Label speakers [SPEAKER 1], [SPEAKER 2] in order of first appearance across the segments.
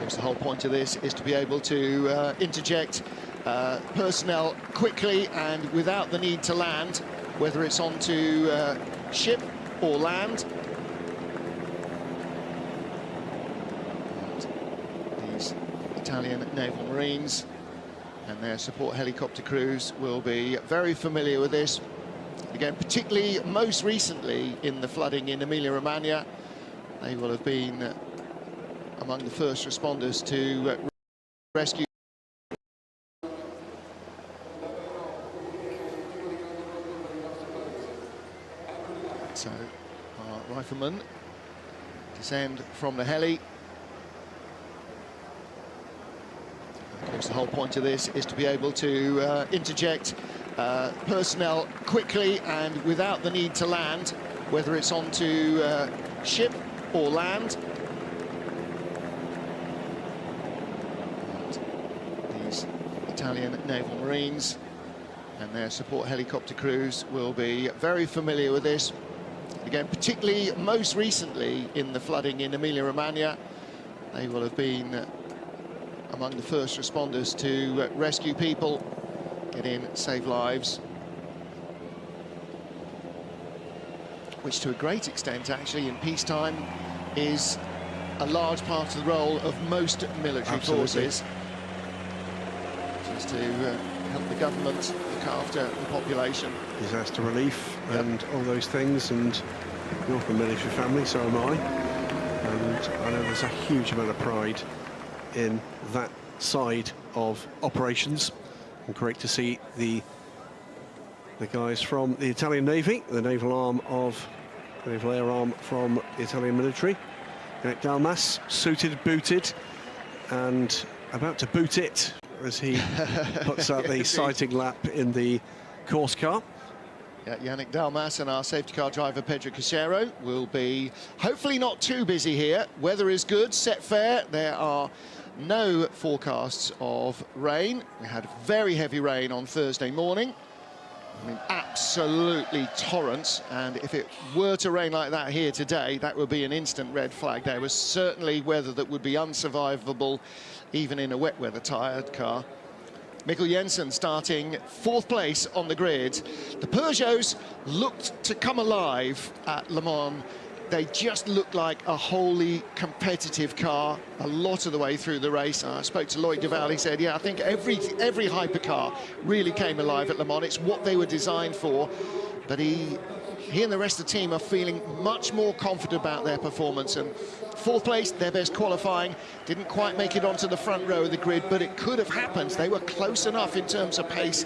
[SPEAKER 1] course, the whole point of this is to be able to interject personnel quickly and without the need to land, whether it's onto ship or land. And these Italian naval marines and their support helicopter crews will be very familiar with this. Again, particularly most recently in the flooding in Emilia-Romagna, they will have been among the first responders to rescue. So our riflemen descend from the heli. Of course, the whole point of this is to be able to interject personnel quickly and without the need to land, whether it's onto ship or land. And these Italian naval marines and their support helicopter crews will be very familiar with this. Again, particularly most recently in the flooding in Emilia-Romagna, they will have been among the first responders to rescue people, get in, save lives, which to a great extent actually in peacetime is a large part of the role of most military forces, just to help the government look after the population.
[SPEAKER 2] Disaster relief and all those things, and you're from a military family, so am I, and I know there's a huge amount of pride in that side of operations, and great to see the guys from the Italian Navy, the naval air arm from the Italian military. Yannick Dalmas, suited, booted, and about to boot it as he puts out the sighting lap in the course car.
[SPEAKER 1] Yeah, Yannick Dalmas and our safety car driver Pedro Casero will be hopefully not too busy here. Weather is good, set fair. There are no forecasts of rain. We had very heavy rain on Thursday morning. I mean, absolutely torrents, and if it were to rain like that here today, that would be an instant red flag. There was certainly weather that would be unsurvivable, even in a wet weather tired car. Mikkel Jensen starting 4th place on the grid. The Peugeots looked to come alive at Le Mans. They just looked like a wholly competitive car a lot of the way through the race. I spoke to Loic Duval. He said, yeah, I think every hypercar really came alive at Le Mans. It's what they were designed for. But he and the rest of the team are feeling much more confident about their performance. And 4th place, their best qualifying. Didn't quite make it onto the front row of the grid, but it could have happened. They were close enough in terms of pace.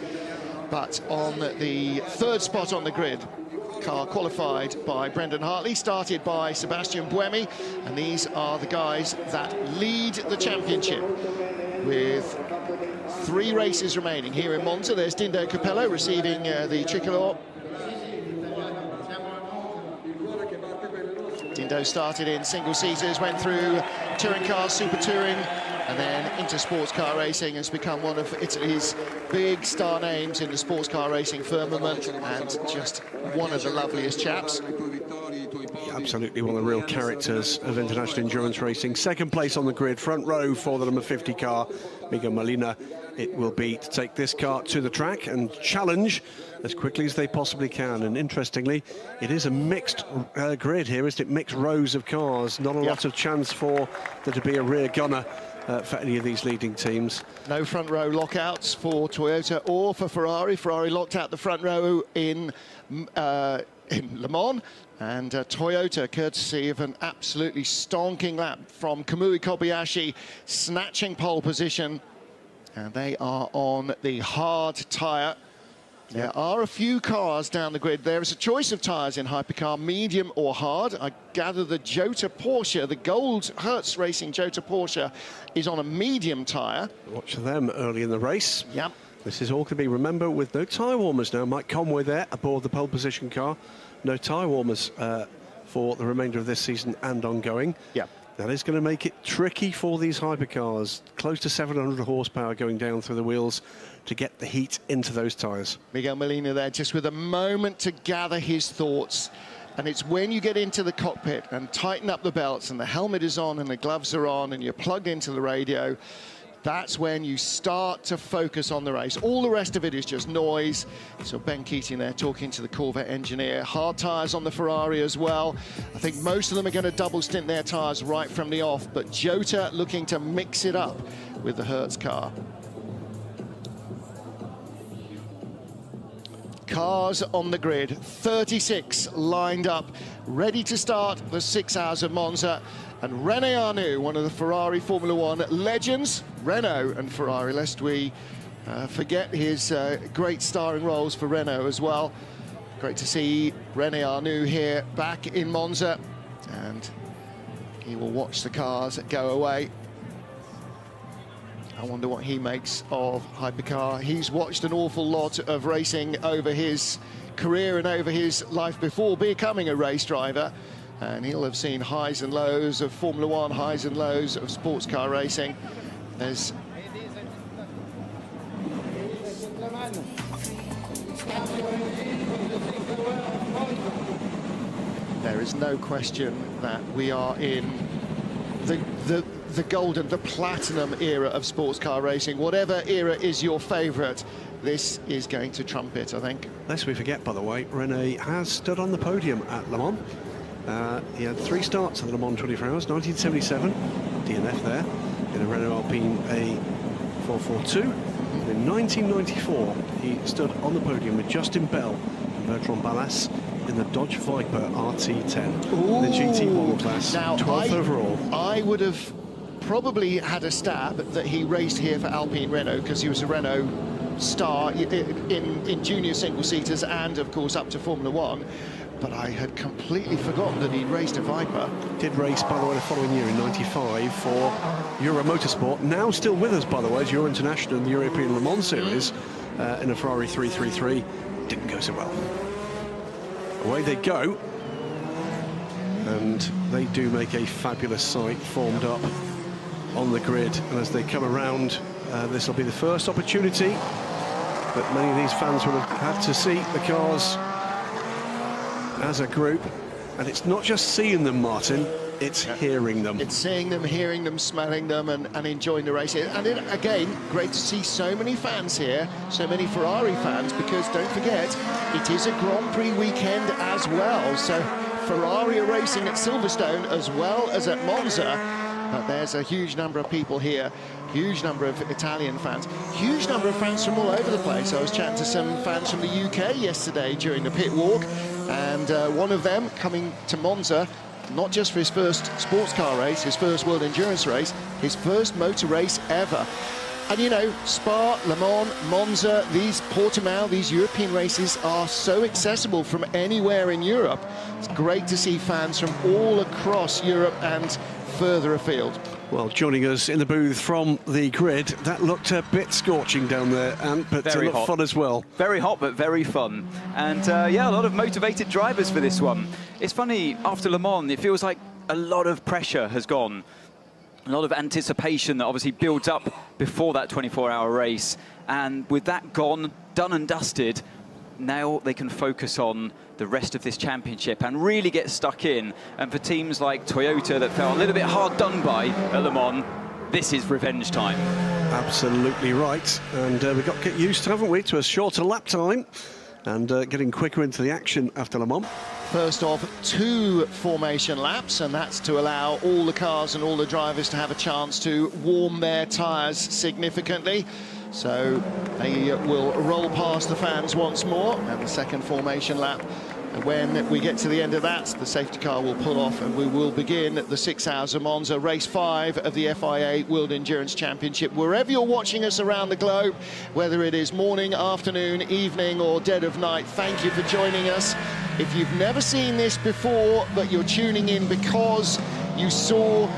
[SPEAKER 1] But on the 3rd spot on the grid, car qualified by Brendan Hartley, started by Sebastian Buemi, and these are the guys that lead the championship with 3 races remaining here in Monza. There's Dindo Capello receiving the tricolor. Dindo started in single-seaters, went through touring cars, super touring, and then into sports car racing, has become one of Italy's big star names in the sports car racing firmament, and just one of the loveliest chaps.
[SPEAKER 2] Absolutely one of the real characters of international endurance racing. 2nd place on the grid, front row for the number 50 car, Miguel Molina. It will be to take this car to the track and challenge as quickly as they possibly can. And interestingly, it is a mixed grid here, isn't it? Mixed rows of cars. Not a lot of chance for there to be a rear gunner for any of these leading teams.
[SPEAKER 1] No front row lockouts for Toyota or for Ferrari. Ferrari locked out the front row in Le Mans, and Toyota, courtesy of an absolutely stonking lap from Kamui Kobayashi, snatching pole position, and they are on the hard tyre. There are a few cars down the grid. There is a choice of tyres in Hypercar, medium or hard. I gather the Jota Porsche, the Gold Hertz Racing Jota Porsche, is on a medium tyre.
[SPEAKER 2] Watch them early in the race.
[SPEAKER 1] Yep.
[SPEAKER 2] This is all to be remembered with no tyre warmers now. Mike Conway there aboard the pole position car. No tyre warmers for the remainder of this season and ongoing.
[SPEAKER 1] Yeah.
[SPEAKER 2] That is going to make it tricky for these hypercars. Close to 700 horsepower going down through the wheels to get the heat into those tyres.
[SPEAKER 1] Miguel Molina there just with a moment to gather his thoughts. And it's when you get into the cockpit and tighten up the belts and the helmet is on and the gloves are on and you're plugged into the radio, that's when you start to focus on the race. All the rest of it is just noise. So Ben Keating there talking to the Corvette engineer. Hard tyres on the Ferrari as well. I think most of them are going to double stint their tyres right from the off, but Jota looking to mix it up with the Hertz car. Cars on the grid, 36 lined up, ready to start the 6 Hours of Monza. And René Arnoux, one of the Ferrari Formula One legends, Renault and Ferrari, lest we forget his great starring roles for Renault as well. Great to see René Arnoux here back in Monza, and he will watch the cars go away. I wonder what he makes of Hypercar. He's watched an awful lot of racing over his career and over his life before becoming a race driver. And he'll have seen highs and lows of Formula One, highs and lows of sports car racing. There is no question that we are in the golden, the platinum era of sports car racing. Whatever era is your favourite, this is going to trump it, I think.
[SPEAKER 2] Lest we forget, by the way, René has stood on the podium at Le Mans. He had 3 starts at the Le Mans 24 Hours, 1977, DNF there, in a Renault Alpine A442. In 1994, he stood on the podium with Justin Bell and Bertrand Ballas in the Dodge Viper RT10,
[SPEAKER 1] Ooh.
[SPEAKER 2] the GT1 class,
[SPEAKER 1] now,
[SPEAKER 2] 12th overall.
[SPEAKER 1] I would have probably had a stab that he raced here for Alpine Renault, because he was a Renault star in junior single-seaters and, of course, up to Formula One. But I had completely forgotten that he raced a Viper.
[SPEAKER 2] Did race, by the way, the following year in '95 for Euro Motorsport. Now still with us, by the way, as Euro International and the European Le Mans Series in a Ferrari 333. Didn't go so well. Away they go. And they do make a fabulous sight formed up on the grid. And as they come around, this will be the first opportunity that many of these fans will have had to see the cars as a group. And it's not just seeing them, Martin, it's hearing them.
[SPEAKER 1] It's seeing them, hearing them, smelling them, and enjoying the race. And again, great to see so many fans here, so many Ferrari fans, because don't forget, it is a Grand Prix weekend as well. So Ferrari are racing at Silverstone as well as at Monza. But there's a huge number of people here, huge number of Italian fans, huge number of fans from all over the place. I was chatting to some fans from the UK yesterday during the pit walk, and one of them coming to Monza, not just for his first sports car race, his first World Endurance race, his first motor race ever. And you know, Spa, Le Mans, Monza, these Portimao, these European races are so accessible from anywhere in Europe. It's great to see fans from all across Europe and further afield.
[SPEAKER 2] Well, joining us in the booth from the grid, that looked a bit scorching down there, but a lot of fun as well.
[SPEAKER 3] Very hot, but very fun. And yeah, a lot of motivated drivers for this one. It's funny, after Le Mans, it feels like a lot of pressure has gone. A lot of anticipation that obviously builds up before that 24-hour race. And with that gone, done and dusted, now they can focus on the rest of this championship and really get stuck in. And for teams like Toyota that felt a little bit hard done by at Le Mans, this is revenge time.
[SPEAKER 2] Absolutely right. And we've got to get used, haven't we, to a shorter lap time and getting quicker into the action after Le Mans.
[SPEAKER 1] First of 2 formation laps, and that's to allow all the cars and all the drivers to have a chance to warm their tyres significantly. So they will roll past the fans once more, and the second formation lap. And when we get to the end of that, the safety car will pull off and we will begin the 6 Hours of Monza, race 5 of the FIA World Endurance Championship. Wherever you're watching us around the globe, whether it is morning, afternoon, evening or dead of night, thank you for joining us. If you've never seen this before, but you're tuning in because you saw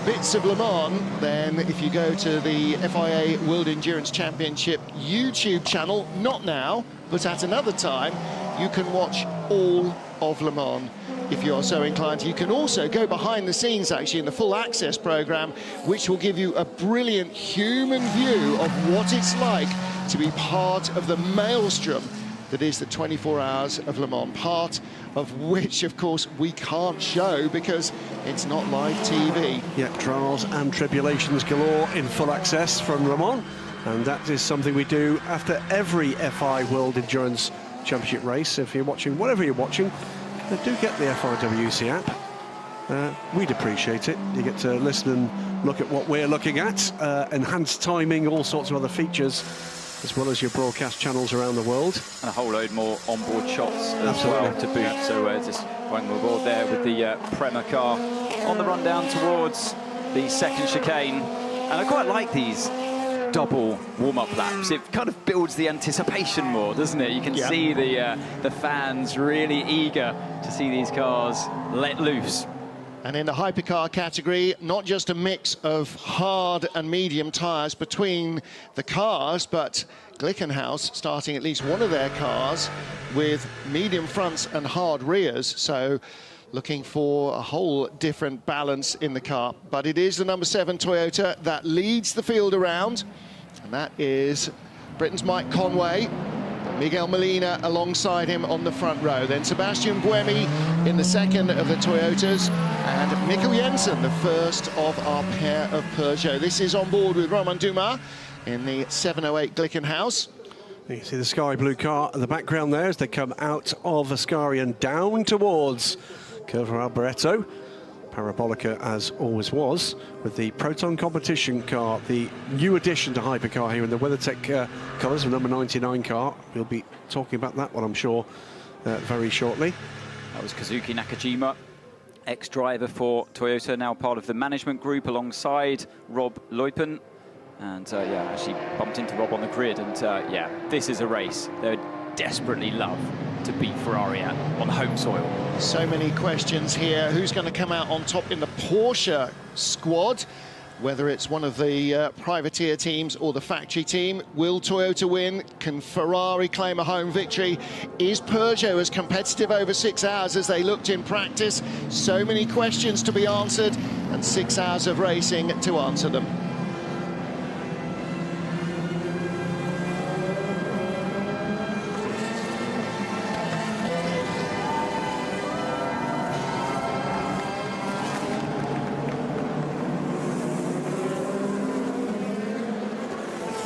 [SPEAKER 1] bits of Le Mans, then if you go to the FIA World Endurance Championship YouTube channel, not now, but at another time, you can watch all of Le Mans if you are so inclined. You can also go behind the scenes, actually, in the full access program, which will give you a brilliant human view of what it's like to be part of the maelstrom that is the 24 Hours of Le Mans, part of which, of course, we can't show because it's not live TV.
[SPEAKER 2] Yeah, trials and tribulations galore in full access from Le Mans, and that is something we do after every FI World Endurance Championship race. If you're watching, whatever you're watching, do get the FIWC app. We'd appreciate it. You get to listen and look at what we're looking at, enhanced timing, all sorts of other features, as well as your broadcast channels around the world.
[SPEAKER 3] And a whole load more onboard shots as
[SPEAKER 2] Absolutely.
[SPEAKER 3] well to boot. So just going aboard there with the Prema car on the run down towards the second chicane. And I quite like these double warm-up laps. It kind of builds the anticipation more, doesn't it? You can see the fans really eager to see these cars let loose.
[SPEAKER 1] And in the hypercar category, not just a mix of hard and medium tyres between the cars, but Glickenhaus starting at least one of their cars with medium fronts and hard rears. So looking for a whole different balance in the car. But it is the number 7 Toyota that leads the field around. And that is Britain's Mike Conway. Miguel Molina alongside him on the front row. Then Sebastian Buemi in the second of the Toyotas. And Mikkel Jensen, the first of our pair of Peugeot. This is on board with Romain Dumas in the 708 Glickenhaus.
[SPEAKER 2] You can see the sky blue car in the background there as they come out of Ascari and down towards Curva Alboreto. Parabolica as always was, with the Proton competition car, the new addition to Hypercar here in the WeatherTech colours, the number 99 car. We'll be talking about that one, I'm sure, very shortly.
[SPEAKER 3] That was Kazuki Nakajima, ex-driver for Toyota, now part of the management group alongside Rob Luypen. And yeah, actually bumped into Rob on the grid. And yeah, this is a race they would desperately love to beat Ferrari at on home soil.
[SPEAKER 1] So many questions here. Who's going to come out on top in the Porsche squad? Whether it's one of the privateer teams or the factory team. Will Toyota win? Can Ferrari claim a home victory? Is Peugeot as competitive over 6 hours as they looked in practice? So many questions to be answered and 6 hours of racing to answer them.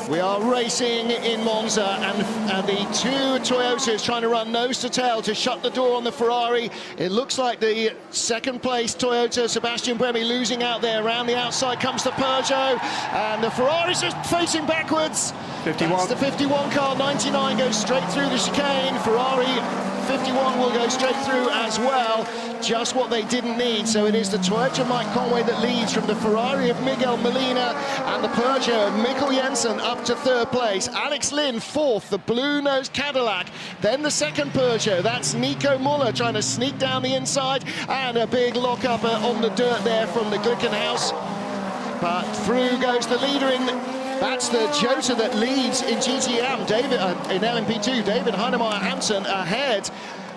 [SPEAKER 1] We are racing in Monza, and the two Toyotas trying to run nose to tail to shut the door on the Ferrari. It looks like the second place Toyota, Sebastian Buemi, losing out there. Around the outside comes the Peugeot, and the Ferrari's just facing backwards.
[SPEAKER 2] 51.
[SPEAKER 1] That's the 51 car. 99 goes straight through the chicane. Ferrari 51 will go straight through as well. Just what they didn't need. So it is the Toyota Mike Conway that leads from the Ferrari of Miguel Molina, and the Peugeot of Mikkel Jensen up to third place. Alex Lynn fourth, the blue-nosed Cadillac. Then the second Peugeot, that's Nico Muller trying to sneak down the inside, and a big lock-up on the dirt there from the Glickenhaus. But through goes the leader in. That's the Jota that leads in GTE Am, in LMP2, David Heinemeier Hansen ahead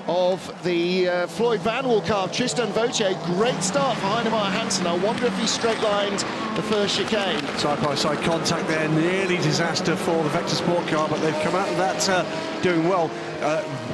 [SPEAKER 1] of the Floyd Vanwall car, Tristan Vautier. Great start for Heinemeier Hansen. I wonder if he straight-lined the first chicane.
[SPEAKER 2] Side-by-side contact there, nearly disaster for the Vector Sport car, but they've come out of that doing well.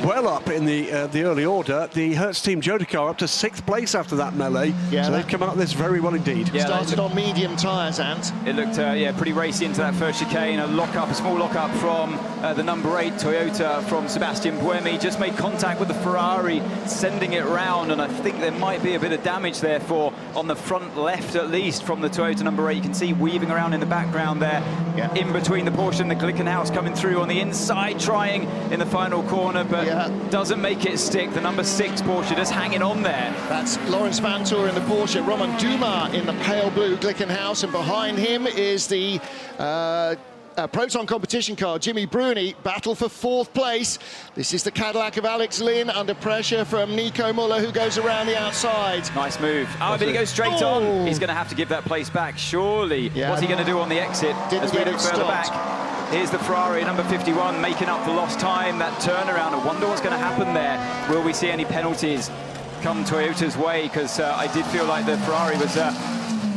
[SPEAKER 2] Well up in the early order. The Hertz Team Jota car up to 6th place after that melee. Yeah, so they've come out of this very well indeed.
[SPEAKER 1] Yeah, started on medium tyres, Ant.
[SPEAKER 3] It looked yeah, pretty racy into that first chicane. A small lock-up from the number 8 Toyota from Sebastian Buemi. Just made contact with the Ferrari, sending it round, and I think there might be a bit of damage there on the front left at least from the Toyota number 8. You can see weaving around in the background there, in between the Porsche and the Glickenhaus, coming through on the inside, trying in the final corner, but doesn't make it stick. The number 6 Porsche just hanging on there. That's
[SPEAKER 1] Lawrence Vantour in the Porsche, Romain Dumas in the pale blue Glickenhaus, and behind him is the Proton competition car, Jimmy Bruni, battle for 4th place. This is the Cadillac of Alex Lynn, under pressure from Nico Muller, who goes around the outside.
[SPEAKER 3] Nice move. Oh, but he goes straight on. He's going to have to give that place back, surely. What's he going to do on the exit as we look further back? Here's the Ferrari, number 51, making up for lost time. That turnaround, I wonder what's going to happen there. Will we see any penalties come Toyota's way? Because I did feel like the Ferrari was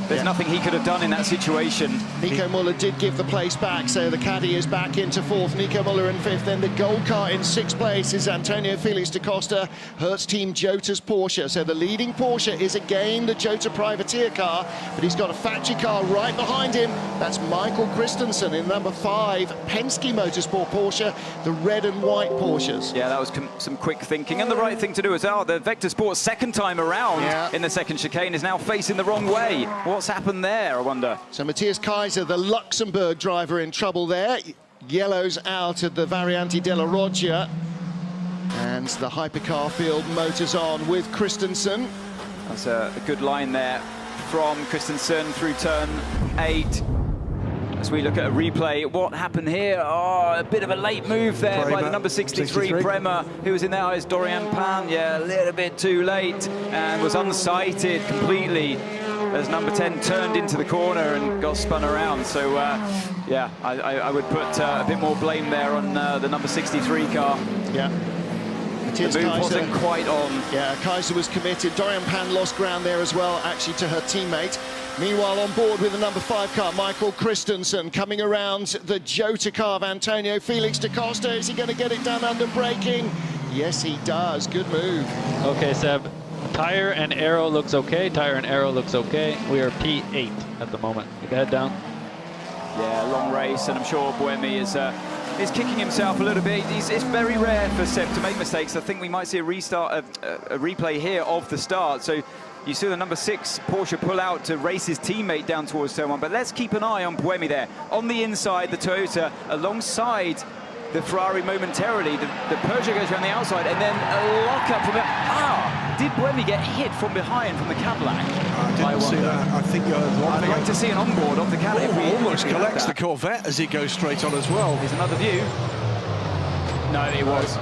[SPEAKER 3] There's nothing he could have done in that situation.
[SPEAKER 1] Nico Muller did give the place back, so the caddy is back into fourth. Nico Muller in fifth, then the gold car in sixth place is Antonio Felix da Costa, Hertz Team Jota's Porsche. So the leading Porsche is again the Jota privateer car, but he's got a factory car right behind him. That's Michael Christensen in number 5, Penske Motorsport Porsche, the red and white Porsches.
[SPEAKER 3] Yeah, that was some quick thinking, and the right thing to do as well. The Vector Sport's second time around in the second chicane is now facing the wrong way. What's happened there, I wonder?
[SPEAKER 1] So Matthias Kaiser, the Luxembourg driver, in trouble there. Yellows out at the Variante della Roggia. And the Hypercar field motors on with Christensen.
[SPEAKER 3] That's a good line there from Christensen through turn 8. As we look at a replay, what happened here? Oh, a bit of a late move there by the number 63, Bremer, who was in there as Dorian Pan. Yeah, a little bit too late and was unsighted completely as number 10 turned into the corner and got spun around. So, yeah, I would put a bit more blame there on the number 63 car.
[SPEAKER 1] Yeah.
[SPEAKER 3] The move wasn't quite on.
[SPEAKER 1] Yeah, Kaiser was committed. Dorian Pan lost ground there as well, actually, to her teammate. Meanwhile, on board with the number 5 car, Michael Christensen coming around the Jota car of Antonio Felix da Costa. Is he going to get it done under braking? Yes, he does. Good move.
[SPEAKER 4] Okay, Seb. Tire and aero looks okay. Tire and aero looks okay. We are P8 at the moment. Get the head down.
[SPEAKER 3] Yeah, long race, and I'm sure Buemi is kicking himself a little bit. It's very rare for Seb to make mistakes. I think we might see a restart, a replay here of the start. So you see the number 6 Porsche pull out to race his teammate down towards turn 1. But let's keep an eye on Buemi there. On the inside, the Toyota alongside the Ferrari momentarily. The Peugeot goes around the outside, and then a lock-up from it. Did Buemi get hit from behind from the Cadillac?
[SPEAKER 2] I didn't see that. I think
[SPEAKER 3] I'd like to see an onboard of the Cadillac.
[SPEAKER 2] Almost collects the Corvette as he goes straight on as well.
[SPEAKER 3] Here's another view. No, it was.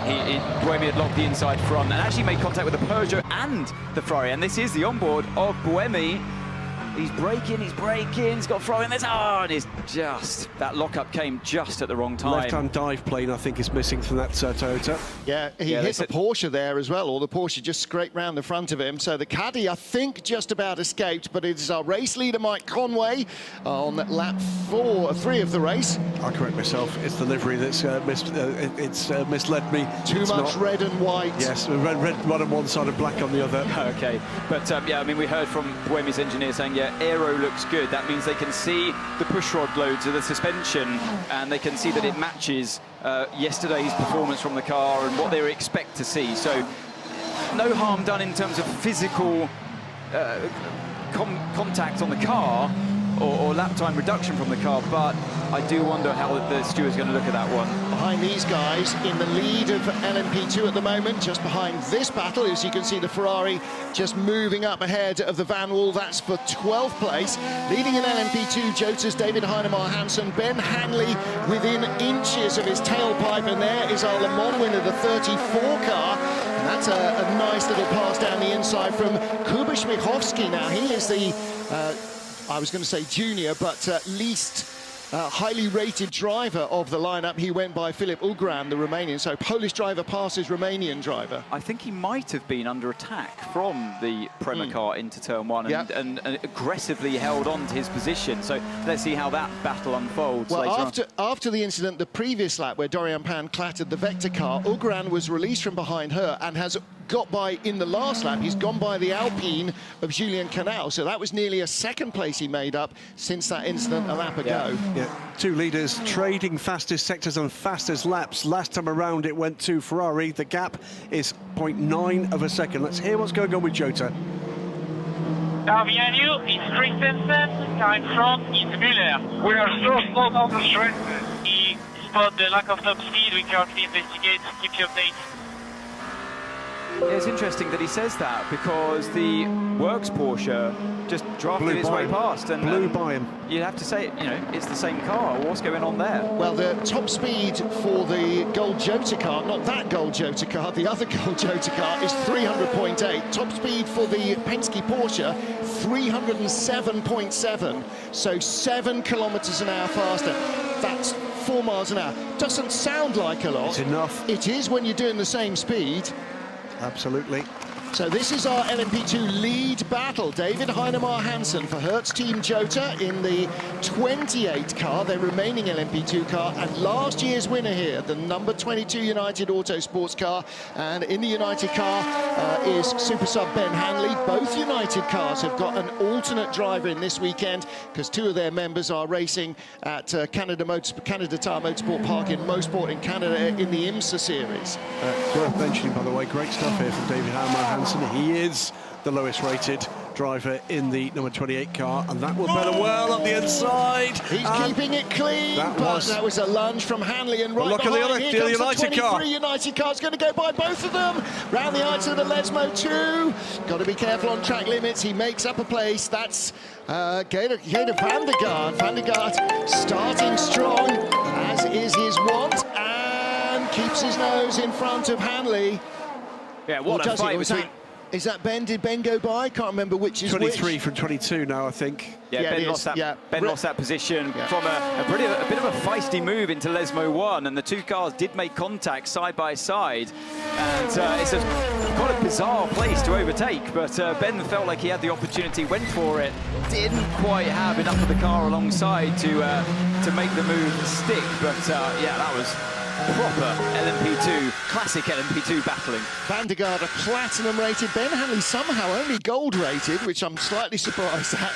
[SPEAKER 3] Buemi had locked the inside front and actually made contact with the Peugeot and the Ferrari. And this is the onboard of Buemi. He's braking, he's got Ferrari, and there's, and it's just, that lockup came just at the wrong time.
[SPEAKER 2] Left-hand dive plane, I think, is missing from that Toyota.
[SPEAKER 1] Yeah, he hit the Porsche there as well, or the Porsche just scraped round the front of him. So the caddy, I think, just about escaped, but it is our race leader, Mike Conway, on lap 3 of the race.
[SPEAKER 2] I'll correct myself. It's the livery that's misled me.
[SPEAKER 1] Too much red and white.
[SPEAKER 2] Yes, red on one side and black on the other.
[SPEAKER 3] Okay, but yeah, I mean, we heard from Buemi's engineer saying, yeah, aero looks good. That means they can see the pushrod loads of the suspension, and they can see that it matches yesterday's performance from the car and what they expect to see. So no harm done in terms of physical contact on the car or lap time reduction from the car, but I do wonder how the steward's going to look at that one.
[SPEAKER 1] Behind these guys, in the lead of LMP2 at the moment, just behind this battle, as you can see the Ferrari just moving up ahead of the Van Wall. That's for 12th place. Leading in LMP2, Jota's David Heinemar Hansen, Ben Hanley within inches of his tailpipe, and there is our Le Mans winner, the 34 car. And that's a nice little pass down the inside from Kuba Śmiechowski. Now, he is the I was going to say junior, but least highly rated driver of the lineup. He went by Filip Ugran, the Romanian. So Polish driver passes Romanian driver.
[SPEAKER 3] I think he might have been under attack from the Prema car into turn 1 and aggressively held on to his position. So let's see how that battle unfolds later
[SPEAKER 1] after the incident, the previous lap where Dorian Pan clattered the Vector car, Ugran was released from behind her and has got by in the last lap. He's gone by the Alpine of Julien Canal. So that was nearly a second place he made up since that incident a lap ago.
[SPEAKER 2] Yeah, two leaders trading fastest sectors and fastest laps. Last time around it went to Ferrari. The gap is 0.9 of a second. Let's hear what's going on with Jota.
[SPEAKER 5] Now behind you is Christensen, car in front is Müller. We are so slow down the straight. He spotted the lack of top speed. We currently investigate. Keep you updated.
[SPEAKER 3] Yeah, it's interesting that he says that because the Works Porsche just drafted its way past and
[SPEAKER 2] blew by him.
[SPEAKER 3] You'd have to say, you know, it's the same car. What's going on there?
[SPEAKER 1] Well, the top speed for the gold Jota car, not that gold Jota car, the other gold Jota car is 300.8. Top speed for the Penske Porsche, 307.7. So 7 kilometers an hour faster. That's 4 miles an hour. Doesn't sound like a lot.
[SPEAKER 2] It's enough.
[SPEAKER 1] It is when you're doing the same speed.
[SPEAKER 2] Absolutely.
[SPEAKER 1] So this is our LMP2 lead battle. David Heinemeier Hansen for Hertz Team Jota in the 28 car, their remaining LMP2 car, and last year's winner here, the number 22 United Auto Sports car. And in the United car is Super Sub Ben Hanley. Both United cars have got an alternate driver in this weekend because two of their members are racing at Canada Tire Motorsport Park in Mosport in Canada in the IMSA series.
[SPEAKER 2] Worth mentioning, by the way, great stuff here from David Heinemeier Hansen. He is the lowest rated driver in the number 28 car, and that will better well on the inside.
[SPEAKER 1] He's keeping it clean, that was a lunge from Hanley, and right
[SPEAKER 2] look
[SPEAKER 1] behind,
[SPEAKER 2] at the other
[SPEAKER 1] here comes
[SPEAKER 2] United
[SPEAKER 1] the 23
[SPEAKER 2] car.
[SPEAKER 1] United car is going to go by both of them. Round the heights of the Lesmo 2. Got to be careful on track limits. He makes up a place. That's Gator Van der Gaard. Van der Gaard starting strong, as is his wont, and keeps his nose in front of Hanley.
[SPEAKER 3] Yeah, what a fight between...
[SPEAKER 1] Is that Ben? Did Ben go by? Can't remember which is
[SPEAKER 2] 23
[SPEAKER 1] which.
[SPEAKER 2] from 22 now, I think.
[SPEAKER 3] Yeah, Ben lost that.
[SPEAKER 1] Yeah.
[SPEAKER 3] Ben lost that position from a bit of a feisty move into Lesmo 1, and the two cars did make contact side by side. And it's quite a bizarre place to overtake, but Ben felt like he had the opportunity, went for it, didn't quite have enough of the car alongside to make the move stick. But yeah, that was proper LMP2, classic LMP2 battling.
[SPEAKER 1] Van der Gaard, a platinum rated. Ben Hanley somehow only gold rated, which I'm slightly surprised at.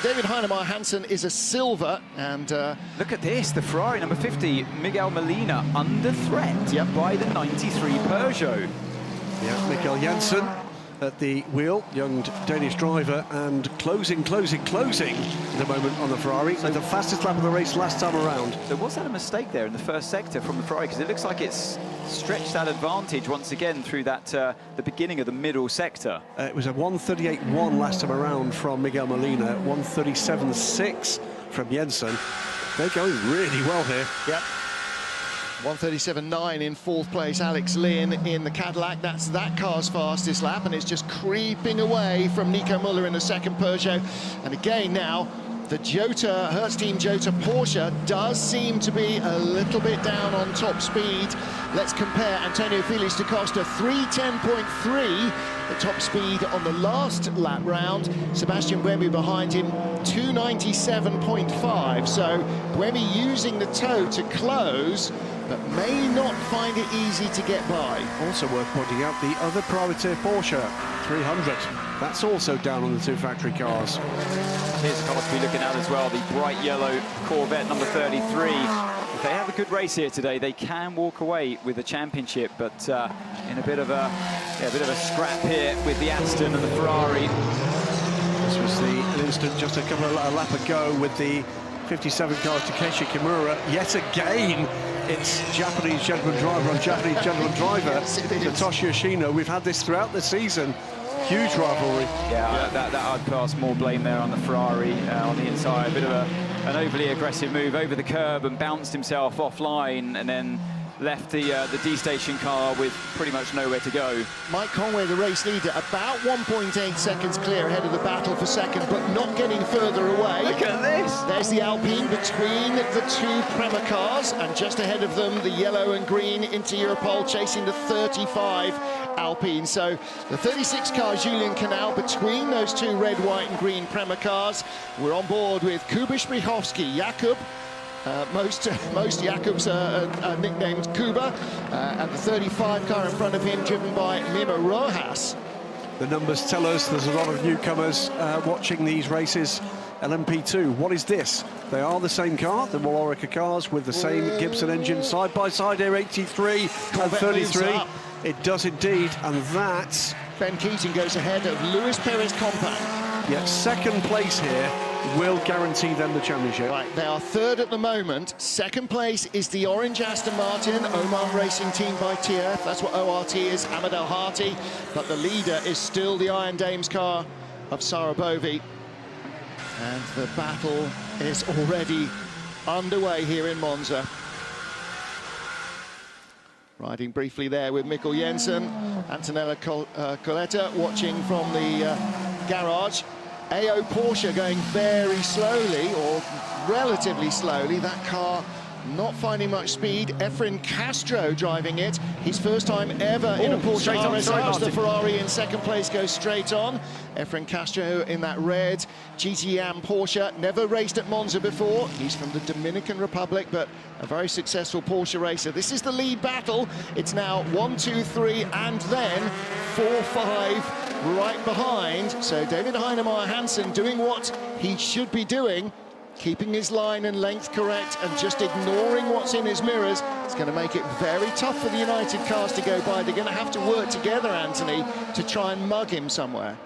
[SPEAKER 1] David Heinemeier Hansen is a silver, and
[SPEAKER 3] look at this, the Ferrari number 50, Miguel Molina, under threat by the 93 Peugeot.
[SPEAKER 2] Yeah, Mikael Jensen at the wheel, young Danish driver, and closing at the moment on the Ferrari. So the fastest lap of the race last time around.
[SPEAKER 3] So was that a mistake there in the first sector from the Ferrari? Because it looks like it's stretched that advantage once again through that the beginning of the middle sector.
[SPEAKER 2] It was a 1:38.1 last time around from Miguel Molina, 1:37.6 from Jensen. They're going really well here.
[SPEAKER 1] Yep. 1:37.9 in fourth place, Alex Lynn in the Cadillac. That's that car's fastest lap, and it's just creeping away from Nico Müller in the second Peugeot. And again now, the Jota, Hertz Team Jota Porsche does seem to be a little bit down on top speed. Let's compare Antonio Felix da Costa, 3:10.3, the top speed on the last lap round. Sebastian Buemi behind him, 2:97.5. So Buemi using the toe to close, but may not find it easy to get by.
[SPEAKER 2] Also worth pointing out, the other privateer Porsche 300. That's also down on the two factory cars.
[SPEAKER 3] Here's a car to be looking at as well, the bright yellow Corvette number 33. If they have a good race here today, they can walk away with the championship, but in a bit of a scrap here with the Aston and the Ferrari.
[SPEAKER 2] This was an instant just a couple of lap ago with the 57 car Takeshi Kimura. Yet again, it's Japanese gentleman driver on Japanese gentleman driver.
[SPEAKER 1] Yes, it is.
[SPEAKER 2] Satoshi Yoshino. We've had this throughout the season. Huge rivalry.
[SPEAKER 3] Yeah, that I'd pass more blame there on the Ferrari on the inside. A bit of an overly aggressive move over the curb and bounced himself offline, and then left the D-station car with pretty much nowhere to go.
[SPEAKER 1] Mike Conway, the race leader, about 1.8 seconds clear ahead of the battle for second, but not getting further away.
[SPEAKER 3] Look at this!
[SPEAKER 1] There's the Alpine between the two Prema cars, and just ahead of them, the yellow and green Inter Europol chasing the 35 Alpine. So the 36 car Julian Canal between those two red, white and green Prema cars. We're on board with Kuba Szprychowski, Jakub. Most Jakubs are nicknamed Kuba, and the 35 car in front of him driven by Mimo Rojas.
[SPEAKER 2] The numbers tell us there's a lot of newcomers watching these races. LMP2, what is this? They are the same car, the Walorica cars with the same Gibson engine side by side here, 83 and 33. It does indeed, and that's...
[SPEAKER 1] Ben Keating goes ahead of Luis Perez Compact.
[SPEAKER 2] Yet second place here will guarantee them the championship.
[SPEAKER 1] Right, they are third at the moment. Second place is the orange Aston Martin, Oman Racing Team by TF. That's what ORT is, Ahmed El Harti. But the leader is still the Iron Dames car of Sarah Bovey. And the battle is already underway here in Monza. Riding briefly there with Mikkel Jensen, Antonella Coletta watching from the garage. AO Porsche going very slowly, or relatively slowly. That car not finding much speed. Efren Castro driving it. His first time ever in a Porsche
[SPEAKER 3] straight on.
[SPEAKER 1] RS
[SPEAKER 3] Sorry,
[SPEAKER 1] House. The
[SPEAKER 3] Martin.
[SPEAKER 1] Ferrari in second place goes straight on. Efren Castro in that red GTE Am Porsche. Never raced at Monza before. He's from the Dominican Republic, but a very successful Porsche racer. This is the lead battle. It's now 1, 2, 3, and then 4, 5 right behind. So David Heinemeier Hansson doing what he should be doing, keeping his line and length correct and just ignoring what's in his mirrors. It's going to make it very tough for the United cars to go by. They're going to have to work together, Anthony, to try and mug him somewhere.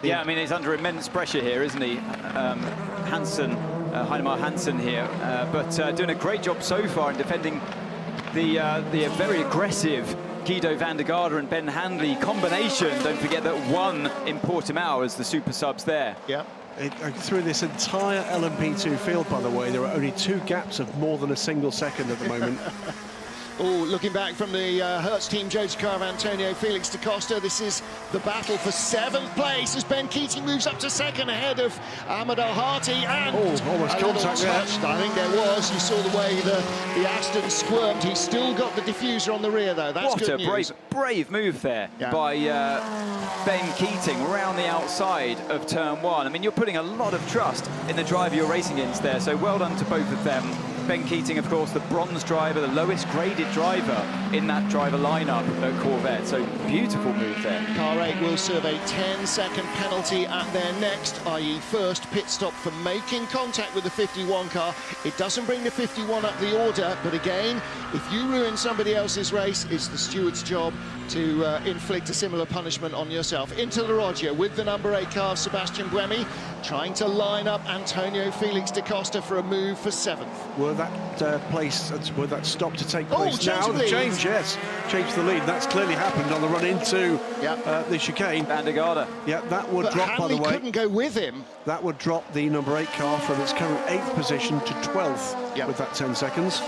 [SPEAKER 3] Yeah, I mean, he's under immense pressure here, isn't he? Hansson, Heinemeier Hansson here, but doing a great job so far in defending the very aggressive Guido van der Garde and Ben Handley combination. Don't forget that one in Portimao as the super subs there.
[SPEAKER 1] Yeah.
[SPEAKER 2] Through this entire LMP2 field, by the way, there are only 2 gaps of more than a single second at the moment.
[SPEAKER 1] Oh, looking back from the Hertz team, Joe car of Antonio Felix da Costa. This is the battle for 7th place as Ben Keating moves up to 2nd ahead of Ahmed Al-Hati, and
[SPEAKER 2] almost contact there.
[SPEAKER 1] I think there was. You saw the way the Aston squirmed. He's still got the diffuser on the rear, though. That's
[SPEAKER 3] what
[SPEAKER 1] good
[SPEAKER 3] a
[SPEAKER 1] news.
[SPEAKER 3] brave move there by Ben Keating around the outside of turn 1. I mean, you're putting a lot of trust in the driver you're racing against there, so well done to both of them. Ben Keating, of course, the bronze driver, the lowest graded driver in that driver lineup at Corvette. So beautiful move there.
[SPEAKER 1] Car 8 will serve a 10-second penalty at their next, i.e. first pit stop for making contact with the 51 car. It doesn't bring the 51 up the order, but again, if you ruin somebody else's race, it's the steward's job to inflict a similar punishment on yourself. Into the Roger with the number 8 car, Sebastian Buemi, trying to line up Antonio Felix da Costa for a move for 7th.
[SPEAKER 2] Were that stop to take place now?
[SPEAKER 1] The
[SPEAKER 2] change, yes. Change the lead. That's clearly happened on the run into the chicane.
[SPEAKER 3] Van der Garde.
[SPEAKER 2] Yeah, that would drop,
[SPEAKER 1] Hanley
[SPEAKER 2] by the way.
[SPEAKER 1] couldn't go with him.
[SPEAKER 2] That would drop the number 8 car from its current 8th position to 12th with that 10 seconds.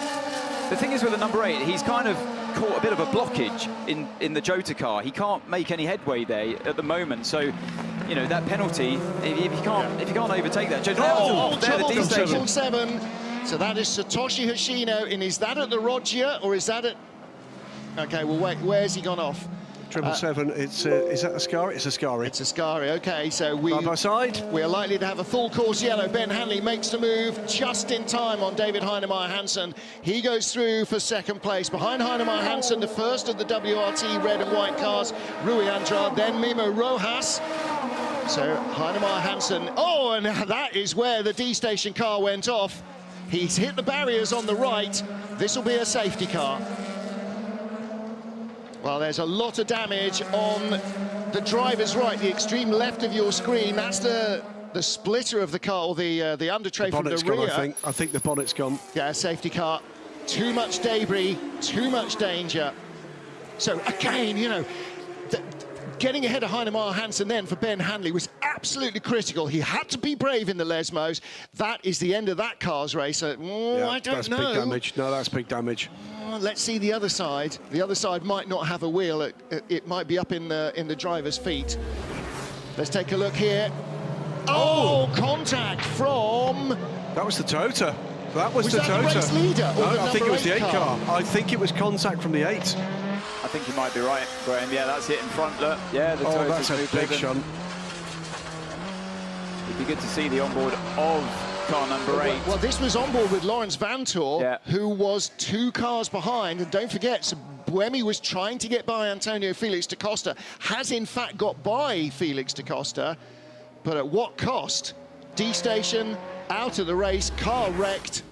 [SPEAKER 3] The thing is with the number 8, he's kind of caught a bit of a blockage in the Jota car. He can't make any headway there at the moment. So, you know, that penalty, if you can't overtake that.
[SPEAKER 1] Trouble
[SPEAKER 3] the
[SPEAKER 1] for 7. So that is Satoshi Hoshino, and is that at the Rogia or is that at... Okay, well, wait, where's he gone off?
[SPEAKER 2] 777, is that Ascari? It's Ascari.
[SPEAKER 1] It's Ascari, okay, so
[SPEAKER 2] Side by side.
[SPEAKER 1] we are likely to have a full course yellow. Ben Hanley makes the move just in time on David Heinemeier Hansson. He goes through for 2nd place. Behind Heinemeier Hansson, the first of the WRT red and white cars, Rui Andrade, then Mimo Rojas. So Heinemeier Hansson, oh, and that is where the D-station car went off. He's hit the barriers on the right. This will be a safety car. Well, there's a lot of damage on the driver's right, the extreme left of your screen. That's the splitter of the car, or the under tray from the rear.
[SPEAKER 2] Gone, I think the bonnet's gone.
[SPEAKER 1] Yeah, safety car. Too much debris, too much danger. So again, you know, getting ahead of Heinemeier Hansson then for Ben Hanley was absolutely critical. He had to be brave in the Lesmos. That is the end of that car's race. I don't know.
[SPEAKER 2] That's big damage. No, that's big damage.
[SPEAKER 1] Let's see the other side. The other side might not have a wheel. It might be up in the driver's feet. Let's take a look here. Oh, contact from...
[SPEAKER 2] That was the Toyota. That was the
[SPEAKER 1] that
[SPEAKER 2] Toyota.
[SPEAKER 1] The race leader?
[SPEAKER 2] No, I think it was the 8 car. I think it was contact from the 8.
[SPEAKER 3] I think you might be right, Graham. Yeah, that's it in front. Look, yeah, the Toyota's
[SPEAKER 2] that's a
[SPEAKER 3] moved
[SPEAKER 2] big
[SPEAKER 3] over.
[SPEAKER 2] shunt.
[SPEAKER 3] It'd be good to see the onboard of car number 8.
[SPEAKER 1] Well, this was on board with Lawrence Vantor, who was 2 cars behind. And don't forget, Buemi was trying to get by Antonio Felix da Costa, has in fact got by Felix da Costa, but at what cost? D-station, out of the race, car wrecked.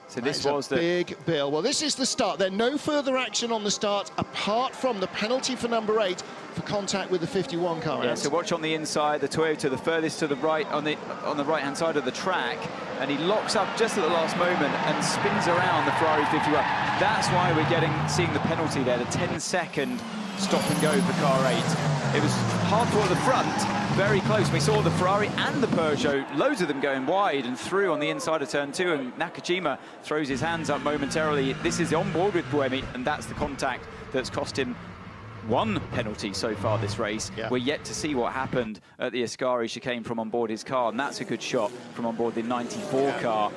[SPEAKER 3] So this was the
[SPEAKER 1] big bill. Well, this is the start. There's no further action on the start apart from the penalty for number 8 for contact with the 51 car.
[SPEAKER 3] Yeah, so watch on the inside, the Toyota, the furthest to the right on the right-hand side of the track, and he locks up just at the last moment and spins around the Ferrari 51. That's why we're seeing the penalty there, the 10-second stop and go for car 8. It was hard for the front, very close. We saw the Ferrari and the Peugeot, loads of them going wide and through on the inside of turn 2, and Nakajima throws his hands up momentarily. This is on board with Buemi, and that's the contact that's cost him 1 penalty so far this race. We're yet to see what happened at the Ascari chicane from on board his car, and that's a good shot from on board the 94 car.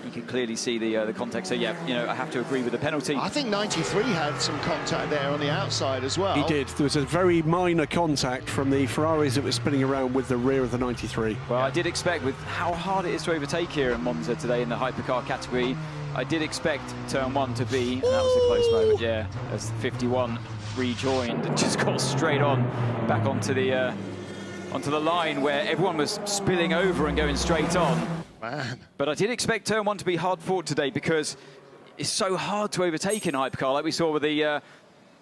[SPEAKER 3] You can clearly see the contact. So yeah, you know, I have to agree with the penalty.
[SPEAKER 1] I think 93 had some contact there on the outside as well.
[SPEAKER 2] He did. There was a very minor contact from the Ferraris that was spinning around with the rear of the 93.
[SPEAKER 3] Well, I did expect, with how hard it is to overtake here in Monza today in the hypercar category, I did expect turn 1 to be, and that was the close moment, yeah, as 51 rejoined and just got straight on back onto the line where everyone was spilling over and going straight on.
[SPEAKER 1] Man.
[SPEAKER 3] But I did expect turn 1 to be hard fought today because it's so hard to overtake in hypercar, like we saw with the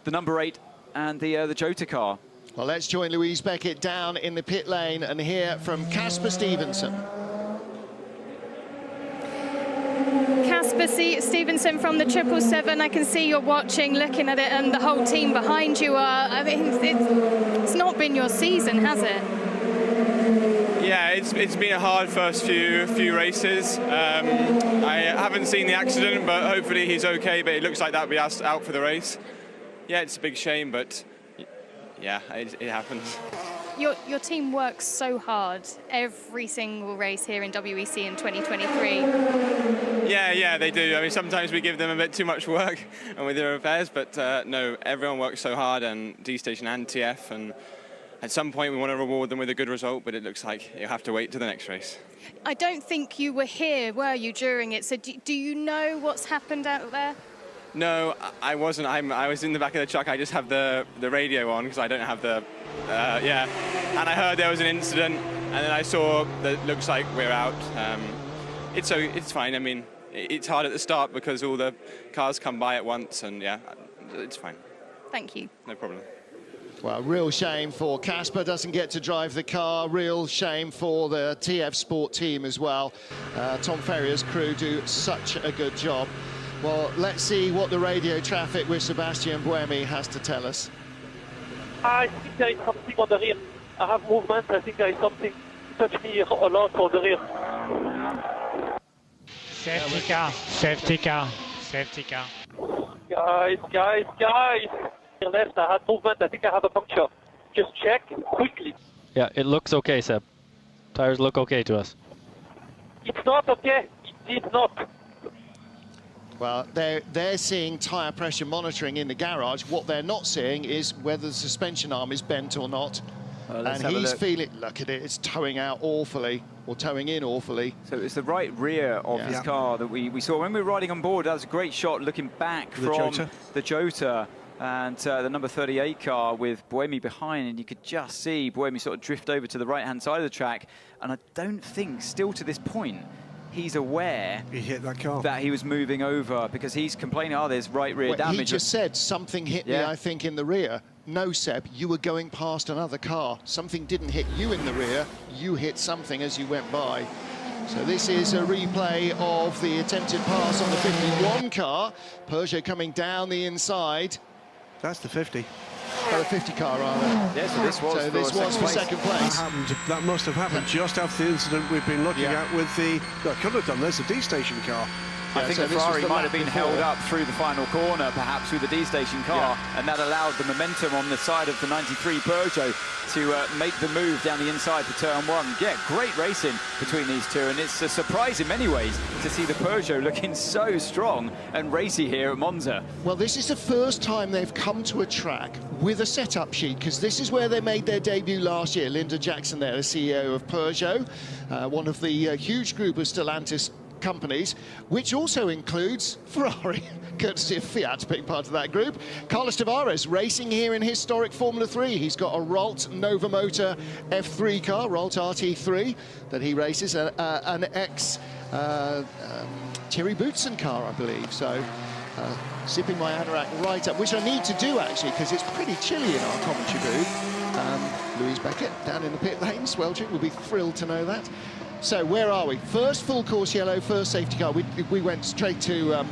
[SPEAKER 3] number 8 and the Jota car.
[SPEAKER 1] Well, let's join Louise Beckett down in the pit lane and hear from Casper Stevenson.
[SPEAKER 6] Casper Stevenson from the 777. I can see you're watching, looking at it, and the whole team behind you are. I mean, it's not been your season, has it?
[SPEAKER 7] Yeah, it's been a hard first few races. I haven't seen the accident, but hopefully he's okay. But it looks like that'll be out for the race. Yeah, it's a big shame, but yeah, it happens.
[SPEAKER 6] Your team works so hard every single race here in WEC in 2023.
[SPEAKER 7] Yeah, they do. I mean, sometimes we give them a bit too much work and with their affairs, but no, everyone works so hard, and D-Station and TF, and at some point we want to reward them with a good result, but it looks like you'll have to wait to the next race.
[SPEAKER 6] I don't think you were here, were you, during it? So do you know what's happened out there?
[SPEAKER 7] No, I wasn't. I was in the back of the truck. I just have the radio on because I don't have the... yeah, and I heard there was an incident, and then I saw that it looks like we're out. It's fine. I mean, it's hard at the start because all the cars come by at once, and yeah, it's fine.
[SPEAKER 6] Thank you.
[SPEAKER 7] No problem.
[SPEAKER 1] Well, real shame for Casper, doesn't get to drive the car. Real shame for the TF Sport team as well. Tom Ferrier's crew do such a good job. Well, let's see what the radio traffic with Sebastian Buemi has to tell us.
[SPEAKER 5] I think there is something on the rear. I have movement. I think there is something. Touch me a lot for the rear.
[SPEAKER 8] Safety car, safety car, safety car.
[SPEAKER 5] Guys. Left, I had movement. I think I have a puncture. Just check quickly.
[SPEAKER 4] Yeah, it looks okay, Seb. Tires look okay to us.
[SPEAKER 5] It's not okay. It's not.
[SPEAKER 1] Well, they're seeing tyre pressure monitoring in the garage. What they're not seeing is whether the suspension arm is bent or not. And he's feeling, look at it, it's towing out awfully, or towing in awfully.
[SPEAKER 3] So it's the right rear of his car that we saw when we were riding on board. That was a great shot looking back from the Jota and the number 38 car with Buemi behind, and you could just see Buemi sort of drift over to the right-hand side of the track. And I don't think, still to this point, he's aware
[SPEAKER 2] he hit that car,
[SPEAKER 3] that he was moving over, because he's complaining, oh, there's right rear damage.
[SPEAKER 1] He just said something hit me, I think, in the rear. No, Seb, you were going past another car. Something didn't hit you in the rear. You hit something as you went by. So this is a replay of the attempted pass on the 51 car. Peugeot coming down the inside.
[SPEAKER 2] That's the 50.
[SPEAKER 1] Oh, the 50 car, rather.
[SPEAKER 3] Yeah, so this was
[SPEAKER 1] for second place.
[SPEAKER 2] That must have happened just after the incident we've been looking at with the... I could have done this, a D-Station car.
[SPEAKER 3] I think the Ferrari might have been held up through the final corner, perhaps with the D-Station car, and that allowed the momentum on the side of the 93 Peugeot to make the move down the inside for turn 1. Yeah, great racing between these two, and it's a surprise in many ways to see the Peugeot looking so strong and racy here at Monza.
[SPEAKER 1] Well, this is the first time they've come to a track with a setup sheet, because this is where they made their debut last year. Linda Jackson there, the CEO of Peugeot, one of the huge group of Stellantis companies, which also includes Ferrari, courtesy of Fiat being part of that group. Carlos Tavares racing here in historic Formula 3. He's got a Rolt Nova Motor F3 car, Rolt RT3, that he races, an ex Thierry Boutsen car, I believe. So zipping my anorak right up, which I need to do actually, because it's pretty chilly in our commentary booth. Louise Beckett down in the pit lane, Sweltering will be thrilled to know that. So where are we? First full course yellow, first safety car. We went straight to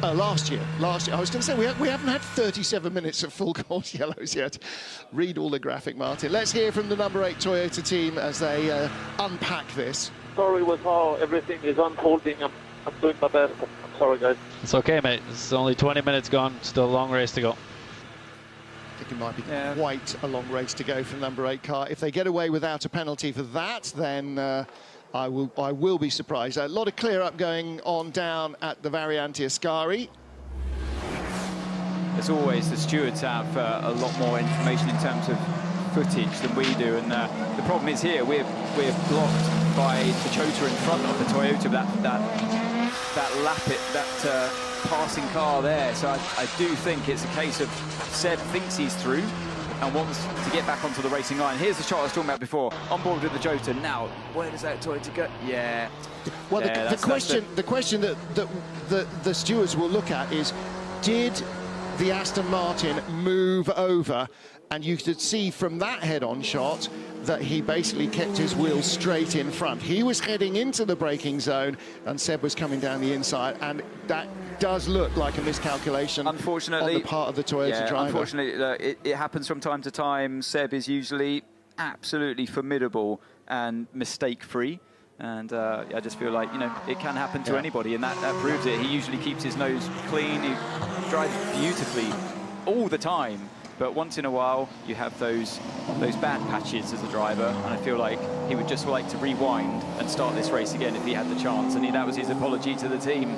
[SPEAKER 1] last year. I was going to say we haven't had 37 minutes of full course yellows yet. Read all the graphic, Martin. Let's hear from the number 8 Toyota team as they unpack this.
[SPEAKER 5] Sorry with how everything is unfolding. I'm doing my best. I'm sorry, guys.
[SPEAKER 4] It's okay, mate. It's only 20 minutes gone. Still a long race to go.
[SPEAKER 1] I think it might be quite a long race to go for the number 8 car. If they get away without a penalty for that, then I will be surprised. A lot of clear up going on down at the Variante Ascari.
[SPEAKER 3] As always, the stewards have a lot more information in terms of footage than we do, and the problem is here we're blocked by the Chota in front of the Toyota, that passing car there. So I do think it's a case of Seb thinks he's through and wants to get back onto the racing line. Here's the shot I was talking about before, on board with the Jota. Now, where does that Toyota go? Yeah.
[SPEAKER 1] Well, the question that the stewards will look at is, did the Aston Martin move over? And you could see from that head-on shot that he basically kept his wheels straight in front. He was heading into the braking zone, and Seb was coming down the inside, and that does look like a miscalculation, unfortunately, on the part of the Toyota driver.
[SPEAKER 3] Unfortunately, it happens from time to time. Seb is usually absolutely formidable and mistake-free. And I just feel like, you know, it can happen to anybody, and that proves it. He usually keeps his nose clean. He drives beautifully all the time. But once in a while, you have those bad patches as a driver, and I feel like he would just like to rewind and start this race again if he had the chance. And that was his apology to the team.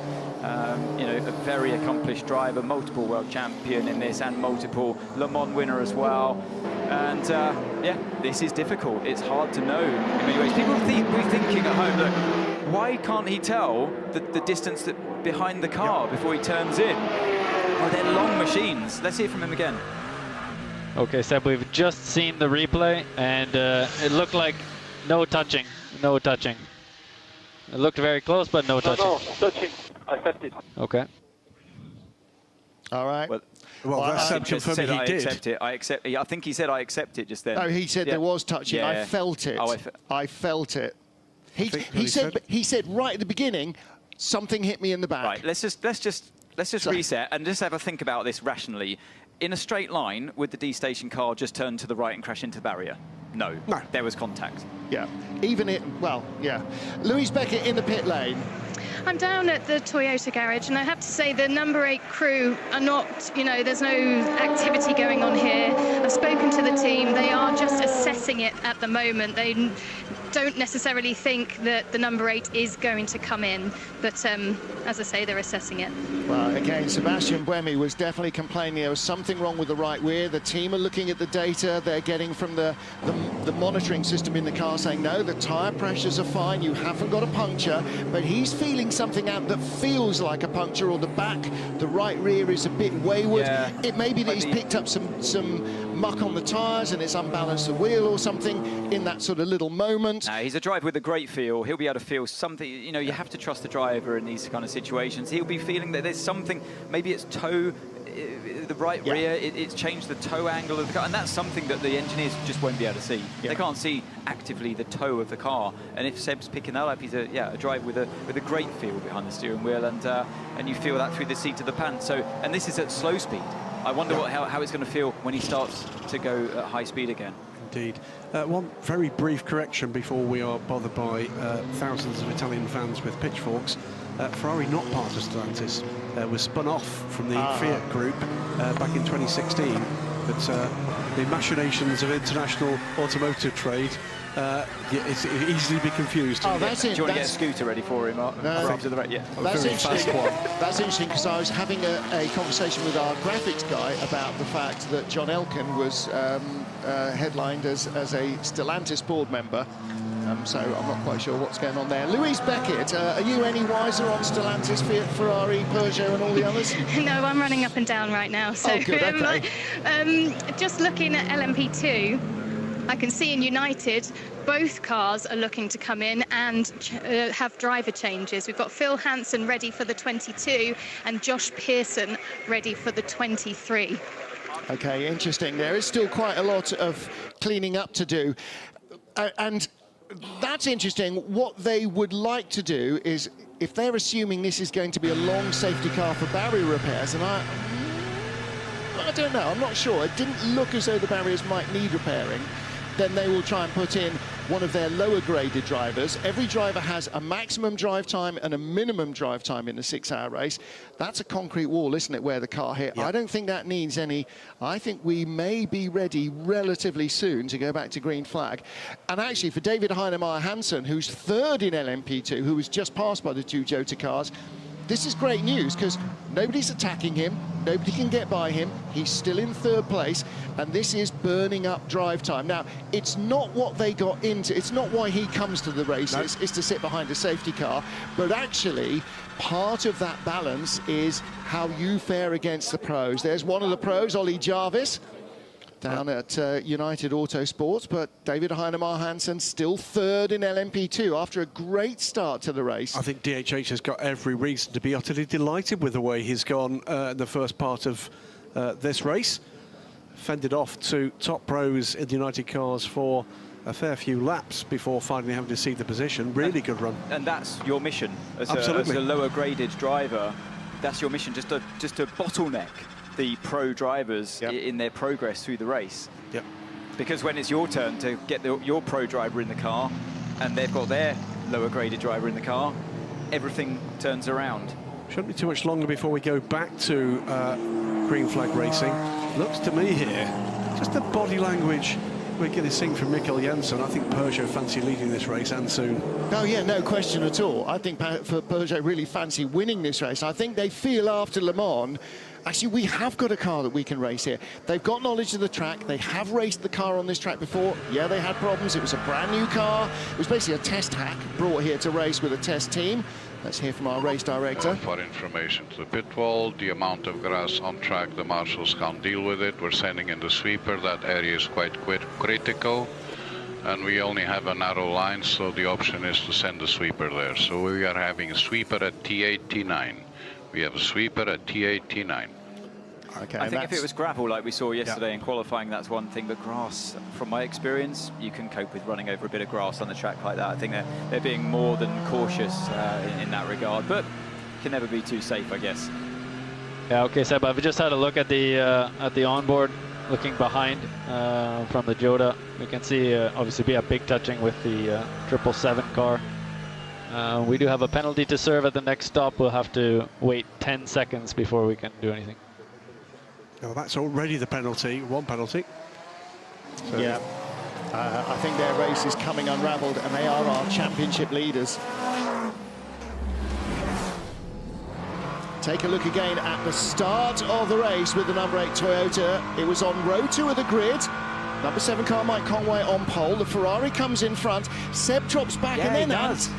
[SPEAKER 3] You know, a very accomplished driver, multiple world champion in this, and multiple Le Mans winner as well. And yeah, this is difficult. It's hard to know in many ways. People will be thinking at home, look, why can't he tell the distance behind the car before he turns in? Well, they're long machines. Let's hear from him again.
[SPEAKER 4] Okay, Seb, we've just seen the replay, and it looked like no touching. It looked very close, but no touching.
[SPEAKER 5] No, touching. I felt it.
[SPEAKER 4] Okay.
[SPEAKER 1] All right.
[SPEAKER 2] Well, that's Seb confirming he did.
[SPEAKER 3] Accept it. I accept. I think he said I accept it just then.
[SPEAKER 1] No, he said there was touching. I felt it.
[SPEAKER 3] Oh,
[SPEAKER 1] I felt it. He said right at the beginning, something hit me in the back.
[SPEAKER 3] Right. Let's just reset and just have a think about this rationally. In a straight line, would the D-station car just turn to the right and crash into the barrier? No. There was contact.
[SPEAKER 1] Yeah. Louise Beckett in the pit lane.
[SPEAKER 6] I'm down at the Toyota garage, and I have to say the number 8 crew are not, you know, there's no activity going on here. I've spoken to the team. They are just assessing it at the moment. They don't necessarily think that the number 8 is going to come in, but as I say, they're assessing it.
[SPEAKER 1] Well, again, Sebastian Buemi was definitely complaining there was something wrong with the right rear. The team are looking at the data they're getting from the monitoring system in the car, saying, no, the tyre pressures are fine, you haven't got a puncture, but he's feeling something out that feels like a puncture, or the right rear is a bit wayward.
[SPEAKER 3] Yeah.
[SPEAKER 1] It may be that he's picked up some muck on the tyres and it's unbalanced the wheel or something in that sort of little moment.
[SPEAKER 3] No, he's a driver with a great feel. He'll be able to feel something. You know, you have to trust the driver in these kind of situations. He'll be feeling that there's something, maybe it's toe, the right rear, it's changed the toe angle of the car, and that's something that the engineers just won't be able to see. They can't see actively the toe of the car, and if Seb's picking that up, he's a driver with a great feel behind the steering wheel, and you feel that through the seat of the pants. So, and this is at slow speed. I wonder how it's going to feel when he starts to go at high speed again.
[SPEAKER 2] Indeed. One very brief correction before we are bothered by thousands of Italian fans with pitchforks. Ferrari, not part of Stellantis, was spun off from the Fiat group back in 2016. But the machinations of international automotive trade, it's easily be confused.
[SPEAKER 1] Oh, that's it.
[SPEAKER 3] Do you want to get a scooter ready for him after the race? Yeah.
[SPEAKER 1] That's interesting. That's interesting, because I was having a conversation with our graphics guy about the fact that John Elkann was headlined as a Stellantis board member. So I'm not quite sure what's going on there. Louise Beckett, are you any wiser on Stellantis, Fiat, Ferrari, Peugeot and all the others?
[SPEAKER 6] No, I'm running up and down right now. So
[SPEAKER 1] good, okay.
[SPEAKER 6] Just looking at LMP2, I can see in United, both cars are looking to come in and have driver changes. We've got Phil Hansen ready for the 22 and Josh Pearson ready for the 23.
[SPEAKER 1] Okay, interesting. There is still quite a lot of cleaning up to do. And that's interesting. What they would like to do is, if they're assuming this is going to be a long safety car for barrier repairs, and I don't know, I'm not sure. It didn't look as though the barriers might need repairing. then they will try and put in one of their lower graded drivers. Every driver has a maximum drive time and a minimum drive time in a 6-hour race. That's a concrete wall, isn't it, where the car hit?
[SPEAKER 2] Yep.
[SPEAKER 1] I don't think that needs any. I think we may be ready relatively soon to go back to green flag. And actually, for David Heinemeier Hansen, who's third in LMP2, who was just passed by the 2 Jota cars, this is great news because nobody's attacking him, nobody can get by him, he's still in third place, and this is burning up drive time. Now, it's not what they got into, it's not why he comes to the races, is to sit behind a safety car, but actually, part of that balance is how you fare against the pros. There's one of the pros, Ollie Jarvis, down at United Autosports, but David Heinemeier Hansen still third in LMP2 after a great start to the race.
[SPEAKER 2] I think DHH has got every reason to be utterly delighted with the way he's gone in the first part of this race. Fended off to top pros in the United cars for a fair few laps before finally having to cede the position. Really good run.
[SPEAKER 3] And that's your mission as a lower graded driver. That's your mission, just to bottleneck the pro drivers in their progress through the race.
[SPEAKER 2] Yep.
[SPEAKER 3] Because when it's your turn to get your pro driver in the car and they've got their lower graded driver in the car, everything turns around.
[SPEAKER 2] Shouldn't be too much longer before we go back to green flag racing. Looks to me here, just the body language we're going to see from Mikkel Jensen. I think Peugeot fancy leading this race and soon.
[SPEAKER 1] Oh yeah, no question at all. I think Peugeot really fancy winning this race. I think they feel after Le Mans, actually, we have got a car that we can race here. They've got knowledge of the track. They have raced the car on this track before. Yeah, they had problems. It was a brand new car. It was basically a test hack brought here to race with a test team. Let's hear from our race director.
[SPEAKER 9] For information to the pit wall, the amount of grass on track, the marshals can't deal with it. We're sending in the sweeper. That area is quite critical. And we only have a narrow line, so the option is to send the sweeper there. So we are having a sweeper at T8, T9. We have a sweeper at T8, T9.
[SPEAKER 1] Okay,
[SPEAKER 3] I think if it was gravel like we saw yesterday in qualifying, that's one thing, but grass, from my experience, you can cope with running over a bit of grass on the track like that. I think they're being more than cautious in that regard, but can never be too safe, I guess.
[SPEAKER 4] Yeah, okay, Seb, I've just had a look at the onboard, looking behind from the Jota. We can see obviously be a big touching with the 777 car. We do have a penalty to serve at the next stop. We'll have to wait 10 seconds before we can do anything.
[SPEAKER 2] Oh, that's already the penalty, one penalty. So
[SPEAKER 1] yeah, I think their race is coming unravelled, and they are our championship leaders. Take a look again at the start of the race with the number 8 Toyota. It was on row 2 of the grid. Number 7 car, Mike Conway on pole. The Ferrari comes in front. Seb drops back, and then Ant.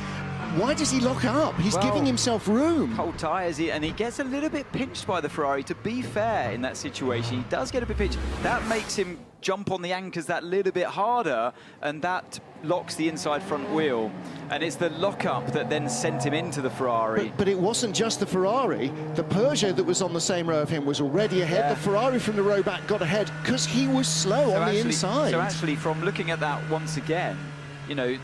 [SPEAKER 1] Why does he lock up? He's giving himself room.
[SPEAKER 3] Cold tyres, and he gets a little bit pinched by the Ferrari. To be fair, in that situation, he does get a bit pinched. That makes him jump on the anchors that little bit harder, and that locks the inside front wheel. And it's the lockup that then sent him into the Ferrari.
[SPEAKER 1] But it wasn't just the Ferrari. The Peugeot that was on the same row of him was already ahead.
[SPEAKER 3] Yeah.
[SPEAKER 1] The Ferrari from the row back got ahead because he was slow on the inside.
[SPEAKER 3] So actually, from looking at that once again, you know,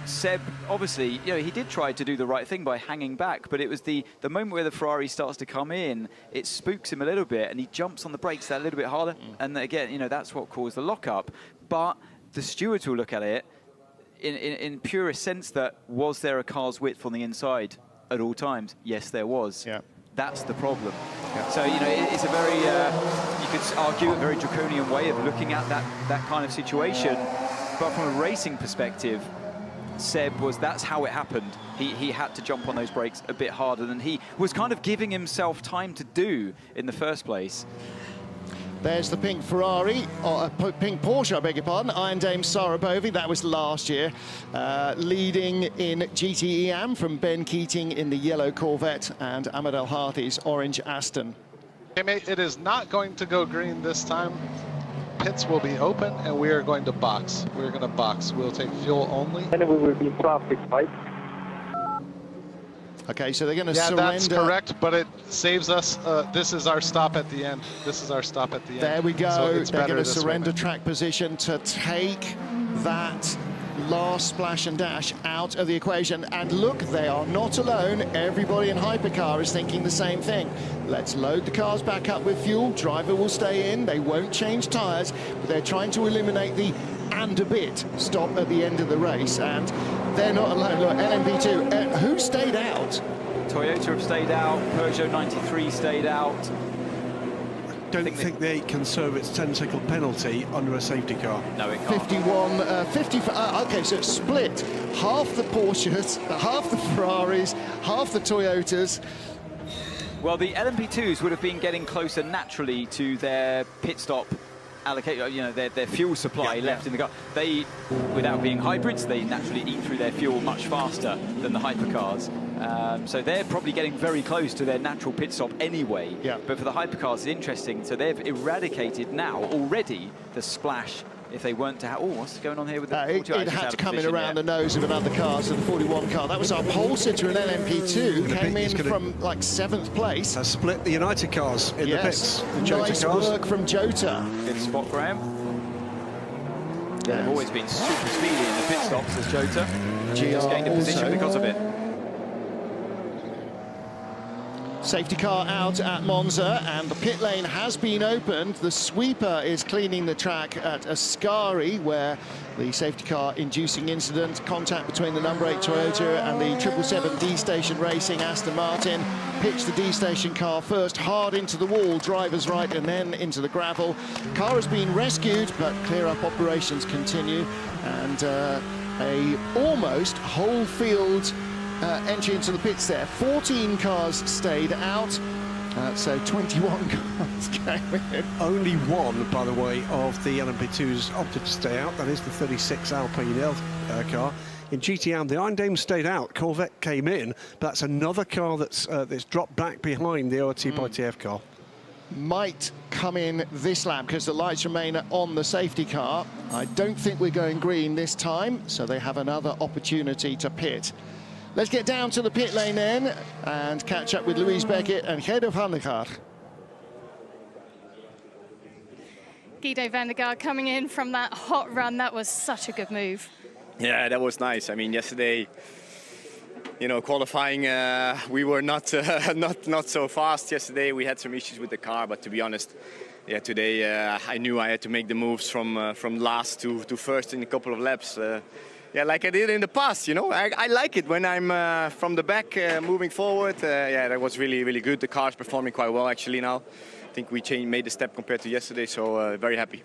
[SPEAKER 3] Seb, obviously, you know, he did try to do the right thing by hanging back, but it was the moment where the Ferrari starts to come in, it spooks him a little bit, and he jumps on the brakes that little bit harder, and again, you know, that's what caused the lockup. But the stewards will look at it in purest sense that, was there a car's width on the inside at all times? Yes, there was.
[SPEAKER 1] Yeah.
[SPEAKER 3] That's the problem. Yeah. So, you know, it's a very, you could argue, a very draconian way of looking at that kind of situation, but from a racing perspective, Seb that's how it happened. He had to jump on those brakes a bit harder than he was kind of giving himself time to do in the first place.
[SPEAKER 1] There's the pink Ferrari, or pink Porsche, I beg your pardon, Iron Dame Sarabovi, that was last year, leading in GTE Am from Ben Keating in the yellow Corvette and Ahmed El Harthy's orange Aston.
[SPEAKER 10] It is not going to go green this time. Pits will be open, and we are going to box. We're going to box. We'll take fuel only.
[SPEAKER 11] And we will be in traffic, right?
[SPEAKER 1] Okay, so they're going to surrender.
[SPEAKER 10] Yeah, that's correct, but it saves us. This is our stop at the end. This is our stop at the end.
[SPEAKER 1] There we go.
[SPEAKER 10] So
[SPEAKER 1] they're going to surrender track position to take that last splash and dash out of the equation. And look, they are not alone. Everybody in Hypercar is thinking the same thing. Let's load the cars back up with fuel. Driver will stay in. They won't change tyres, but they're trying to eliminate the and a bit stop at the end of the race, and they're not alone. Look, LMP2, who stayed out?
[SPEAKER 3] Toyota have stayed out, Peugeot 93 stayed out.
[SPEAKER 2] Don't think they can serve its 10-second penalty under a safety car.
[SPEAKER 3] No, it can't.
[SPEAKER 1] 50, okay, so it's split. Half the Porsches, half the Ferraris, half the Toyotas.
[SPEAKER 3] Well, the LMP2s would have been getting closer naturally to their pit stop allocate, their fuel supply left in the car. They, without being hybrids, they naturally eat through their fuel much faster than the hypercars. So they're probably getting very close to their natural pit stop anyway.
[SPEAKER 1] Yeah.
[SPEAKER 3] But for the hypercars, it's interesting. So they've eradicated now already the splash. If they weren't to have... Oh, what's going on here with the 42?
[SPEAKER 1] It had to come in around the nose of another car, so the 41 car. That was our pole sitter in LMP2, came in from like 7th place.
[SPEAKER 2] Has split the United cars in the pits. The
[SPEAKER 1] nice work from Jota.
[SPEAKER 3] Good spot for him. Yeah, they've always been super speedy in the pit stops as Jota. He's gained a position because of it.
[SPEAKER 1] Safety car out at Monza, and the pit lane has been opened. The sweeper is cleaning the track at Ascari, where the safety car inducing incident, contact between the number 8 Toyota and the 777 D-Station Racing Aston Martin. Pitched the D-Station car first hard into the wall, driver's right, and then into the gravel. Car has been rescued, but clear-up operations continue, and a almost whole field entry into the pits there. 14 cars stayed out, so 21 cars came in.
[SPEAKER 2] Only one, by the way, of the LMP2s opted to stay out. That is the 36 Alpine car. In GTE Am, the Iron Dame stayed out. Corvette came in, but that's another car that's dropped back behind the ORT by TF car.
[SPEAKER 1] Might come in this lap because the lights remain on the safety car. I don't think we're going green this time, so they have another opportunity to pit. Let's get down to the pit lane then and catch up with Louise Beckett and Guido van der Gaar.
[SPEAKER 6] Guido van der Gaar coming in from that hot run. That was such a good move.
[SPEAKER 7] Yeah, that was nice. I mean, yesterday, qualifying, we were not so fast yesterday. We had some issues with the car, but to be honest, yeah, today I knew I had to make the moves from last to first in a couple of laps. Yeah, like I did in the past, I like it when I'm from the back moving forward. Yeah, that was really, really good. The car's performing quite well actually now. I think we made a step compared to yesterday, so very happy.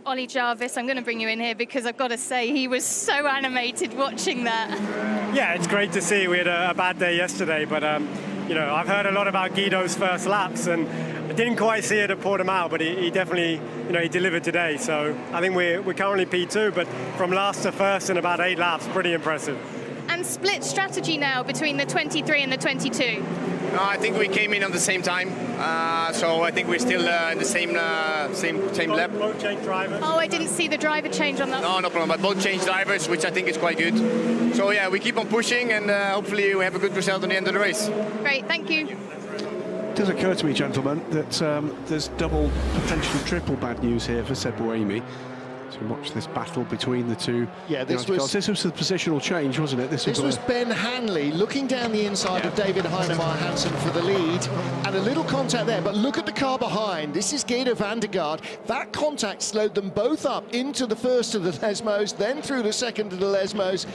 [SPEAKER 6] Ollie Jarvis, I'm going to bring you in here because I've got to say he was so animated watching that.
[SPEAKER 11] Yeah, it's great to see. We had a bad day yesterday, but I've heard a lot about Guido's first laps, and I didn't quite see it at Portimao, but he definitely, he delivered today. So I think we're currently P2, but from last to first in about 8 laps, pretty impressive.
[SPEAKER 6] And split strategy now between the 23 and the 22.
[SPEAKER 7] I think we came in at the same time, so I think we're still in the same lap.
[SPEAKER 11] Both change drivers.
[SPEAKER 6] Oh, I didn't see the driver change on that.
[SPEAKER 7] No problem, but both change drivers, which I think is quite good. So yeah, we keep on pushing, and hopefully we have a good result at the end of the race.
[SPEAKER 6] Great, thank you.
[SPEAKER 2] It does occur to me, gentlemen, that there's double, potentially triple bad news here for Seb Buemi. So watch this battle between the two.
[SPEAKER 1] Yeah, this was
[SPEAKER 2] the positional change, wasn't it? This
[SPEAKER 1] was Ben Hanley looking down the inside of David Heinemeier Hansen for the lead, and a little contact there, but look at the car behind. This is Guido van der Gaar. That contact slowed them both up into the first of the Lesmos, then through the second of the Lesmos.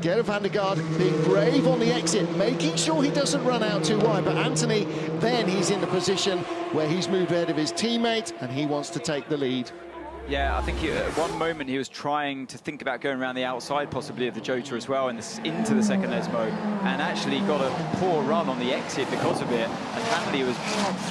[SPEAKER 1] Guido van der Gaar being brave on the exit, making sure he doesn't run out too wide, but Anthony, then he's in the position where he's moved ahead of his teammate and he wants to take the lead.
[SPEAKER 3] Yeah, I think at one moment he was trying to think about going around the outside, possibly of the Jota as well, and into the second Lesmo, and actually got a poor run on the exit because of it. And Hanley was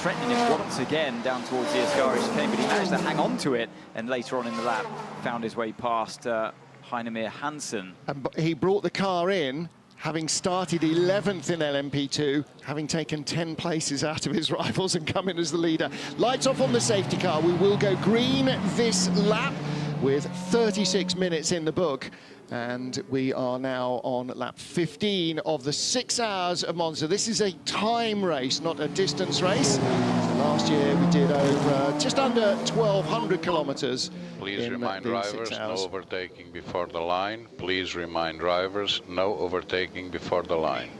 [SPEAKER 3] threatening him once again down towards the Ascari chicane, but he managed to hang on to it, and later on in the lap found his way past Heinemeier Hansen.
[SPEAKER 1] And he brought the car in, having started 11th in LMP2, having taken 10 places out of his rivals and come in as the leader. Lights off on the safety car. We will go green this lap with 36 minutes in the book. And we are now on lap 15 of the 6 Hours of Monza. This is a time race, not a distance race. Last year we did over just under 1,200 kilometers.
[SPEAKER 9] Please remind drivers, no overtaking before the line. Please remind drivers, no overtaking before the line.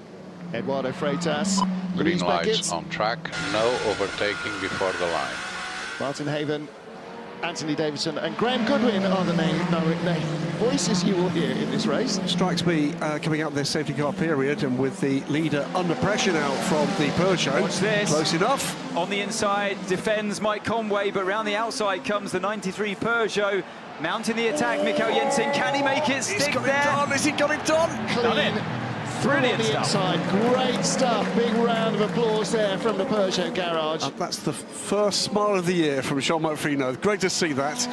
[SPEAKER 1] Eduardo Freitas.
[SPEAKER 9] Green lights on track, no overtaking before the line.
[SPEAKER 1] Martin Haven Anthony Davidson and Graham Goodwin are the name voices you will hear in this race.
[SPEAKER 2] Strikes me coming out of this safety car period and with the leader under pressure now from the Peugeot.
[SPEAKER 3] Watch this.
[SPEAKER 2] Close enough.
[SPEAKER 3] On the inside defends Mike Conway, but round the outside comes the 93 Peugeot. Mounting the attack, Mikkel Jensen. Can he make it stick
[SPEAKER 2] He's got
[SPEAKER 3] there?
[SPEAKER 2] it done. Has he got it done?
[SPEAKER 3] Done it. Brilliant
[SPEAKER 1] on the
[SPEAKER 3] stuff.
[SPEAKER 1] inside. Great stuff. Big round of applause there from the Peugeot garage.
[SPEAKER 2] That's the first smile of the year from Jean-Marc Frino. Great to see that.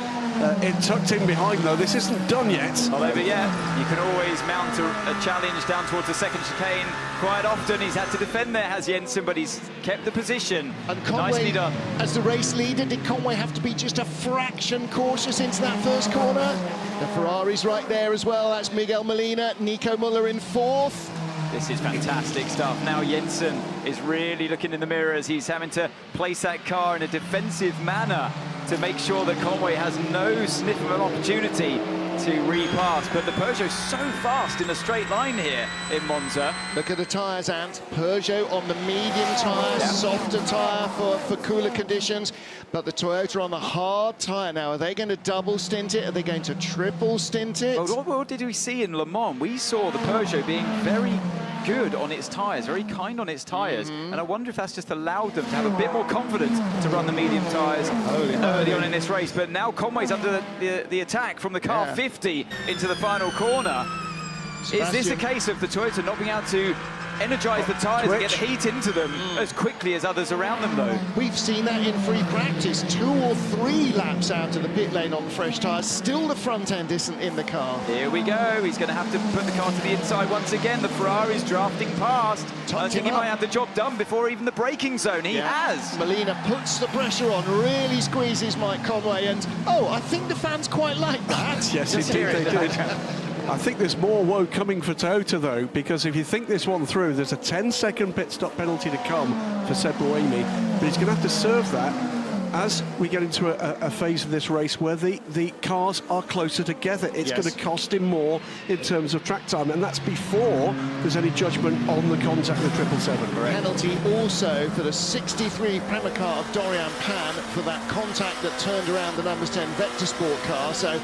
[SPEAKER 2] It tucked in behind, though. This isn't done yet.
[SPEAKER 3] Not over yet. You can always mount a challenge down towards the second chicane. Quite often he's had to defend there, has Jensen, but he's kept the position.
[SPEAKER 1] And Conway,
[SPEAKER 3] nicely done.
[SPEAKER 1] as the race leader, did Conway have to be just a fraction cautious into that first corner? The Ferrari's right there as well. That's Miguel Molina, Nico Muller in fourth.
[SPEAKER 3] This is fantastic stuff. Now Jensen is really looking in the mirror as he's having to place that car in a defensive manner to make sure that Conway has no sniff of an opportunity to repass. But the Peugeot's so fast in a straight line here in Monza.
[SPEAKER 1] Look at the tyres, Ant. Peugeot on the medium tyre, softer tyre for cooler conditions. But the Toyota on the hard tyre now. Are they going to double stint it? Are they going to triple stint it?
[SPEAKER 3] Well, what did we see in Le Mans? We saw the Peugeot being very good on its tyres, very kind on its tyres, and I wonder if that's just allowed them to have a bit more confidence to run the medium tyres early on in this race. But now Conway's under the attack from the car 50 into the final corner. Is this a case of the Toyota not being able to energise the tyres and get the heat into them as quickly as others around them, though?
[SPEAKER 1] We've seen that in free practice. 2 or 3 laps out of the pit lane on fresh tyres. Still the front end isn't in the car.
[SPEAKER 3] Here we go. He's going to have to put the car to the inside once again. The Ferrari's drafting past. I think he might have the job done before even the braking zone. He has.
[SPEAKER 1] Molina puts the pressure on, really squeezes Mike Conway, and I think the fans quite like that.
[SPEAKER 2] Yes, indeed they did. I think there's more woe coming for Toyota, though, because if you think this one through, there's a 10-second pit stop penalty to come for Seb Buemi, but he's going to have to serve that as we get into a phase of this race where the cars are closer together. It's going to cost him more in terms of track time, and that's before there's any judgment on the contact with 777.
[SPEAKER 1] Penalty also for the 63 Prema car of Dorian Pan for that contact that turned around the numbers 10 Vector Sport car. So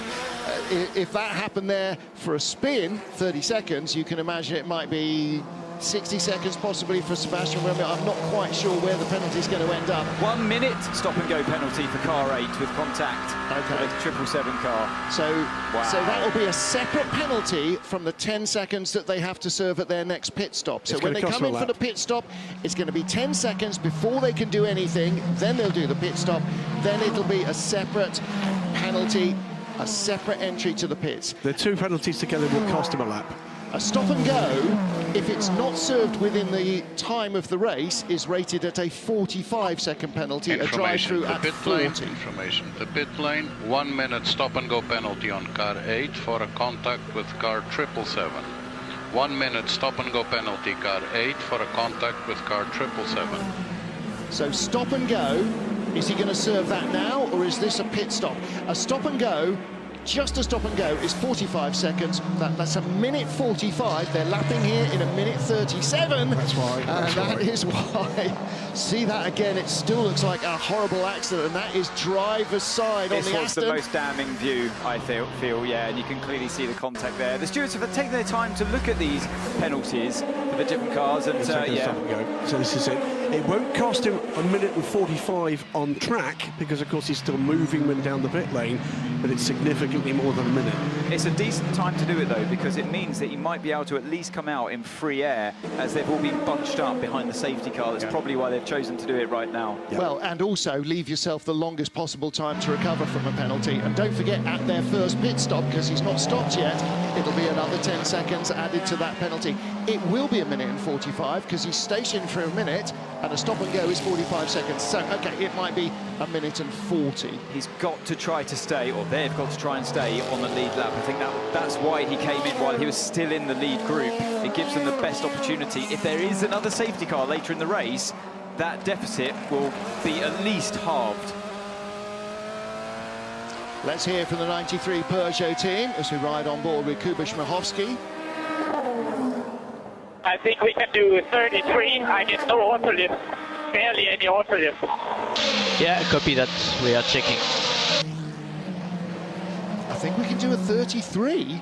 [SPEAKER 1] if that happened there for a spin, 30 seconds, you can imagine it might be 60 seconds possibly for Sebastian Buemi. I'm not quite sure where the penalty is going to end up.
[SPEAKER 3] 1 minute stop-and-go penalty for car 8 with contact. Okay. The 777 car.
[SPEAKER 1] So that will be a separate penalty from the 10 seconds that they have to serve at their next pit stop. So when they come in for the pit stop, it's going to be 10 seconds before they can do anything. Then they'll do the pit stop. Then it'll be a separate penalty, a separate entry to the pits.
[SPEAKER 2] The 2 penalties together will cost him a lap.
[SPEAKER 1] A stop and go, if it's not served within the time of the race, is rated at a 45-second penalty, a drive-through at 40.
[SPEAKER 9] Information. The pit lane, 1 minute stop and go penalty on car 8 for a contact with car 777. 1 minute stop and go penalty, car 8 for a contact with car 777.
[SPEAKER 1] So stop and go, is he going to serve that now, or is this a pit stop? A stop and go, just a stop and go, is 45 seconds. That's a minute 45. They're lapping here in a minute 37.
[SPEAKER 2] That's why.
[SPEAKER 1] And that is why. See that again, it still looks like a horrible accident, and that is driver's side on the Aston.
[SPEAKER 3] This was the most damning view, I feel, yeah, and you can clearly see the contact there. The stewards have taken their time to look at these penalties for the different cars, and
[SPEAKER 2] So this is it. It won't cost him a minute and 45 on track, because of course he's still moving when down the pit lane, but it's significantly more than a minute.
[SPEAKER 3] It's a decent time to do it, though, because it means that he might be able to at least come out in free air, as they've all been bunched up behind the safety car. That's probably why they've chosen to do it right now.
[SPEAKER 1] Well, and also leave yourself the longest possible time to recover from a penalty. And don't forget, at their first pit stop, because he's not stopped yet, it'll be another 10 seconds added to that penalty. It will be a minute and 45, because he's stationed for a minute, and a stop and go is 45 seconds. So, okay, it might be a minute and 40.
[SPEAKER 3] He's got to try to stay, or they've got to try and stay on the lead lap. I think that's why he came in while he was still in the lead group. It gives them the best opportunity. If there is another safety car later in the race, that deficit will be at least halved.
[SPEAKER 1] Let's hear from the 93 Peugeot team as we ride on board with Kuba Szmachowski.
[SPEAKER 5] I think we can do 33. I get no auto lift, barely any auto lift.
[SPEAKER 4] Yeah, copy that. We are checking.
[SPEAKER 1] think we can do a 33.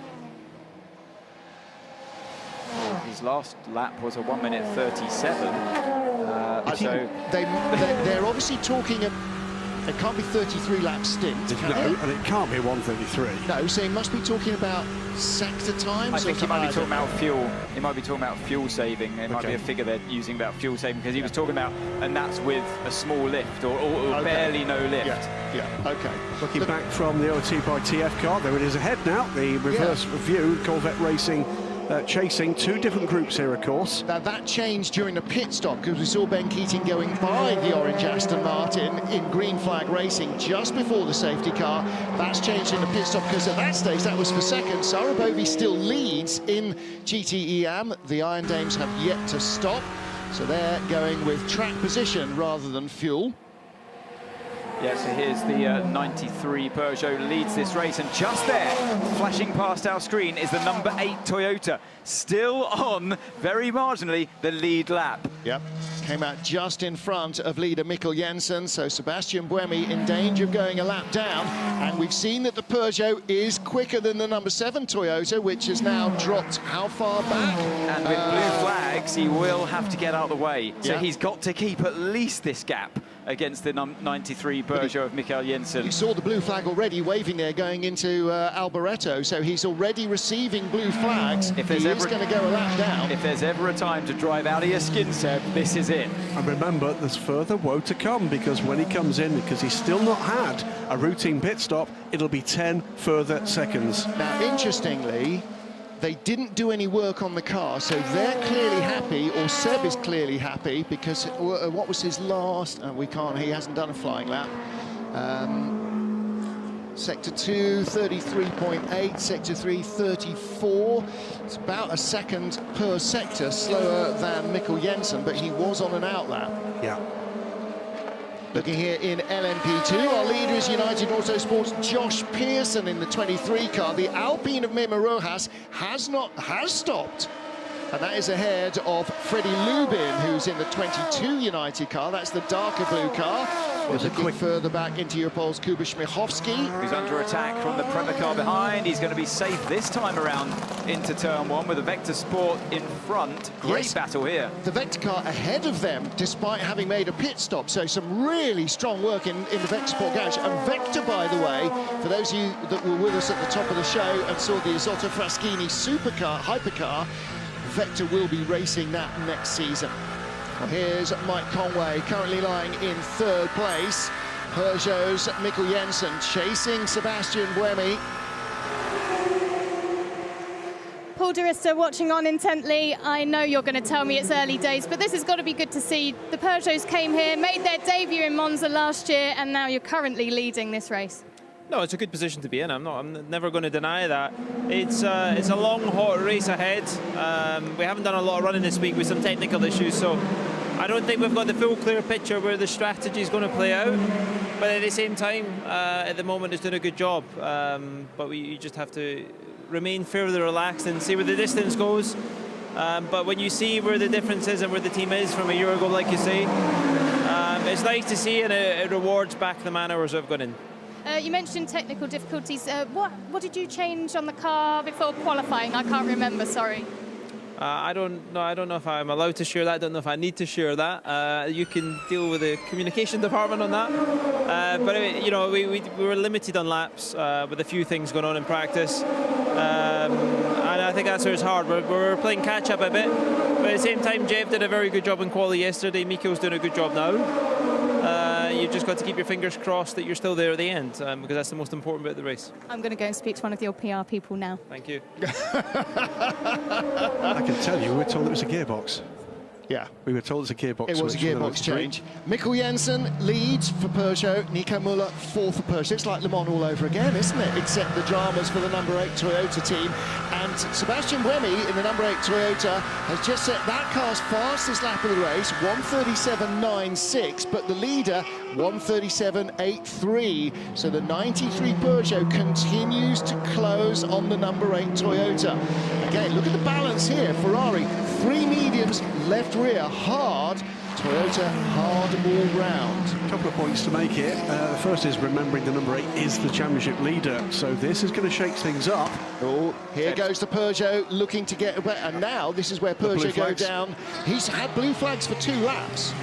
[SPEAKER 3] His last lap was a 1:37. So
[SPEAKER 1] they're obviously talking. It can't be 33 lap stint.
[SPEAKER 2] No, and it can't be 1:33.
[SPEAKER 1] No, so he must be talking about sector times.
[SPEAKER 3] I think he might be talking about fuel. He might be talking about fuel saving. It might be a figure they're using about fuel saving, because he was talking about, and that's with a small lift or barely no lift.
[SPEAKER 1] Yeah, okay.
[SPEAKER 2] Looking back from the OT by TF car, there it is ahead now. The reverse view, Corvette Racing chasing two different groups here, of course.
[SPEAKER 1] Now that changed during the pit stop, because we saw Ben Keating going by the orange Aston Martin in green flag racing just before the safety car. That's changed in the pit stop, because at that stage that was for second. Sarabovi still leads in GTE Am. The Iron Dames have yet to stop, so they're going with track position rather than fuel.
[SPEAKER 3] Yeah, so here's the 93 Peugeot leads this race, and just there, flashing past our screen, is the number 8 Toyota, still on, very marginally, the lead lap.
[SPEAKER 1] Yep, came out just in front of leader Mikkel Jensen, so Sebastian Buemi in danger of going a lap down, and we've seen that the Peugeot is quicker than the number 7 Toyota, which has now dropped how far back?
[SPEAKER 3] And with blue flags, he will have to get out of the way, so he's got to keep at least this gap against the 93 Peugeot of Mikkel Jensen.
[SPEAKER 1] You saw the blue flag already waving there going into Alboreto, so he's already receiving blue flags. If he's going to go a lap down.
[SPEAKER 3] If there's ever a time to drive out of your skin, Seb, this is it.
[SPEAKER 2] And remember, there's further woe to come, because when he comes in, because he's still not had a routine pit stop, it'll be 10 further seconds.
[SPEAKER 1] Now, interestingly, they didn't do any work on the car, so they're clearly happy, or Seb is clearly happy, because what was his last? He hasn't done a flying lap. Sector 2, 33.8, Sector 3, 34. It's about a second per sector slower than Mikkel Jensen, but he was on an outlap.
[SPEAKER 2] Yeah.
[SPEAKER 1] Looking here in LMP2, our leader is United Autosport's Josh Pearson in the 23 car. The Alpine of Memo Rojas has stopped, and that is ahead of Freddie Lubin, who's in the 22 United car. That's the darker blue car. We're looking further back into Europol's Kuba Śmiechowski.
[SPEAKER 3] Who's under attack from the Prema car behind. He's going to be safe this time around into turn 1 with a Vector Sport in front. Great battle here.
[SPEAKER 1] The Vector car ahead of them, despite having made a pit stop. So some really strong work in the Vector Sport garage. And Vector, by the way, for those of you that were with us at the top of the show and saw the Isotta Fraschini supercar, Hypercar, Vector will be racing that next season. Well, here's Mike Conway, currently lying in 3rd place. Peugeot's Mikkel Jensen chasing Sebastian Buemi.
[SPEAKER 6] Paul Durister watching on intently. I know you're going to tell me it's early days, but this has got to be good to see. The Peugeots came here, made their debut in Monza last year, and now you're currently leading this race.
[SPEAKER 12] No, it's a good position to be in. I'm never going to deny that. It's a long, hot race ahead. We haven't done a lot of running this week with some technical issues, so I don't think we've got the full clear picture where the strategy is going to play out. But at the same time, at the moment, it's doing a good job. But you just have to remain fairly relaxed and see where the distance goes. But when you see where the difference is and where the team is from a year ago, like you say, it's nice to see, and it rewards back the man hours that have gone in.
[SPEAKER 6] You mentioned technical difficulties. What did you change on the car before qualifying? I can't remember, sorry.
[SPEAKER 12] I don't know if I'm allowed to share that. I don't know if I need to share that. You can deal with the communication department on that. But you know, we were limited on laps with a few things going on in practice, and I think that's where it's hard. We're playing catch up a bit, but at the same time, Jeff did a very good job in quali yesterday. Mikkel's doing a good job now. You've just got to keep your fingers crossed that you're still there at the end, because that's the most important bit of the race.
[SPEAKER 6] I'm going to go and speak to one of your PR people now.
[SPEAKER 12] Thank you.
[SPEAKER 2] I can tell you, we were told it was a gearbox.
[SPEAKER 1] Yeah.
[SPEAKER 2] We were told it's a gearbox.
[SPEAKER 1] It was a gearbox change. Mikkel Jensen leads for Peugeot, Nico Müller 4th for Peugeot. It's like Le Mans all over again, isn't it? Except the dramas for the number 8 Toyota team. And Sebastian Buemi in the number 8 Toyota has just set that car's fastest lap of the race, 1:37.96, but the leader, 1:37.83. So the 93 Peugeot continues to close on the number 8 Toyota. Again, look at the balance here. Ferrari, 3 mediums, left rear, hard, Toyota hard all round.
[SPEAKER 2] A couple of points to make here. The first is remembering the number 8 is the championship leader, so this is going to shake things up.
[SPEAKER 1] Oh, here goes the Peugeot looking to get away, and now this is where Peugeot go down. He's had blue flags for 2 laps.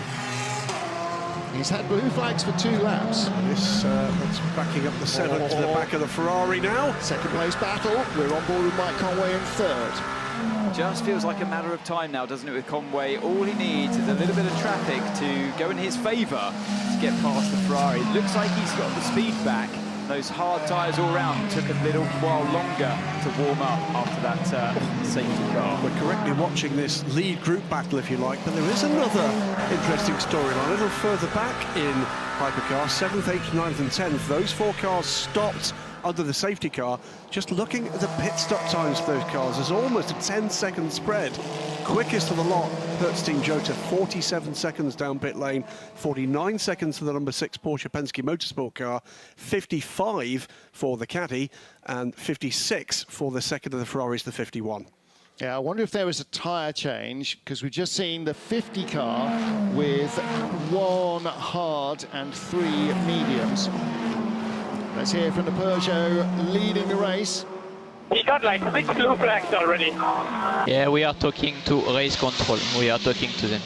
[SPEAKER 1] He's had blue flags for 2 laps.
[SPEAKER 2] This that's backing up the 7 to the back of the Ferrari now.
[SPEAKER 1] Second place battle. We're on board with Mike Conway in 3rd.
[SPEAKER 3] Just feels like a matter of time now, doesn't it, with Conway? All he needs is a little bit of traffic to go in his favour to get past the Ferrari. Looks like he's got the speed back. Those hard tyres all round took a little while longer to warm up after that safety car.
[SPEAKER 2] We're correctly watching this lead group battle, if you like, but there is another interesting storyline. A little further back in Hypercar, 7th, 8th, 9th and 10th. Those 4 cars stopped under the safety car. Just looking at the pit stop times for those cars, there's almost a 10-second spread. Quickest of the lot, Hertz Team Jota, 47 seconds down pit lane, 49 seconds for the number 6 Porsche Penske Motorsport car, 55 for the Caddy, and 56 for the second of the Ferraris, the 51.
[SPEAKER 1] Yeah, I wonder if there was a tyre change, because we've just seen the 50 car with 1 hard and 3 mediums. Let's hear from the Peugeot leading the race.
[SPEAKER 5] He got like 6 blue flags already.
[SPEAKER 4] Yeah, we are talking to race control. We are talking to them.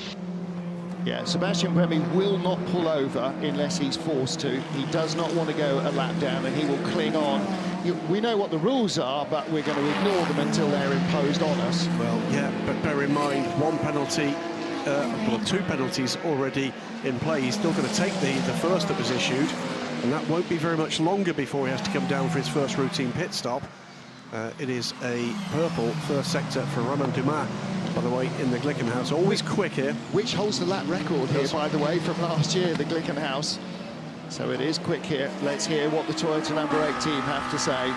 [SPEAKER 1] Yeah, Sebastian Buemi will not pull over unless he's forced to. He does not want to go a lap down, and he will cling on. We know what the rules are, but we're going to ignore them until they're imposed on us.
[SPEAKER 2] Well, yeah, but bear in mind, 1 penalty, well, 2 penalties already in play. He's still going to take the first that was issued, and that won't be very much longer before he has to come down for his first routine pit stop. It is a purple first sector for Romain Dumas, by the way, in the Glickenhaus. Always quick here.
[SPEAKER 1] Which holds the lap record here, by the way, from last year, the Glickenhaus. So it is quick here. Let's hear what the Toyota number 8 team have to say.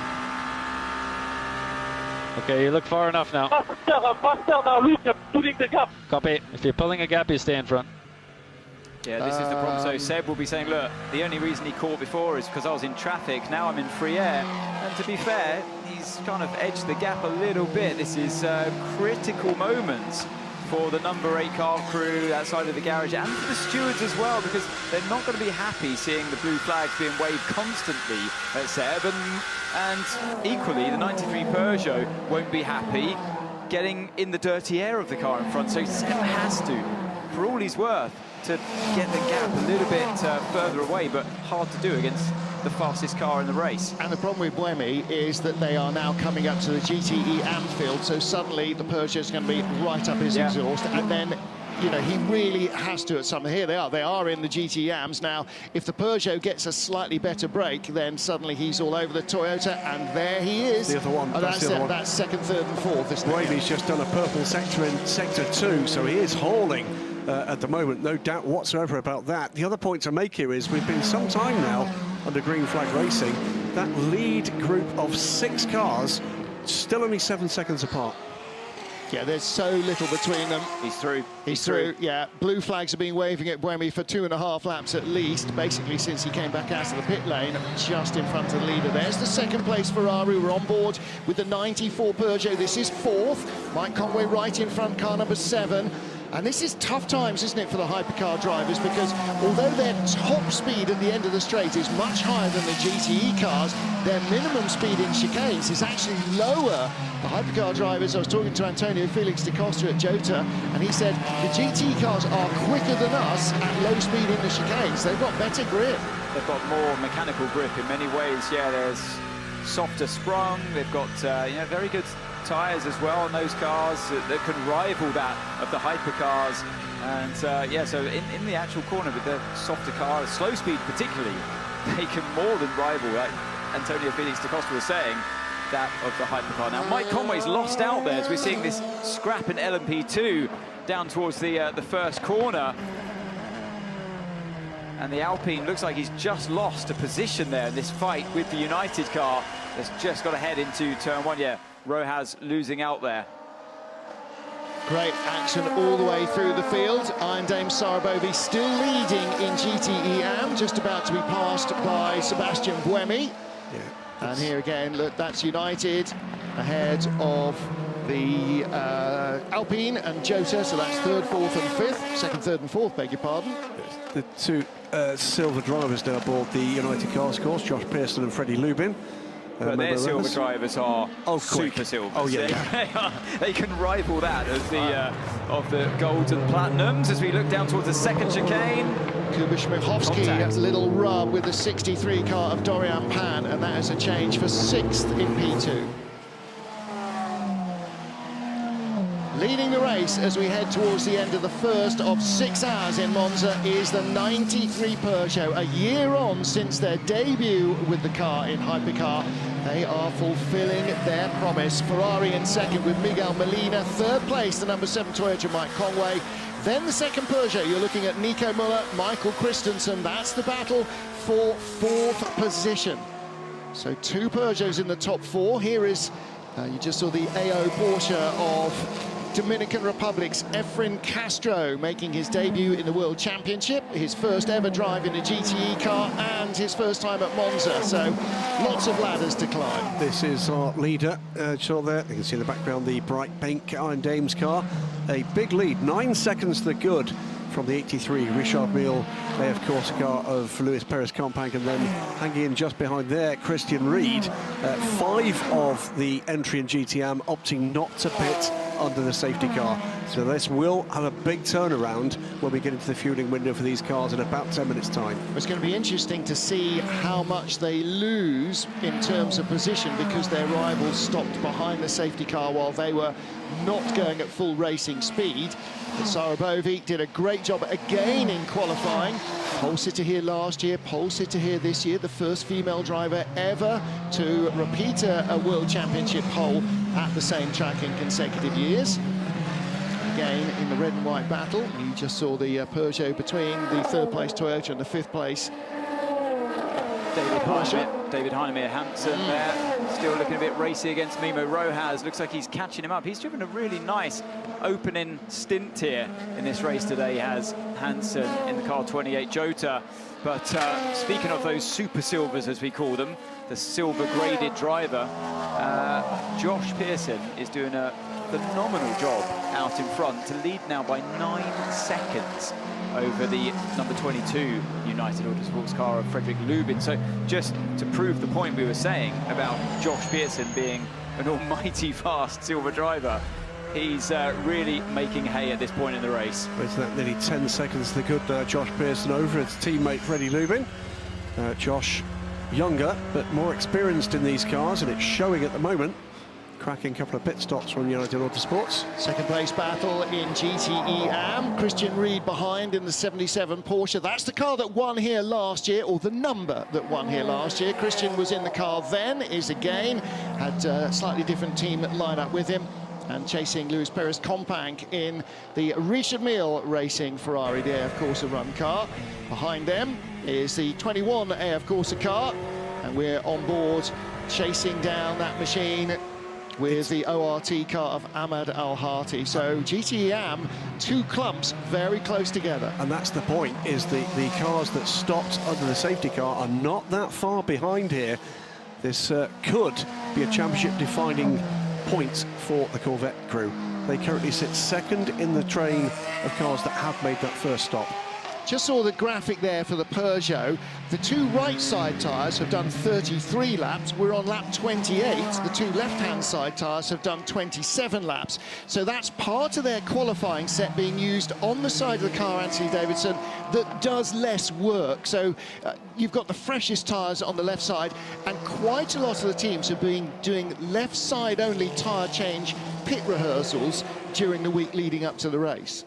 [SPEAKER 4] Okay, you look far enough now.
[SPEAKER 5] Faster now, Luke, you're pulling the gap.
[SPEAKER 4] Copy. If you're pulling a gap, you stay in front.
[SPEAKER 3] Yeah, this is the problem. So Seb will be saying, look, the only reason he caught before is because I was in traffic. Now I'm in free air. And to be fair, he's kind of edged the gap a little bit. This is critical moments for the number 8 car crew outside of the garage, and for the stewards as well, because they're not going to be happy seeing the blue flags being waved constantly at Seb. And equally, the 93 Peugeot won't be happy getting in the dirty air of the car in front. So Seb has to, for all he's worth, to get the gap a little bit further away, but hard to do against the fastest car in the race.
[SPEAKER 1] And the problem with Buemi is that they are now coming up to the GTE Am field, so suddenly the Peugeot's going to be right up his exhaust, and then, you know, he really has to at something. Here they are in the GTE Ams. Now, if the Peugeot gets a slightly better break, then suddenly he's all over the Toyota, and there he is.
[SPEAKER 2] The other one,
[SPEAKER 1] that's
[SPEAKER 2] the other one.
[SPEAKER 1] That's 2nd, 3rd and 4th, isn't it?
[SPEAKER 2] Buemi's just done a purple sector in sector 2, so he is hauling at the moment, no doubt whatsoever about that. The other point to make here is we've been some time now under green flag racing. That lead group of 6 cars still only 7 seconds apart.
[SPEAKER 1] Yeah, there's so little between them.
[SPEAKER 3] He's through.
[SPEAKER 1] He's through, yeah. Blue flags have been waving at Buemi for 2.5 laps at least, basically since he came back out of the pit lane, just in front of the leader. There's the 2nd place Ferrari. We're on board with the 94 Peugeot. This is 4th. Mike Conway right in front, car number 7. And this is tough times, isn't it, for the hypercar drivers, because although their top speed at the end of the straight is much higher than the GTE cars, their minimum speed in chicanes is actually lower. The hypercar drivers, I was talking to Antonio Felix da Costa at Jota, and he said the GTE cars are quicker than us at low speed in the chicanes. They've got better grip.
[SPEAKER 3] They've got more mechanical grip in many ways. Yeah, there's softer sprung. They've got you know, very good tyres as well on those cars that can rival that of the hypercars. And yeah, so in the actual corner with the softer cars, slow speed particularly, they can more than rival, like Antonio Felix da Costa was saying, that of the hypercar. Now Mike Conway's lost out there as we're seeing this scrap in LMP2 down towards the first corner. And the Alpine looks like he's just lost a position there in this fight with the United car that's just got to head into turn 1. Yeah, Rojas losing out there.
[SPEAKER 1] Great action all the way through the field. Iron Dame Sarabovi still leading in GTE Am, just about to be passed by Sebastian Buemi. Yeah, and here again, look, that's United ahead of the Alpine and Jota, so that's third, fourth and fifth. Second, third and fourth, beg your pardon.
[SPEAKER 2] The two silver drivers now aboard the United Cars course, Josh Pearson and Freddie Lubin.
[SPEAKER 3] But their silver drivers are super silver.
[SPEAKER 2] Oh, yeah.
[SPEAKER 3] They can rival that of the golds and platinums as we look down towards the second chicane.
[SPEAKER 1] Kuba Schmichowski, little rub with the 63 car of Dorian Pan, and that is a change for 6th in P2. Leading the race as we head towards the end of the first of 6 hours in Monza is the 93 Peugeot. A year on since their debut with the car in Hypercar, they are fulfilling their promise. Ferrari in second with Miguel Molina. Third place, the number 7 Toyota Mike Conway. Then the second Peugeot, you're looking at Nico Müller, Michael Christensen. That's the battle for 4th position. So 2 Peugeots in the top 4. Here is, you just saw the AO Porsche of Dominican Republic's Efren Castro making his debut in the World Championship, his first ever drive in a GTE car and his first time at Monza, so lots of ladders to climb.
[SPEAKER 2] This is our leader, shot there. You can see in the background the bright pink Iron Dames car. A big lead, 9 seconds the good from the 83 Richard Mille AF Corse car of Luis Perez Companc, and then hanging in just behind there, Christian Ried. 5 of the entry in GT Am opting not to pit under the safety car. So this will have a big turnaround when we get into the fueling window for these cars in about 10 minutes' time.
[SPEAKER 1] It's going to be interesting to see how much they lose in terms of position, because their rivals stopped behind the safety car while they were not going at full racing speed. But Sarah Bovy did a great job again in qualifying. Pole sitter here last year, pole sitter here this year, the first female driver ever to repeat a World Championship pole at the same track in consecutive years. Again, in the red and white battle, you just saw the Peugeot between the 3rd place Toyota and the 5th place
[SPEAKER 3] David Heinemeier Hansen there, still looking a bit racy against Mimo Rojas. Looks like he's catching him up. He's driven a really nice opening stint here in this race today, has Hansen in the car 28 Jota. But speaking of those super silvers, as we call them, the silver graded driver, Josh Pearson is doing a phenomenal job out in front to lead now by 9 seconds over the number 22 United Autosports car of Frederick Lubin. So just to prove the point we were saying about Josh Pearson being an almighty fast silver driver, he's really making hay at this point in the race.
[SPEAKER 2] It's that nearly 10 seconds the good Josh Pearson over his teammate Freddie Lubin. Josh, younger but more experienced in these cars, and it's showing at the moment. Cracking couple of pit stops from United Autosports.
[SPEAKER 1] Second place battle in GTE Am. Christian Ried behind in the 77 Porsche. That's the car that won here last year, or the number that won here last year. Christian was in the car then, is again. Had a slightly different team lineup with him. And chasing Luis Perez Companc in the Richard Mille Racing Ferrari, the AF Corsa run car. Behind them is the 21 AF Corsa car. And we're on board chasing down that machine with the ORT car of Ahmad Al-Hati. So GTE Am, 2 clumps very close together.
[SPEAKER 2] And that's the point, is the cars that stopped under the safety car are not that far behind here. This could be a championship-defining point for the Corvette crew. They currently sit 2nd in the train of cars that have made that first stop.
[SPEAKER 1] Just saw the graphic there for the Peugeot. The 2 right side tyres have done 33 laps. We're on lap 28. The 2 left-hand side tyres have done 27 laps. So that's part of their qualifying set being used on the side of the car, Anthony Davidson, that does less work. So you've got the freshest tyres on the left side, and quite a lot of the teams have been doing left side only tyre change pit rehearsals during the week leading up to the race.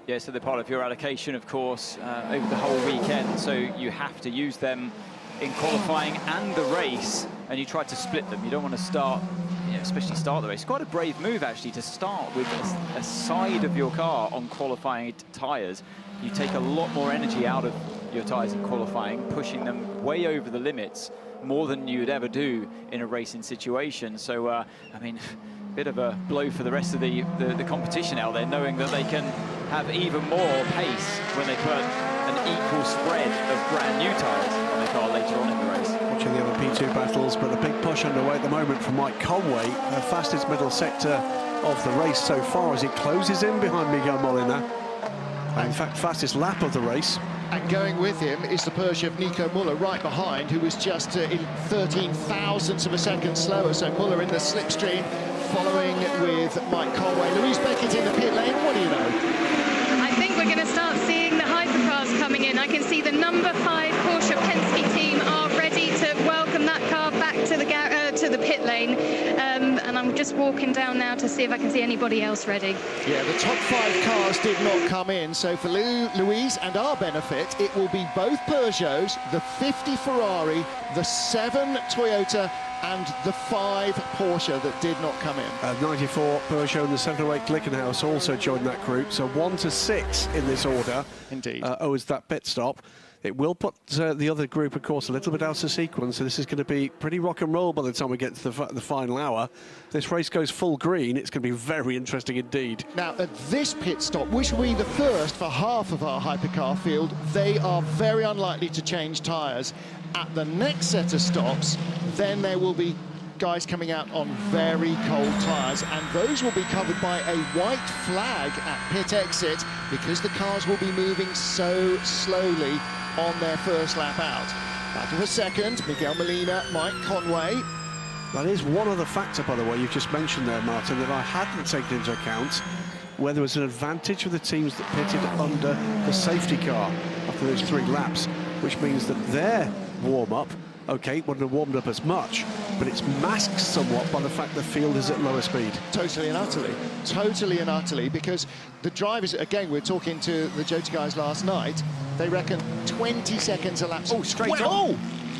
[SPEAKER 3] Yeah, so they're part of your allocation, of course, over the whole weekend. So you have to use them in qualifying and the race, and you try to split them. You don't want to start, especially start the race. It's quite a brave move, actually, to start with a side of your car on qualifying tyres. You take a lot more energy out of your tyres in qualifying, pushing them way over the limits, more than you would ever do in a racing situation. So, I mean, bit of a blow for the rest of the competition out there, knowing that they can have even more pace when they put an equal spread of brand new tyres on the car later on in the race.
[SPEAKER 2] Well, watching the LMP2 battles, but a big push underway at the moment from Mike Conway, the fastest middle sector of the race so far as he closes in behind Miguel Molina. And in fact, fastest lap of the race.
[SPEAKER 1] And going with him is the Porsche of Nico Muller right behind, who was just in 13 thousandths of a second slower. So Muller in the slipstream, following with Mike Conway. Louise Beckett in the pit lane. What do you know?
[SPEAKER 6] I think we're going to start seeing the hypercars coming in. I can see the number 5 Porsche Penske team are ready to welcome that car back to the pit lane. And I'm just walking down now to see if I can see anybody else ready.
[SPEAKER 1] Yeah, the top 5 cars did not come in, so for Louise and our benefit, it will be both Peugeots, the 50 Ferrari, the 7 Toyota, and the 5 Porsche that did not come in.
[SPEAKER 2] 94 Peugeot and the 708 Glickenhaus also joined that group, so 1 to 6 in this order.
[SPEAKER 1] Indeed.
[SPEAKER 2] Owes that pit stop. It will put the other group, of course, a little bit out of sequence, so this is going to be pretty rock and roll by the time we get to the final hour. This race goes full green. It's going to be very interesting indeed.
[SPEAKER 1] Now, at this pit stop, which will be the first for half of our hypercar field, they are very unlikely to change tyres. At the next set of stops, then there will be guys coming out on very cold tyres, and those will be covered by a white flag at pit exit because the cars will be moving so slowly on their first lap out. Battle for second, Miguel Molina, Mike Conway.
[SPEAKER 2] That is one other factor, by the way, you've just mentioned there, Martin, that I hadn't taken into account, where there was an advantage for the teams that pitted under the safety car after those 3 laps, which means that their warm-up, okay, wouldn't have warmed up as much, but it's masked somewhat by the fact the field is at lower speed.
[SPEAKER 1] Totally and utterly, because the drivers, again, we're talking to the Jota guys last night, they reckon 20 seconds elapsed.
[SPEAKER 3] Oh, straight on.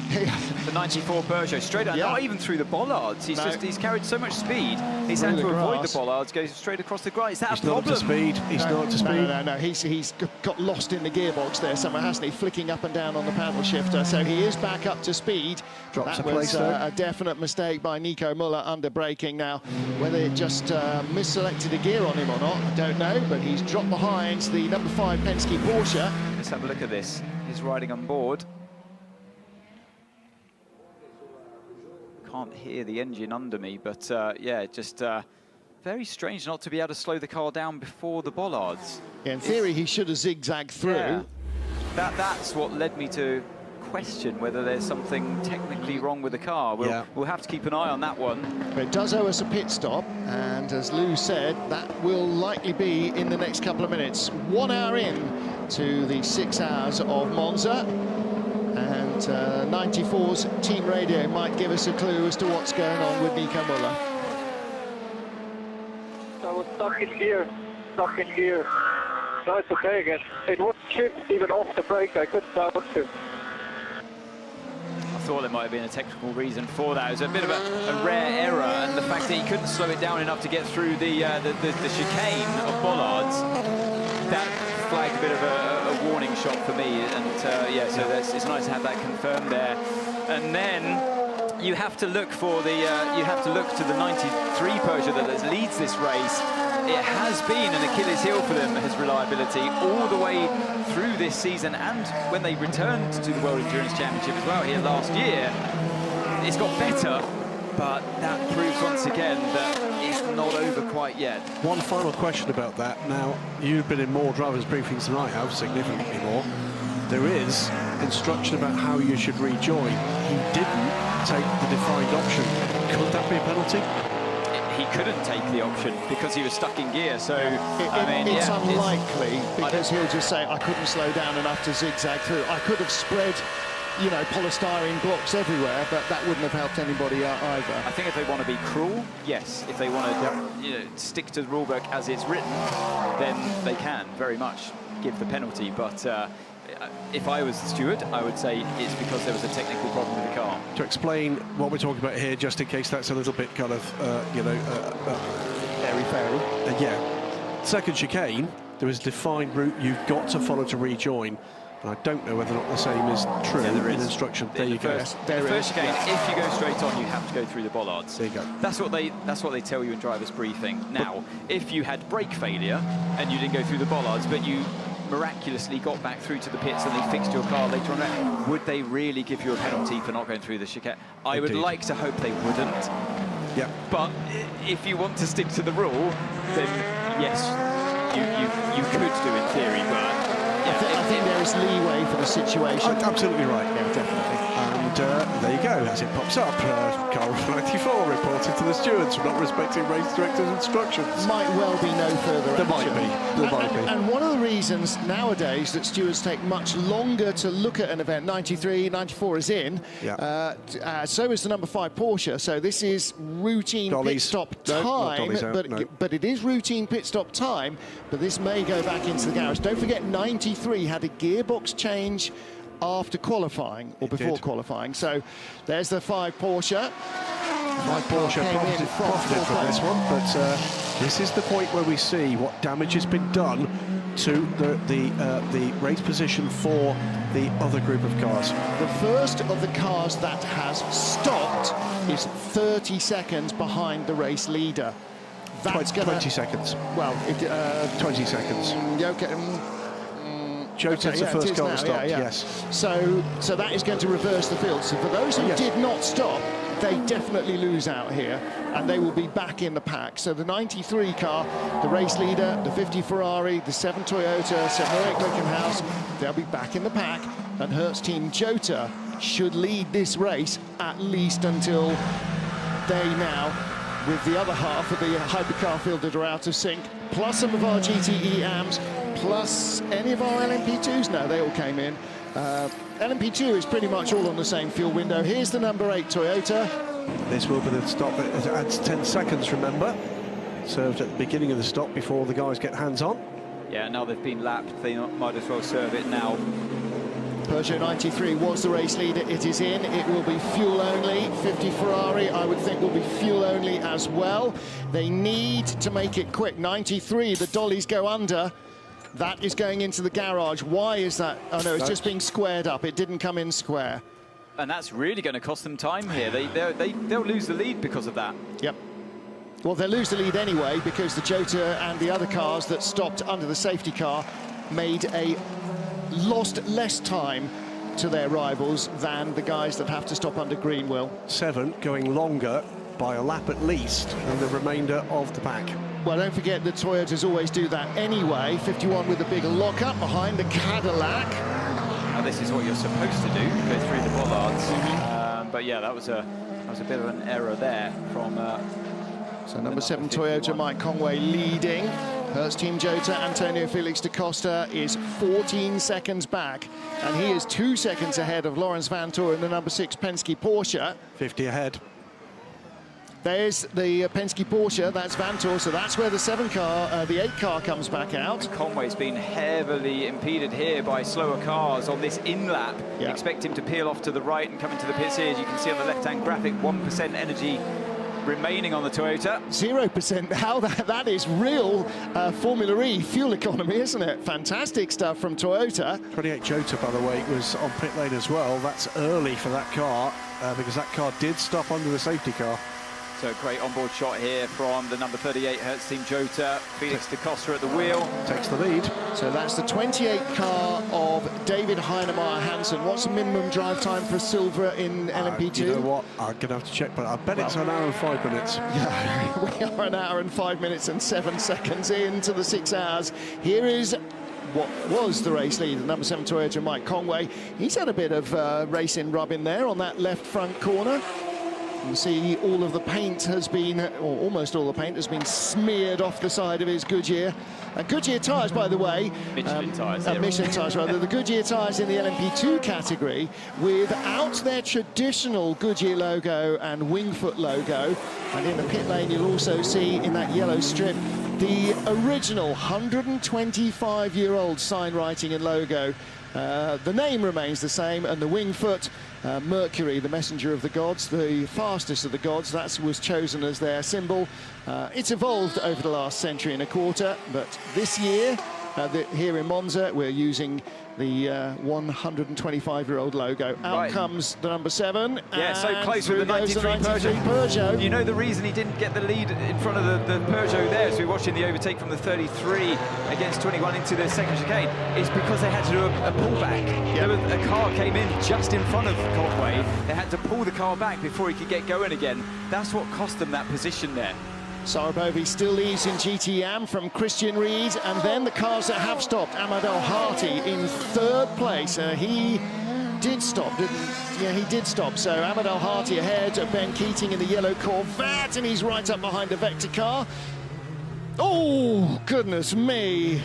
[SPEAKER 3] The 94 Peugeot, straight on, not even through the bollards. He's carried so much speed. He's had to avoid the bollards, goes straight across the grass. Is that a problem?
[SPEAKER 2] He's not up to speed. He's not up to speed.
[SPEAKER 1] No. He's got lost in the gearbox there somewhere, hasn't he? Flicking up and down on the paddle shifter. So he is back up to speed.
[SPEAKER 2] Drops
[SPEAKER 1] that
[SPEAKER 2] a place
[SPEAKER 1] was a definite mistake by Nico Muller under braking. Now, whether it just misselected a gear on him or not, I don't know. But he's dropped behind the number 5 Penske Porsche.
[SPEAKER 3] Let's have a look at this. He's riding on board. Can't hear the engine under me, but yeah, just very strange not to be able to slow the car down before the bollards.
[SPEAKER 1] Yeah, in theory, he should have zigzagged through.
[SPEAKER 3] Yeah. That's what led me to question whether there's something technically wrong with the car. We'll have to keep an eye on that one.
[SPEAKER 1] But it does owe us a pit stop, and as Lou said, that will likely be in the next couple of minutes. 1 hour in to the 6 hours of Monza. And 94's team radio might give us a clue as to what's going on with Nico Muller.
[SPEAKER 13] I was stuck in gear. No, it's okay again. It was chipped even off the brake. I couldn't start to.
[SPEAKER 3] I thought there might have been a technical reason for that. It was a bit of a rare error, and the fact that he couldn't slow it down enough to get through the chicane of bollards, that flagged a bit of a warning shot for me, and yeah, so it's nice to have that confirmed there. And then you have to look for the to the 93 Peugeot that leads this race. It has been an Achilles heel for them, his reliability, all the way through this season, and when they returned to the World Endurance Championship as well here last year. It's got better, but that proves once again that it's not over quite yet.
[SPEAKER 2] One final question about that. Now, you've been in more drivers' briefings than I have, significantly more. There is instruction about how you should rejoin. He didn't take the defined option. Could that be a penalty?
[SPEAKER 3] He couldn't take the option because he was stuck in gear, so
[SPEAKER 1] it's unlikely, because he'll just say, I couldn't slow down enough to zigzag through. I could have spread, you know, polystyrene blocks everywhere, but that wouldn't have helped anybody out either.
[SPEAKER 3] I think if they want to be cruel, yes. If they want to stick to the rulebook as it's written, then they can very much give the penalty. But if I was the steward, I would say it's because there was a technical problem with the car.
[SPEAKER 2] To explain what we're talking about here, just in case that's a little bit kind of,
[SPEAKER 1] airy-fairy.
[SPEAKER 2] Yeah. Second chicane, there is a defined route you've got to follow to rejoin. And I don't know whether or not the same is true in instruction. There you go.
[SPEAKER 3] The first chicane, if you go straight on, you have to go through the bollards.
[SPEAKER 2] There you go.
[SPEAKER 3] That's what they tell you in driver's briefing. Now, if you had brake failure and you didn't go through the bollards, but you miraculously got back through to the pits and they fixed your car later on, would they really give you a penalty for not going through the chicane? I would like to hope they wouldn't.
[SPEAKER 2] Yeah.
[SPEAKER 3] But if you want to stick to the rule, then yes, you could do in theory, but
[SPEAKER 1] I think there is leeway for the situation.
[SPEAKER 2] Absolutely right.
[SPEAKER 1] Yeah, definitely.
[SPEAKER 2] And there you go, as it pops up, car 94 reported to the stewards for not respecting race director's instructions.
[SPEAKER 1] Might well be no further
[SPEAKER 2] There
[SPEAKER 1] action.
[SPEAKER 2] might be.
[SPEAKER 1] And one of the reasons nowadays that stewards take much longer to look at an event, 93, 94 is in, so is the number 5 Porsche. So this is routine pit stop time, but it is routine pit stop time, but this may go back into the garage. Don't forget, 93 had a gearbox change after qualifying, or before qualifying. So there's the 5 Porsche.
[SPEAKER 2] 5 Porsche profited from this one, but this is the point where we see what damage has been done to the race position for the other group of cars.
[SPEAKER 1] The first of the cars that has stopped is 30 seconds behind the race leader. That's
[SPEAKER 2] 20 seconds.
[SPEAKER 1] Well,
[SPEAKER 2] 20 seconds.
[SPEAKER 1] Okay.
[SPEAKER 2] Jota's the first car to stop, yes.
[SPEAKER 1] So that is going to reverse the field. So for those who did not stop, they definitely lose out here, and they will be back in the pack. So the 93 car, the race leader, the 50 Ferrari, the 7 Toyota, 708 Glickenhaus, they'll be back in the pack, and Hertz Team Jota should lead this race at least until they now, with the other half of the Hypercar field that are out of sync, plus some of our GTE Ams, plus any of our LMP2s. No, they all came in. LMP2 is pretty much all on the same fuel window. Here's the number 8 Toyota.
[SPEAKER 2] This will be the stop. It adds 10 seconds, remember. Served at the beginning of the stop before the guys get hands on.
[SPEAKER 3] Yeah, now they've been lapped, they might as well serve it now.
[SPEAKER 1] Peugeot 93 was the race leader. It is in. It will be fuel only. 50 Ferrari, I would think, will be fuel only as well. They need to make it quick. 93, the dollies go under. That is going into the garage. Why is that? Oh no, it's just being squared up. It didn't come in square.
[SPEAKER 3] And that's really going to cost them time here. They'll lose the lead because of that.
[SPEAKER 1] Yep. Well, they'll lose the lead anyway because the Jota and the other cars that stopped under the safety car lost less time to their rivals than the guys that have to stop under green will.
[SPEAKER 2] 7 going longer by a lap at least than the remainder of the pack.
[SPEAKER 1] Well, don't forget that Toyotas always do that anyway. 51 with a big lock-up behind the Cadillac.
[SPEAKER 3] Now this is what you're supposed to do, go through the bollards. But yeah, that was a bit of an error there from...
[SPEAKER 1] so number 7 Toyota, Mike Conway leading. Hertz Team Jota, Antonio Felix da Costa is 14 seconds back, and he is 2 seconds ahead of Lawrence Vantor in the number 6 Penske Porsche.
[SPEAKER 2] 50 ahead.
[SPEAKER 1] There's the Penske Porsche, that's Vantor, so that's where the 7 car, the 8 car comes back out.
[SPEAKER 3] Conway's been heavily impeded here by slower cars on this in-lap.
[SPEAKER 1] Yeah.
[SPEAKER 3] Expect him to peel off to the right and come into the pits here. As you can see on the left-hand graphic, 1% energy remaining on the Toyota.
[SPEAKER 1] 0%, how that is real Formula E fuel economy, isn't it? Fantastic stuff from Toyota.
[SPEAKER 2] 28 Jota, by the way, was on pit lane as well. That's early for that car, because that car did stop under the safety car.
[SPEAKER 3] So great onboard shot here from the number 38 Hertz Team Jota. Felix da Costa at the wheel.
[SPEAKER 2] Takes the lead.
[SPEAKER 1] So that's the 28 car of David Heinemeier Hansen. What's the minimum drive time for Silver in LMP2?
[SPEAKER 2] You know what? I'm going to have to check, but I bet it's an hour and 5 minutes.
[SPEAKER 1] Yeah, we are an hour and 5 minutes and 7 seconds into the 6 hours. Here is what was the race leader, number 7 Toyota, Mike Conway. He's had a bit of racing rubbing there on that left front corner. You can see all of the paint has been, or almost all the paint has been smeared off the side of his Goodyear. Goodyear tyres, by the way.
[SPEAKER 3] Michelin tyres.
[SPEAKER 1] Michelin tyres, rather. The Goodyear tyres in the LMP2 category, without their traditional Goodyear logo and Wingfoot logo. And in the pit lane, you'll also see in that yellow strip the original 125-year-old sign writing and logo. The name remains the same, and the Wingfoot, Mercury, the messenger of the gods, the fastest of the gods, that was chosen as their symbol. It's evolved over the last century and a quarter, but this year here in Monza. We're using the 125-year-old logo. Out comes the number 7.
[SPEAKER 3] Yeah, so close with the
[SPEAKER 1] goes
[SPEAKER 3] 93
[SPEAKER 1] Peugeot.
[SPEAKER 3] You know the reason he didn't get the lead in front of the Peugeot there, as we're watching the overtake from the 33 against 21 into the second chicane, is because they had to do a pullback. A car came in just in front of Conway. They had to pull the car back before he could get going again. That's what cost them that position there.
[SPEAKER 1] Sarabovi still leads in GTE Am from Christian Reed, and then the cars that have stopped. Ahmed El Harti in 3rd place. He did stop, didn't he? Yeah, he did stop. So Ahmed El Harti ahead of Ben Keating in the yellow Corvette, and he's right up behind the Vector car. Oh, goodness me.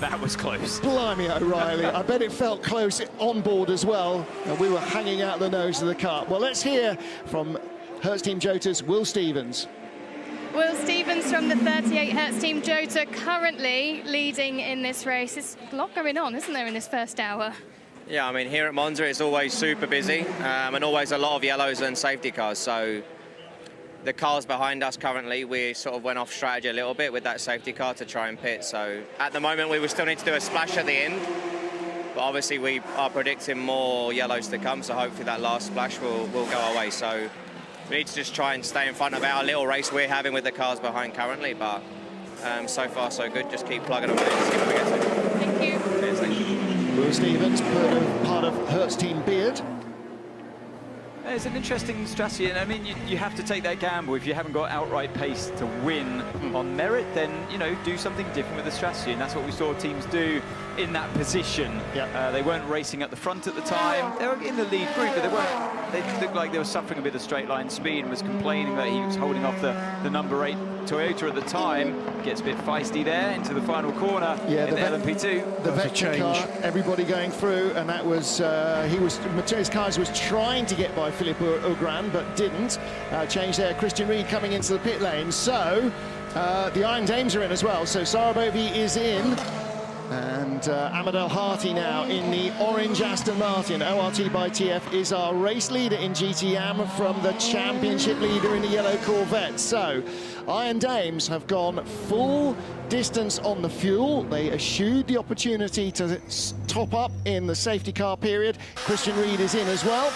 [SPEAKER 3] That was close.
[SPEAKER 1] Blimey, O'Reilly. I bet it felt close on board as well. And we were hanging out the nose of the car. Well, let's hear from Hertz Team Jota's Will Stevens.
[SPEAKER 6] Will Stevens from the 38 Hertz Team Jota currently leading in this race. There's a lot going on, isn't there, in this first hour?
[SPEAKER 14] Yeah, I mean, here at Monza it's always super busy and always a lot of yellows and safety cars. So the cars behind us currently, we sort of went off strategy a little bit with that safety car to try and pit. So at the moment we will still need to do a splash at the end. But obviously we are predicting more yellows to come, so hopefully that last splash will go away. So we need to just try and stay in front of our little race we're having with the cars behind currently, but so far so good. Just keep plugging away and see where we get to.
[SPEAKER 6] Thank you.
[SPEAKER 14] Cheers, thank you.
[SPEAKER 1] Will Stevens, part of Hertz Team Beard.
[SPEAKER 3] It's an interesting strategy, and I mean, you have to take that gamble. If you haven't got outright pace to win on merit, then, you know, do something different with the strategy, and that's what we saw teams do in that position. They weren't racing at the front at the time. They were in the lead group, but they looked like they were suffering a bit of straight line speed and was complaining that he was holding off the number 8 Toyota at the time. Gets a bit feisty there into the final corner in the LMP2.
[SPEAKER 1] The Vector car, everybody going through, and that was, Matheus Kaiser was trying to get by Philippe Augran, but didn't. Change there, Christian Reed coming into the pit lane. So, the Iron Dames are in as well, so Sarabovi is in. And Ahmed El Harti now in the orange Aston Martin. ORT by TF is our race leader in GTE Am from the championship leader in the yellow Corvette. So, Iron Dames have gone full distance on the fuel. They eschewed the opportunity to top up in the safety car period. Christian Reed is in as well.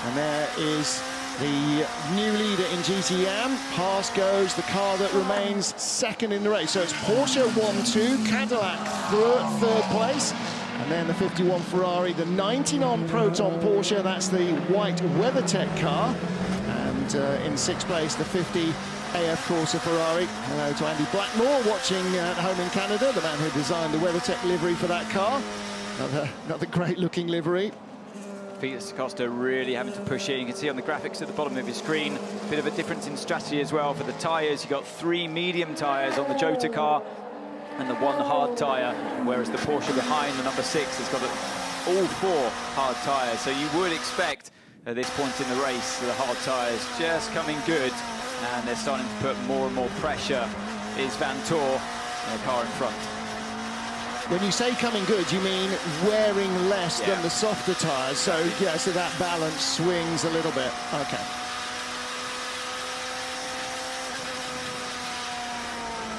[SPEAKER 1] And there is the new leader in GTE Am. Past goes the car that remains second in the race. So it's Porsche 1-2, Cadillac third place, and then the 51 Ferrari, the 99 Proton Porsche, that's the white WeatherTech car, and in 6th place the 50 AF Corsa Ferrari. Hello to Andy Blackmore watching at home in Canada, the man who designed the WeatherTech livery for that car. Another great looking livery.
[SPEAKER 3] Felix Costa really having to push in. You can see on the graphics at the bottom of your screen, a bit of a difference in strategy as well for the tyres. You've got 3 medium tyres on the Jota car and the 1 hard tyre, whereas the Porsche behind, the number 6, has got all 4 hard tyres. So you would expect at this point in the race the hard tyres just coming good, and they're starting to put more and more pressure. Is Vantor in the car in front.
[SPEAKER 1] When you say coming good, you mean wearing less than the softer tyres. So, yeah, so that balance swings a little bit. Okay.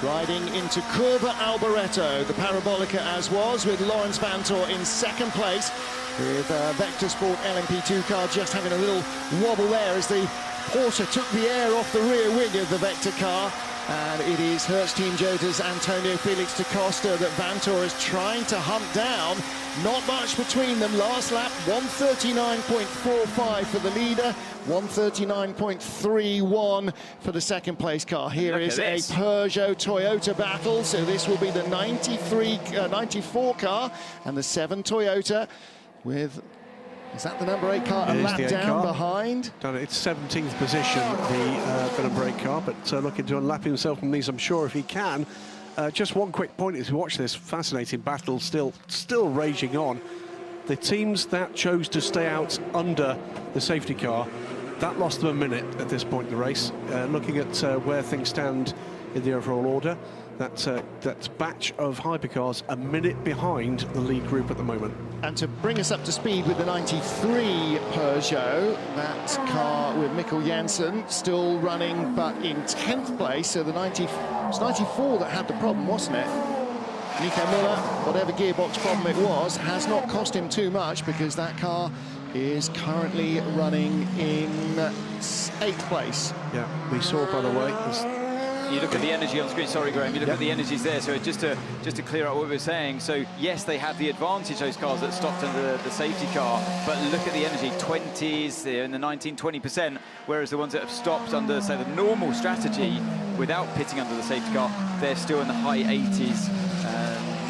[SPEAKER 1] Riding into Curva Alboreto, the Parabolica as was, with Lawrence Vantor in 2nd place, with Vector Sport LMP2 car just having a little wobble there as the Porsche took the air off the rear wing of the Vector car. And it is Hertz Team Jota's Antonio Felix da Costa that Vantor is trying to hunt down. Not much between them. Last lap, 139.45 for the leader, 139.31 for the 2nd place car. Here is a Peugeot Toyota battle. So this will be the 94 car and the 7 Toyota with... Is that the number 8 car a lap down behind?
[SPEAKER 2] Down at its 17th position, the number 8 car, but looking to unlap himself from these, I'm sure, if he can. Just one quick point as we watch this fascinating battle still raging on. The teams that chose to stay out under the safety car, that lost them a minute at this point in the race. Looking at where things stand in the overall order, that batch of hypercars a minute behind the lead group at the moment.
[SPEAKER 1] And to bring us up to speed with the 93 Peugeot, that car with Mikkel Jensen still running, but in 10th place. So the 94 that had the problem, wasn't it? Nico Müller, whatever gearbox problem it was, has not cost him too much because that car is currently running in 8th place.
[SPEAKER 2] Yeah, we saw, by the way,
[SPEAKER 3] you look at the energy on screen. Sorry, Graham. You look at the energies there. So just to clear up what we were saying. So yes, they have the advantage, those cars that stopped under the safety car. But look at the energy, 20s, they're in the 19-20%. Whereas the ones that have stopped under, say, the normal strategy without pitting under the safety car, they're still in the high 80s.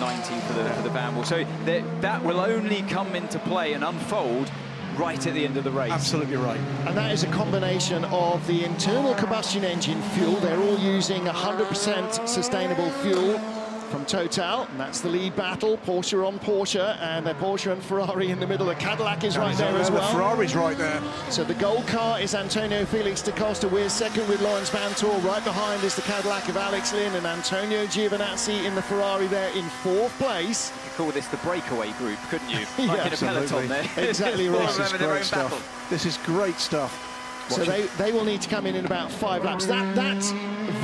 [SPEAKER 3] 19 for the van wall. So that will only come into play and unfold right at the end of the race.
[SPEAKER 2] Absolutely right.
[SPEAKER 1] And that is a combination of the internal combustion engine fuel. They're all using 100% sustainable fuel from Total, and that's the lead battle. Porsche on Porsche, and Porsche and Ferrari in the middle. The Cadillac is right there as well.
[SPEAKER 2] The Ferrari's right there.
[SPEAKER 1] So the gold car is Antonio Felix da Costa. We're second with Lawrence Van Toor. Right behind is the Cadillac of Alex Lynn, and Antonio Giovinazzi in the Ferrari there in 4th place.
[SPEAKER 3] You could call this the breakaway group, couldn't you? Like in a peloton there.
[SPEAKER 1] Exactly right.
[SPEAKER 2] This is great stuff. This is great stuff.
[SPEAKER 1] So they will need to come in about 5 laps. That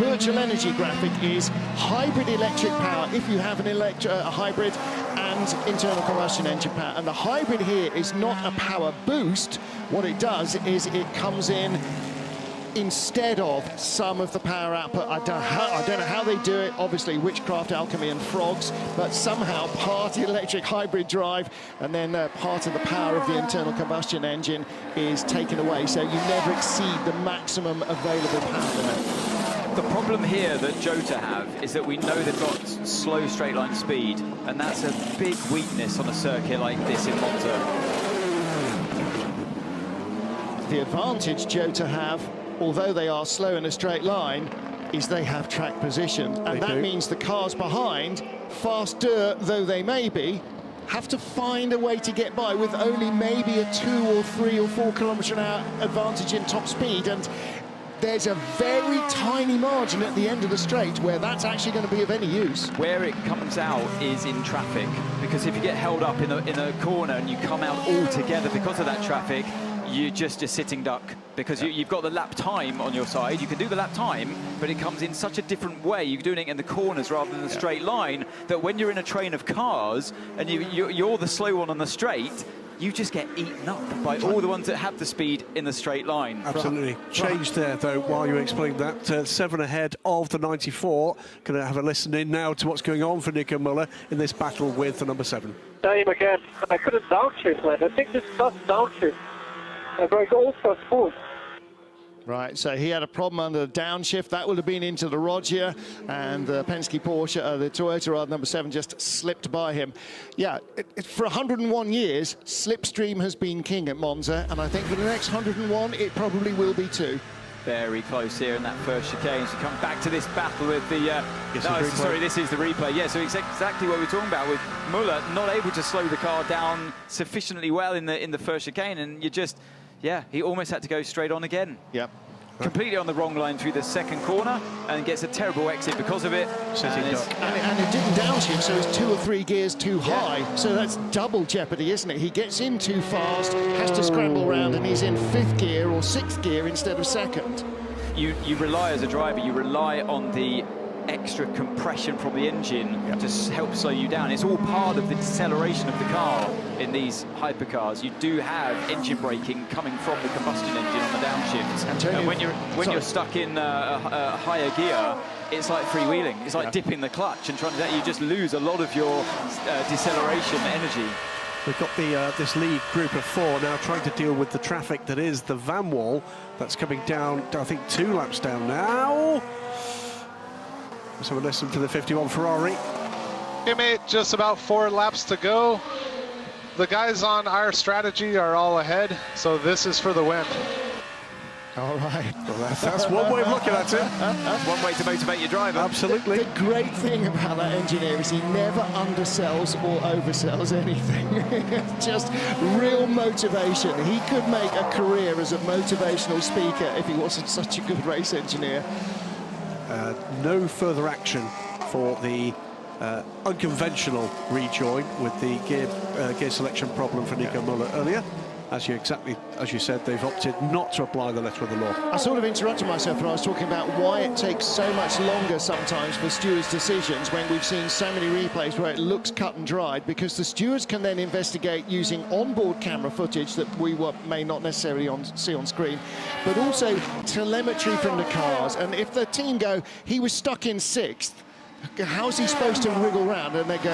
[SPEAKER 1] virtual energy graphic is hybrid electric power if you have a hybrid and internal combustion engine power. And the hybrid here is not a power boost. What it does is it comes in instead of some of the power output. I don't know how they do it, obviously Witchcraft, Alchemy and Frogs, but somehow part electric hybrid drive and then part of the power of the internal combustion engine is taken away, so you never exceed the maximum available power limit.
[SPEAKER 3] The problem here that Jota have is that we know they've got slow straight line speed, and that's a big weakness on a circuit like this in Monza.
[SPEAKER 1] The advantage Jota have, although they are slow in a straight line, is they have track position. And that means the cars behind, faster though they may be, have to find a way to get by with only maybe a 2 or 3 or 4 km/h advantage in top speed. And there's a very tiny margin at the end of the straight where that's actually going to be of any use.
[SPEAKER 3] Where it comes out is in traffic, because if you get held up in a corner and you come out all together because of that traffic, you're just a sitting duck, because you've got the lap time on your side. You can do the lap time, but it comes in such a different way. You're doing it in the corners rather than the straight line, that when you're in a train of cars and you're the slow one on the straight, you just get eaten up by all the ones that have the speed in the straight line.
[SPEAKER 2] Absolutely. Change there, though, while you explain that. 7 ahead of the 94. Going to have a listen in now to what's going on for Nico Müller in this battle with the number 7.
[SPEAKER 13] Same again. I couldn't downshift, man. I think this does downshift. I broke also smooth.
[SPEAKER 1] Right, so he had a problem under the downshift. That would have been into the Roger, and the Penske Porsche, the Toyota rather, number 7, just slipped by him. Yeah, for 101 years, Slipstream has been king at Monza, and I think for the next 101, it probably will be too.
[SPEAKER 3] Very close here in that first chicane. So come back to this battle with the... this is the replay. Yeah, so exactly what we're talking about with Müller not able to slow the car down sufficiently well in the first chicane, and you just... Yeah, he almost had to go straight on again.
[SPEAKER 1] Yep.
[SPEAKER 3] Completely on the wrong line through the second corner, and gets a terrible exit because of it.
[SPEAKER 1] And it didn't downshift, so it's 2 or 3 gears too high. So that's double jeopardy, isn't it? He gets in too fast, has to scramble around, and he's in 5th gear or 6th gear instead of 2nd.
[SPEAKER 3] You rely as a driver, you rely on the extra compression from the engine to help slow you down. It's all part of the deceleration of the car in these hypercars. You do have engine braking coming from the combustion engine on the downshifts. And when you're stuck in a higher gear, it's like freewheeling. It's like dipping the clutch and trying to... You just lose a lot of your deceleration energy.
[SPEAKER 2] We've got this lead group of 4 now trying to deal with the traffic that is the van wall. That's coming down, I think, 2 laps down now. Let's have a listen to the 51 Ferrari.
[SPEAKER 10] Hey, mate, just about 4 laps to go. The guys on our strategy are all ahead, so this is for the win.
[SPEAKER 1] All right.
[SPEAKER 2] Well, that's one way of looking at it.
[SPEAKER 3] That's one way to motivate your driver.
[SPEAKER 2] Absolutely.
[SPEAKER 1] The great thing about that engineer is he never undersells or oversells anything. Just real motivation. He could make a career as a motivational speaker if he wasn't such a good race engineer.
[SPEAKER 2] No further action for the unconventional rejoin with the gear selection problem for Nico Müller earlier. as you said, they've opted not to apply the letter of the law.
[SPEAKER 1] I sort of interrupted myself when I was talking about why it takes so much longer sometimes for stewards' decisions when we've seen so many replays where it looks cut and dried, because the stewards can then investigate using onboard camera footage that we may not necessarily see on screen, but also telemetry from the cars. And if the team go, he was stuck in 6th, how's he supposed to wriggle around? And they go,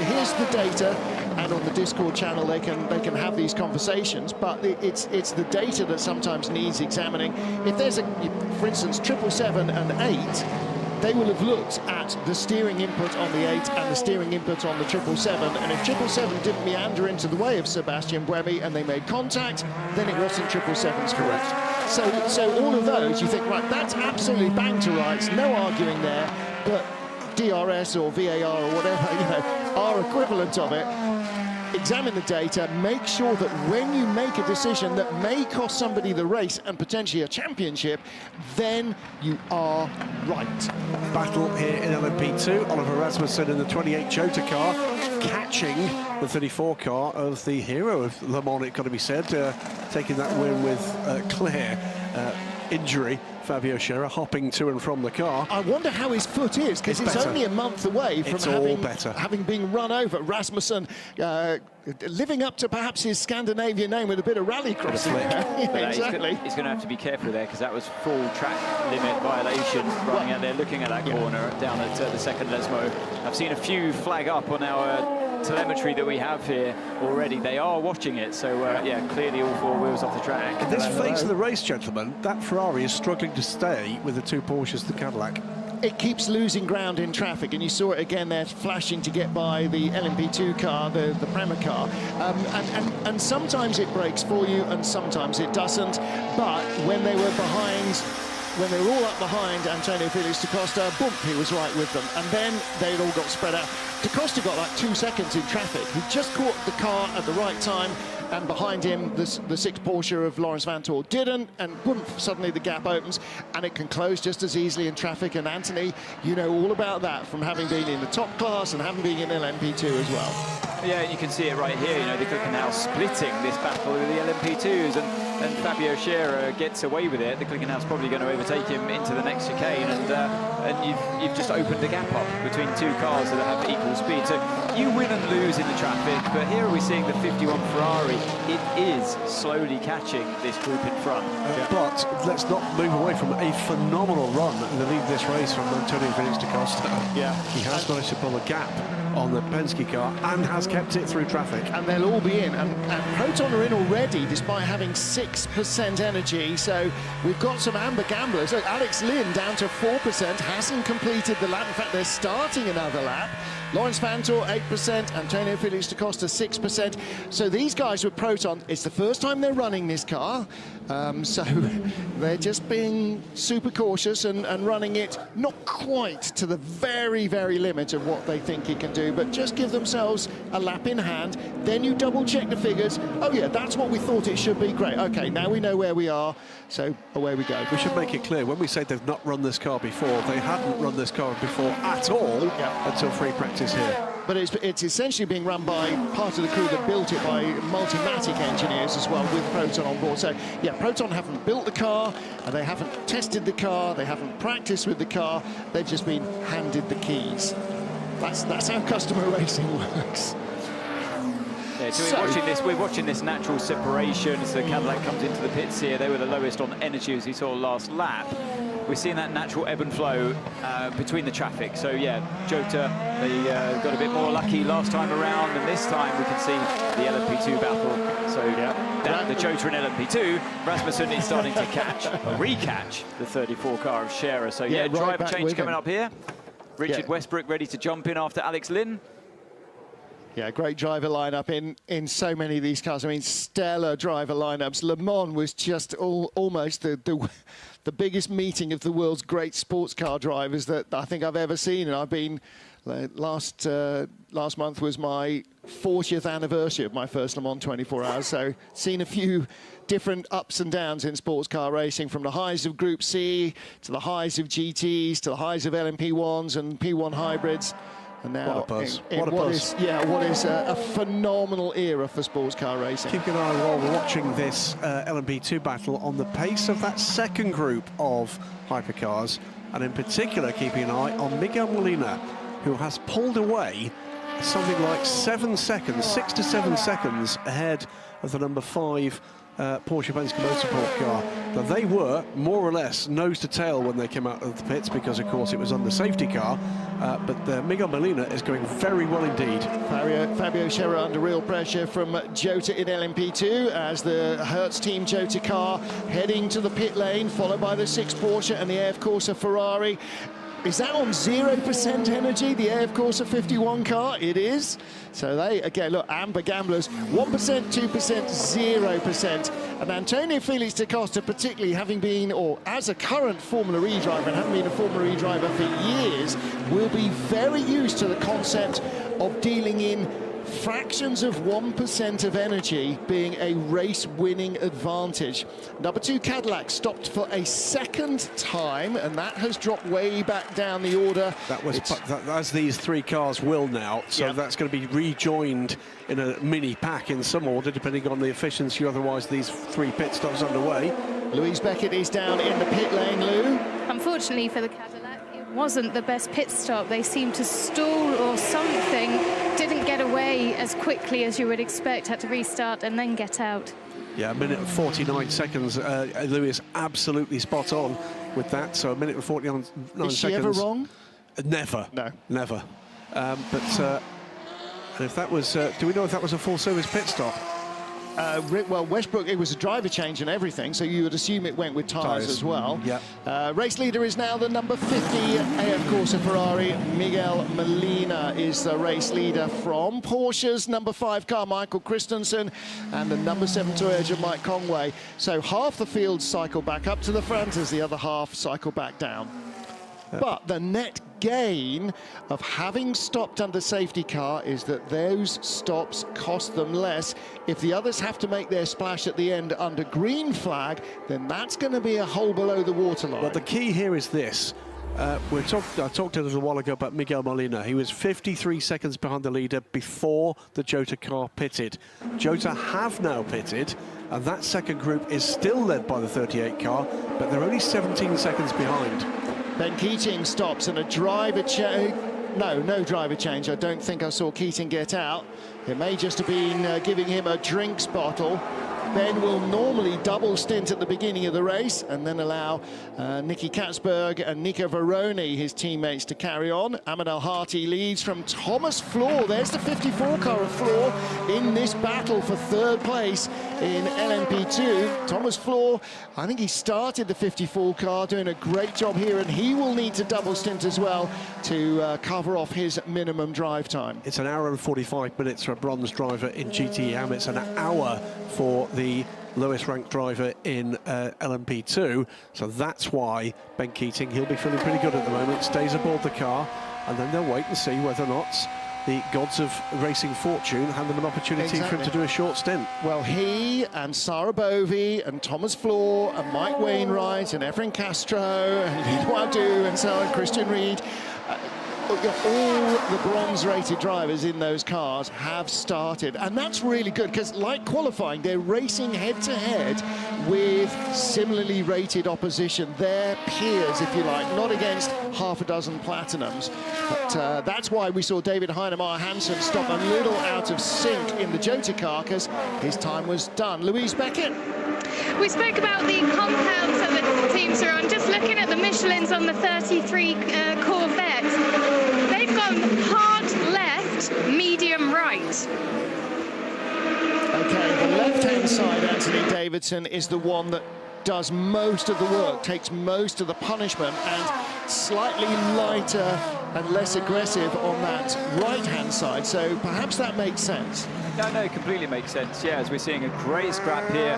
[SPEAKER 1] here's the data, and on the Discord channel they can have these conversations, but it's the data that sometimes needs examining. If there's for instance, 777 and 8, they will have looked at the steering input on the 8 and the steering input on the 777, and if 777 didn't meander into the way of Sebastian Buemi and they made contact, then it wasn't 777's correct. So all of those, you think, right, that's absolutely bang to rights, no arguing there, but DRS or VAR or whatever, you know, our equivalent of it. Examine the data, make sure that when you make a decision that may cost somebody the race and potentially a championship, then you are right.
[SPEAKER 2] Battle here in LMP2, Oliver Rasmussen in the 28 Jota car, catching the 34 car of the hero of Le Mans, it got to be said, taking that win with clear injury. Fabio Scherer hopping to and from the car.
[SPEAKER 1] I wonder how his foot is, because it's only a month away from having been run over. Rasmussen living up to perhaps his Scandinavian name with a bit of rallycross.
[SPEAKER 3] Exactly. He's going to have to be careful there, because that was full track limit violation running out there, looking at that corner down at the second Lesmo. I've seen a few flag up on our telemetry that we have here already. They are watching it, so yeah, clearly all 4 wheels off the track.
[SPEAKER 2] In this phase of the race, gentlemen, that Ferrari is struggling to stay with the 2 Porsches, the Cadillac.
[SPEAKER 1] It keeps losing ground in traffic, and you saw it again there, flashing to get by the LMP2 car, the Prema car, and sometimes it breaks for you and sometimes it doesn't, but when they were behind, when they were all up behind Antonio Felix da Costa, boom, he was right with them, and then they'd all got spread out. Da Costa got like 2 seconds in traffic. He just caught the car at the right time, and behind him the 6 Porsche of Lawrence Vanthoor didn't, and boom, suddenly the gap opens and it can close just as easily in traffic. And Anthony, you know all about that from having been in the top class and having been in LMP2 as well.
[SPEAKER 3] Yeah, you can see it right here, you know, they're now splitting this battle with the LMP2s, and Fabio Scherer gets away with it. The Clickenhouse probably going to overtake him into the next chicane, and you've just opened a gap up between 2 cars that have equal speed. So you win and lose in the traffic, but here are we seeing the 51 Ferrari. It is slowly catching this group in front.
[SPEAKER 2] But let's not move away from a phenomenal run in the lead of this race from Antonio Felix da Costa.
[SPEAKER 1] Yeah.
[SPEAKER 2] He has managed to pull a gap on the Penske car and has kept it through traffic.
[SPEAKER 1] And they'll all be in, and Proton are in already despite having 6% energy, so we've got some amber gamblers. Look, Alex Lynn down to 4%, hasn't completed the lap. In fact, they're starting another lap. Lawrence Vanthoor 8%, Antonio Felix da Costa 6%. So these guys with Proton, it's the first time they're running this car, so they're just being super cautious and running it not quite to the very, very limit of what they think it can do, but just give themselves a lap in hand. Then you double check the figures. Oh yeah, that's what we thought it should be. Great, okay, now we know where we are, so away we go.
[SPEAKER 2] We should make it clear, when we say they've not run this car before, they hadn't run this car before at all until free practice here.
[SPEAKER 1] But it's essentially being run by part of the crew that built it, by Multimatic engineers as well, with Proton on board. So yeah, Proton haven't built the car, and they haven't tested the car, they haven't practiced with the car, they've just been handed the keys. That's how customer racing works.
[SPEAKER 3] Yeah, so we're watching this natural separation as the Cadillac comes into the pits here. They were the lowest on energy, as we saw last lap. We're seeing that natural ebb and flow between the traffic. So yeah, Jota, they got a bit more lucky last time around, and this time we can see the LMP2 battle. So down the Jota and LMP2, Rasmussen is starting to recatch the 34 car of Scherer. So yeah, driver change coming up here. Richard Westbrook ready to jump in after Alex Lynn.
[SPEAKER 1] Yeah, great driver lineup in so many of these cars. I mean, stellar driver lineups. Le Mans was just almost the biggest meeting of the world's great sports car drivers that I think I've ever seen. And I've been last month was my 40th anniversary of my first Le Mans 24 Hours. So seen a few different ups and downs in sports car racing, from the highs of Group C to the highs of GTs to the highs of LMP1s and P1 hybrids. And now
[SPEAKER 2] what a buzz.
[SPEAKER 1] in
[SPEAKER 2] What a buzz.
[SPEAKER 1] what is a phenomenal era for sports car racing.
[SPEAKER 2] Keep an eye while we're watching this LMP2 battle on the pace of that second group of hypercars, and in particular keeping an eye on Miguel Molina, who has pulled away something like 7 seconds, 6 to 7 seconds ahead of the number 5 Porsche Penske Motorsport car. Now, they were more or less nose to tail when they came out of the pits because, of course, it was under safety car. But Miguel Molina is going very well indeed.
[SPEAKER 1] Fabio Scherer under real pressure from Jota in LMP2 as the Hertz team Jota car heading to the pit lane, followed by the 6 Porsche and the AF Corsa Ferrari. Is that on 0% energy, the AF Corsa 51 car? It is. So they, again, look, Amber Gamblers, 1%, 2%, 0%. And Antonio Felix da Costa, particularly having been, or as a current Formula E driver and having been a Formula E driver for years, will be very used to the concept of dealing in fractions of 1% of energy being a race-winning advantage. Number 2 Cadillac stopped for a second time, and that has dropped way back down the order.
[SPEAKER 2] That was as these 3 cars will now, so that's going to be rejoined in a mini pack in some order, depending on the efficiency. Otherwise, these 3 pit stops underway.
[SPEAKER 1] Louise Beckett is down in the pit lane, Lou.
[SPEAKER 6] Unfortunately for the Cadillac, it wasn't the best pit stop. They seemed to stall or something, didn't get away as quickly as you would expect, had to restart and then get out.
[SPEAKER 2] Yeah, 1 minute and 49 seconds. Lewis absolutely spot on with that. So 1 minute and 49 seconds.
[SPEAKER 1] Is she ever wrong?
[SPEAKER 2] Never.
[SPEAKER 1] No.
[SPEAKER 2] Never. And if that was, do we know if that was a full service pit stop?
[SPEAKER 1] Well, Westbrook, it was a driver change and everything, so you would assume it went with tyres as well.
[SPEAKER 2] Yeah.
[SPEAKER 1] Race leader is now the number 50 AF Corsa Ferrari. Miguel Molina is the race leader from Porsche's number 5 car, Michael Christensen, and the number 7 Toyota, Mike Conway. So half the field cycle back up to the front as the other half cycle back down. But the net gain of having stopped under safety car is that those stops cost them less. If the others have to make their splash at the end under green flag, then that's going to be a hole below the waterline.
[SPEAKER 2] But the key here is this. I talked a little while ago about Miguel Molina. He was 53 seconds behind the leader before the Jota car pitted. Jota have now pitted, and that second group is still led by the 38 car, but they're only 17 seconds behind.
[SPEAKER 1] Ben Keating stops and a driver change. No driver change. I don't think I saw Keating get out. It may just have been giving him a drinks bottle. Ben will normally double stint at the beginning of the race and then allow Nicky Katzberg and Nico Veroni, his teammates, to carry on. Ahmed Al-Hati leads from Thomas Floor. There's the 54 car of Floor in this battle for 3rd place in LMP2. Thomas Floor, I think he started the 54 car, doing a great job here, and he will need to double stint as well to cover off his minimum drive time.
[SPEAKER 2] It's 1 hour and 45 minutes for a bronze driver in GTE Am. It's an hour for the lowest ranked driver in LMP2, so that's why Ben Keating, he'll be feeling pretty good at the moment, stays aboard the car, and then they'll wait and see whether or not the gods of racing fortune hand them an opportunity for him to do a short stint.
[SPEAKER 1] Well, he and Sarah Bovey and Thomas Floor and Mike Wainwright and Efren Castro and Lido Adu and so on, Christian Reed, all the bronze-rated drivers in those cars have started, and that's really good because, like qualifying, they're racing head-to-head with similarly rated opposition, their peers, if you like, not against half a dozen platinums. But that's why we saw David Heinemeier Hansen stop a little out of sync in the Jota car because his time was done. Louise Beckett.
[SPEAKER 6] We spoke about the compounds that the teams are on. Just looking at the Michelins on the 33 Corvette, they've gone hard left, medium right.
[SPEAKER 1] Okay, the left-hand side, Anthony Davidson, is the one that does most of the work, takes most of the punishment, and slightly lighter and less aggressive on that right-hand side. So perhaps that makes sense.
[SPEAKER 3] No, it completely makes sense. Yeah, as we're seeing a great scrap here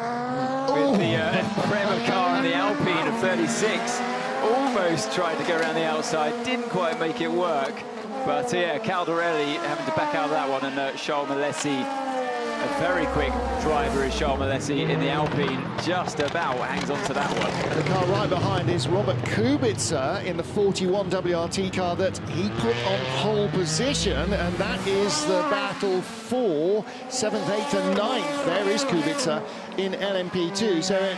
[SPEAKER 3] with the Prema car and the Alpine of 36. Almost tried to go around the outside, didn't quite make it work. But yeah, Caldarelli having to back out of that one, and Charles Malesi A very quick driver is Charles Alesi in the Alpine, just about hangs on to that one.
[SPEAKER 1] The car right behind is Robert Kubica in the 41 WRT car that he put on pole position, and that is the battle for 7th, 8th and 9th. There is Kubica in LMP2. So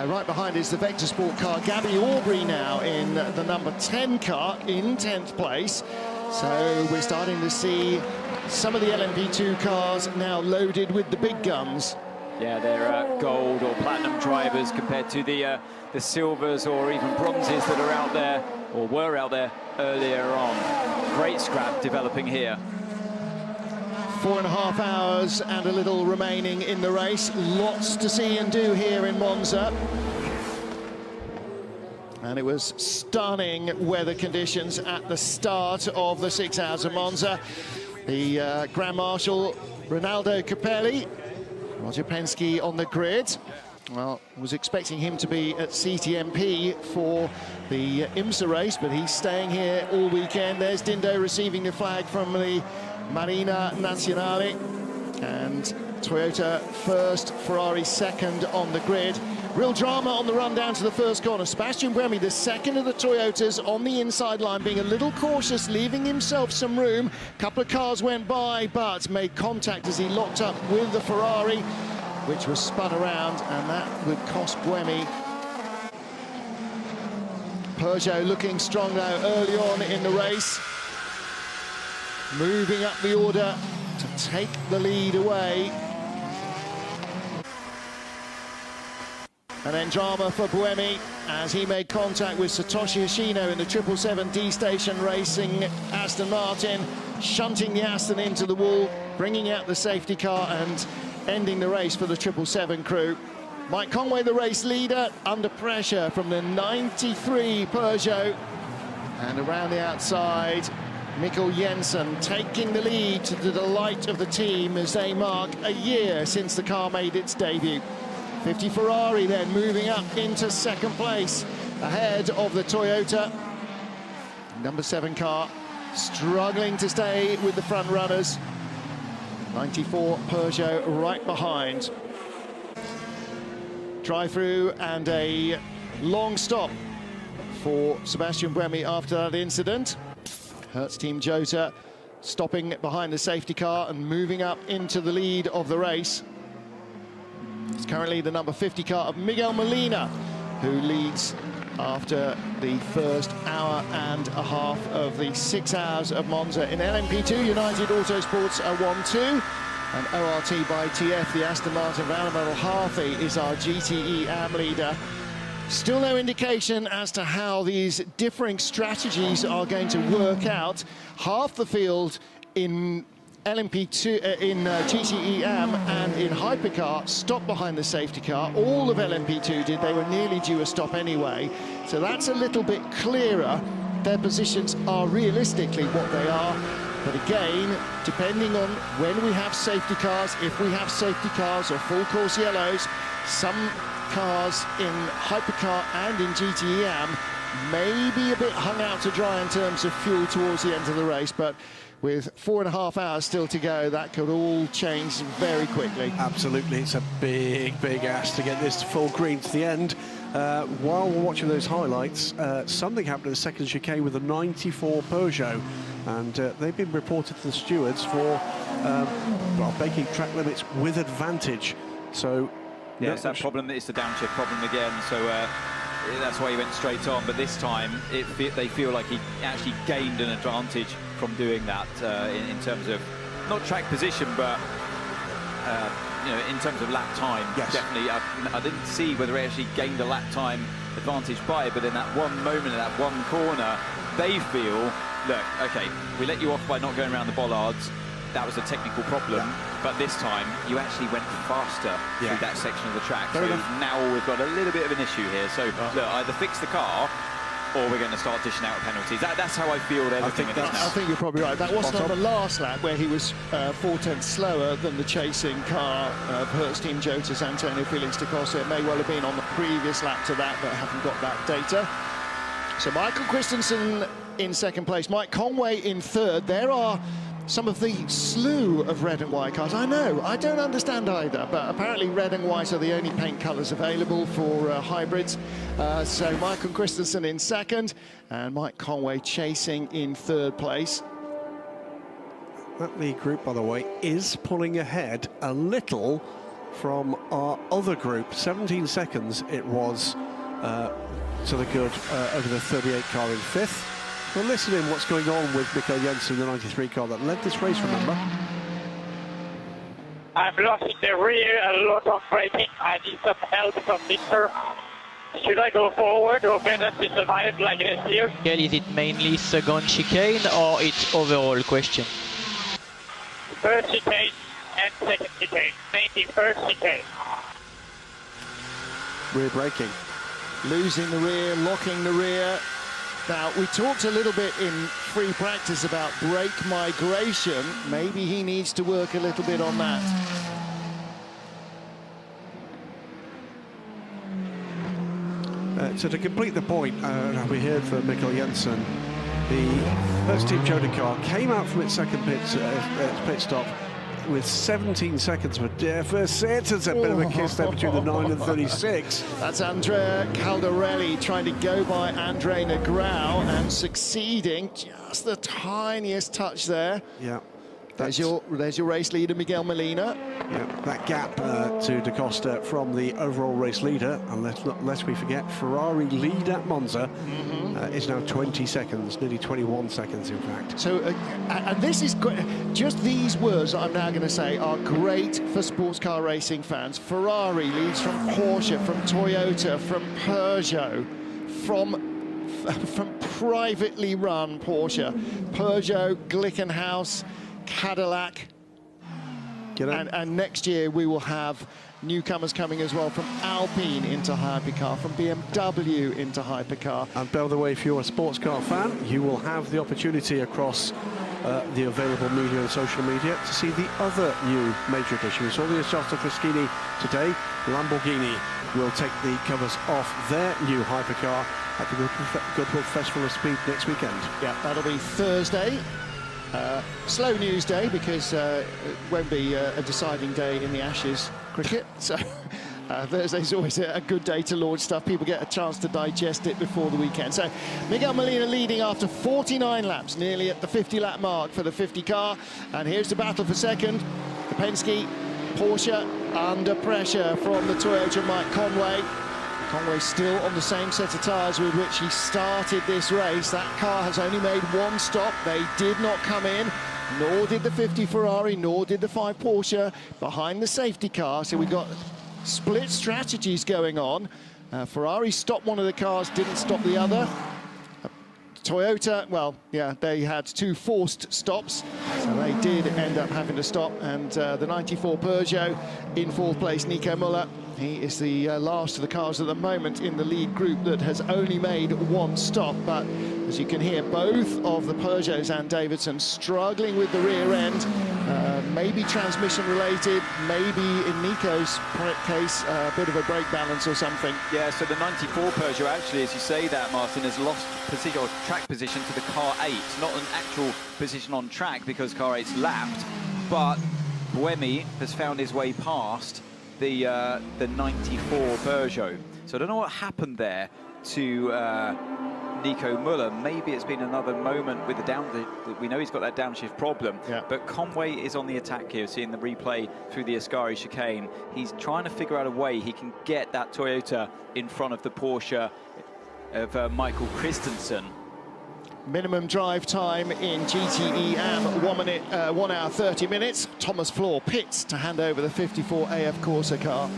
[SPEAKER 1] right behind is the Vector Sport car. Gabby Aubrey now in the number 10 car in 10th place. So we're starting to see some of the LMP2 cars now loaded with the big guns.
[SPEAKER 3] Yeah, they're gold or platinum drivers compared to the silvers or even bronzes that are out there, or were out there earlier on. Great scrap developing here.
[SPEAKER 1] 4.5 hours and a little remaining in the race. Lots to see and do here in Monza. And it was stunning weather conditions at the start of the 6 Hours of Monza. The Grand Marshal, Ronaldo Capelli, Roger Penske on the grid. Well, was expecting him to be at CTMP for the IMSA race, but he's staying here all weekend. There's Dindo receiving the flag from the Marina Nazionale. And Toyota first, Ferrari second on the grid. Real drama on the run down to the first corner. Sebastian Buemi, the second of the Toyotas, on the inside line, being a little cautious, leaving himself some room. A couple of cars went by, but made contact as he locked up with the Ferrari, which was spun around, and that would cost Buemi. Peugeot looking strong now early on in the race, moving up the order to take the lead away. And then drama for Buemi as he made contact with Satoshi Hoshino in the 777D Station Racing Aston Martin, shunting the Aston into the wall, bringing out the safety car and ending the race for the 777 crew. Mike Conway, the race leader, under pressure from the 93 Peugeot. And around the outside, Mikkel Jensen taking the lead to the delight of the team as they mark a year since the car made its debut. 50 Ferrari then moving up into second place ahead of the Toyota. Number 7 car struggling to stay with the front runners. 94 Peugeot right behind. Drive-through and a long stop for Sebastian Buemi after that incident. Hertz Team Jota stopping behind the safety car and moving up into the lead of the race. It's currently the number 50 car of Miguel Molina, who leads after the first hour and a half of the 6 Hours of Monza. In LMP2, United Autosports are 1-2, and ORT by TF, the Aston Martin Vanderbilt Harvey, is our GTE Am leader. Still no indication as to how these differing strategies are going to work out. Half the field in LMP2, in GTE Am and in Hypercar stopped behind the safety car. All of LMP2 did. They were nearly due a stop anyway. So that's a little bit clearer. Their positions are realistically what they are. But again, depending on when we have safety cars, if we have safety cars or full course yellows, some cars in Hypercar and in GTE Am may be a bit hung out to dry in terms of fuel towards the end of the race. But with 4.5 hours still to go, that could all change very quickly.
[SPEAKER 2] Absolutely, it's a big ask to get this full green to the end. While we're watching those highlights, something happened in the second chicane with the 94 Peugeot, and they've been reported to the stewards for making track limits with advantage. So
[SPEAKER 3] yeah, it's that problem. It's the downshift problem again. So that's why he went straight on. But this time, they feel like he actually gained an advantage from doing that in terms of not track position, but you know, in terms of lap time.
[SPEAKER 2] Yes.
[SPEAKER 3] Definitely. I didn't see whether he actually gained a lap time advantage by it, but in that one moment, in that one corner, they feel, look, okay, we let you off by not going around the bollards. That was a technical problem, but this time you actually went faster through that section of the track. So now we've got a little bit of an issue here. So look, either fix the car or we're going to start dishing out penalties. That's how I feel they're looking at this now.
[SPEAKER 1] I think you're probably right. That wasn't on the last lap where he was 4/10 slower than the chasing car of Hertz Team Jota's Antonio Felix da Costa. It may well have been on the previous lap to that, but I haven't got that data. So Michael Christensen in second place, Mike Conway in third. There are some of the slew of red and white cars. I know, I don't understand either, but apparently red and white are the only paint colours available for hybrids. So Michael Christensen in second, and Mike Conway chasing in third place.
[SPEAKER 2] That lead group, by the way, is pulling ahead a little from our other group. 17 seconds it was to the good over the 38 car in fifth. Well, listen in what's going on with Mikkel Jensen, the 93 car that led this race, remember?
[SPEAKER 5] I've lost the rear, a lot of braking. I need some help from Victor. Should I go forward or better to survive like this here?
[SPEAKER 15] Is it mainly second chicane or it's overall question?
[SPEAKER 5] First chicane and second chicane. Mainly first chicane.
[SPEAKER 2] Rear braking.
[SPEAKER 1] Losing the rear, locking the rear. Now, we talked a little bit in free practice about brake migration. Maybe he needs to work a little bit on that.
[SPEAKER 2] So to complete the point, we heard from Mikkel Jensen, the first Team Jota car came out from its second pit stop with 17 seconds of a deficit. There's a bit of a kiss there between the 9 and 36.
[SPEAKER 1] That's Andrea Caldarelli trying to go by Andre Negrão and succeeding just the tiniest touch there.
[SPEAKER 2] Yeah.
[SPEAKER 1] There's your race leader, Miguel Molina.
[SPEAKER 2] Yeah, that gap to Da Costa from the overall race leader, and lest we forget, Ferrari lead at Monza is now 20 seconds, nearly 21 seconds in fact.
[SPEAKER 1] So, and this is just these words I'm now going to say are great for sports car racing fans. Ferrari leads from Porsche, from Toyota, from Peugeot, from privately run Porsche, Peugeot, Glickenhaus, Cadillac, and next year we will have newcomers coming as well from Alpine into Hypercar, from BMW into Hypercar.
[SPEAKER 2] And by the way, if you're a sports car fan, you will have the opportunity across the available media and social media to see the other new major addition. We saw the Assetto Fraschini today. Lamborghini will take the covers off their new Hypercar at the Goodwood Festival of Speed next weekend.
[SPEAKER 1] Yeah, that'll be Thursday. Slow news day because it won't be a deciding day in the Ashes cricket. So Thursday's always a good day to launch stuff. People get a chance to digest it before the weekend. So Miguel Molina leading after 49 laps, nearly at the 50-lap mark for the 50 car. And here's the battle for second. The Penske, Porsche under pressure from the Toyota Mike Conway. Conway still on the same set of tyres with which he started this race. That car has only made one stop. They did not come in, nor did the 50 Ferrari, nor did the 5 Porsche behind the safety car. So we've got split strategies going on. Ferrari stopped one of the cars, didn't stop the other. Toyota, well, yeah, they had 2 forced stops, so they did end up having to stop. And the 94 Peugeot in 4th place, Nico Müller. He is the last of the cars at the moment in the lead group that has only made one stop. But as you can hear, both of the Peugeots and Davidson struggling with the rear end. Maybe transmission related, maybe in Nico's case, a bit of a brake balance or something.
[SPEAKER 3] Yeah, so the 94 Peugeot actually, as you say that, Martin, has lost position or track position to the car 8. Not an actual position on track because car 8's lapped, but Buemi has found his way past the 94 Peugeot. So I don't know what happened there to Nico Müller. Maybe it's been another moment with we know he's got that downshift problem, but Conway is on the attack here, seeing the replay through the Ascari chicane. He's trying to figure out a way he can get that Toyota in front of the Porsche of Michael Christensen.
[SPEAKER 1] Minimum drive time in GTE Am, 1 hour 30 minutes. Thomas Floor pits to hand over the 54 AF Corsa car.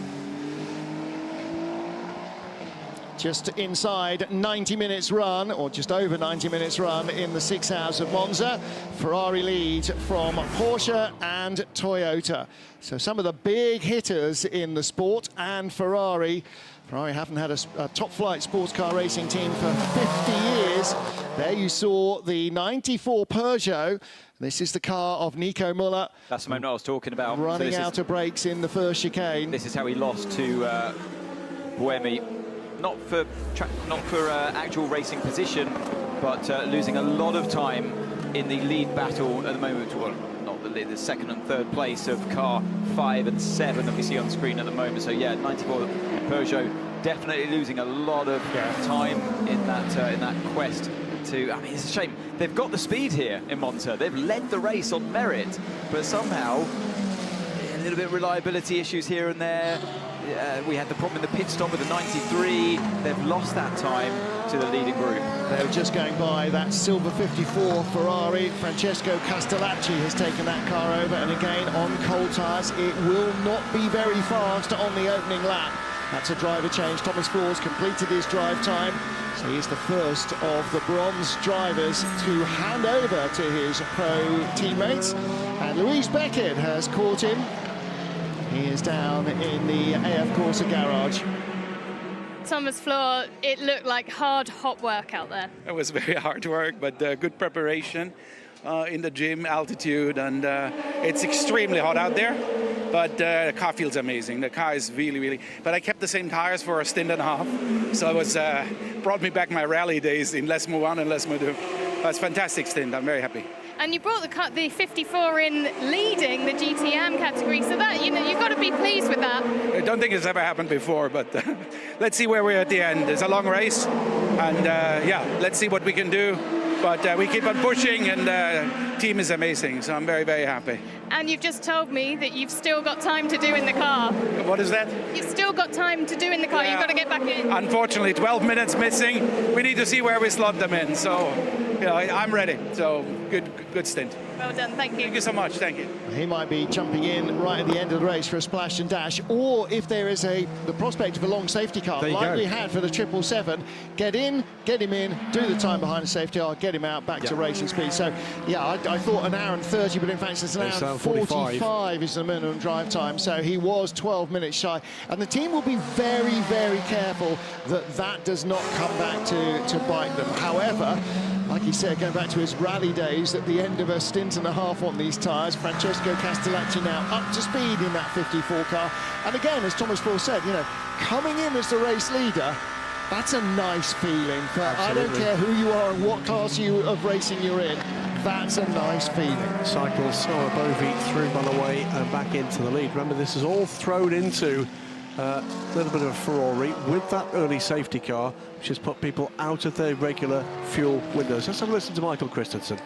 [SPEAKER 1] Just inside 90 minutes run, or just over 90 minutes run in the 6 Hours of Monza. Ferrari lead from Porsche and Toyota. So some of the big hitters in the sport, and Ferrari haven't had a top-flight sports car racing team for 50 years. There you saw the 94 Peugeot. This is the car of Nico Müller.
[SPEAKER 3] That's the moment I was talking about.
[SPEAKER 1] Running out of brakes in the first chicane.
[SPEAKER 3] This is how he lost to Buemi. Not for actual racing position, but losing a lot of time in the lead battle at the moment. Well, not the lead, the second and third place of car 5 and 7 that we see on screen at the moment. So yeah, 94 Peugeot definitely losing a lot of time in that quest to. I mean, it's a shame. They've got the speed here in Monza. They've led the race on merit, but somehow a little bit of reliability issues here and there. We had the problem in the pit stop with the 93. They've lost that time to the leading group.
[SPEAKER 1] They were just going by that silver 54 Ferrari. Francesco Castellacci has taken that car over, and again on cold tyres, it will not be very fast on the opening lap. That's a driver change. Thomas Floors completed his drive time, so he's the first of the bronze drivers to hand over to his pro teammates. And Louise Beckett has caught him. He is down in the AF Corsa garage.
[SPEAKER 6] Thomas Floor, it looked like hard, hot work out there.
[SPEAKER 16] It was very hard work, but good preparation in the gym, altitude, and it's extremely hot out there. But the car feels amazing. The car is really, really... But I kept the same tires for a stint and a half, so it was brought me back my rally days in Les Mans 1 and Les Mans 2. It's a fantastic stint. I'm very happy.
[SPEAKER 6] And you brought the 54 in leading the GT Am category, so that, you know, you've got to be pleased with that.
[SPEAKER 16] I don't think it's ever happened before, but let's see where we're at the end. It's a long race, and yeah, let's see what we can do. But we keep on pushing, and the team is amazing, so I'm very, very happy.
[SPEAKER 6] And you've just told me that you've still got time to do in the car.
[SPEAKER 16] What is that?
[SPEAKER 6] You've still got time to do in the car. You've got to get back in.
[SPEAKER 16] Unfortunately, 12 minutes missing. We need to see where we slot them in. So, you know, I'm ready. So, good stint.
[SPEAKER 6] Well done. Thank you.
[SPEAKER 16] Thank you so much. Thank you.
[SPEAKER 1] He might be jumping in right at the end of the race for a splash and dash, or if there is the prospect of a long safety car, like we had for the 777, get in, get him in, do the time behind the safety car, get him out, back to racing speed. So, yeah, I thought an hour and 30, but in fact it's an hour and 45 is the minimum drive time. So he was 12 minutes shy, and the team will be very, very careful that that does not come back to bite them. However, like he said, going back to his rally days at the end of a stint and a half on these tyres, Francesco Castellacci now up to speed in that 54 car. And again, as Thomas Floor said, you know, coming in as the race leader, that's a nice feeling. I don't care who you are and what class of racing you're in, that's a nice feeling.
[SPEAKER 2] Cycles Bovey through, by the way, and back into the lead. Remember, this is all thrown into a little bit of a Ferrari with that early safety car, which has put people out of their regular fuel windows. Let's have a listen to Michael Christensen.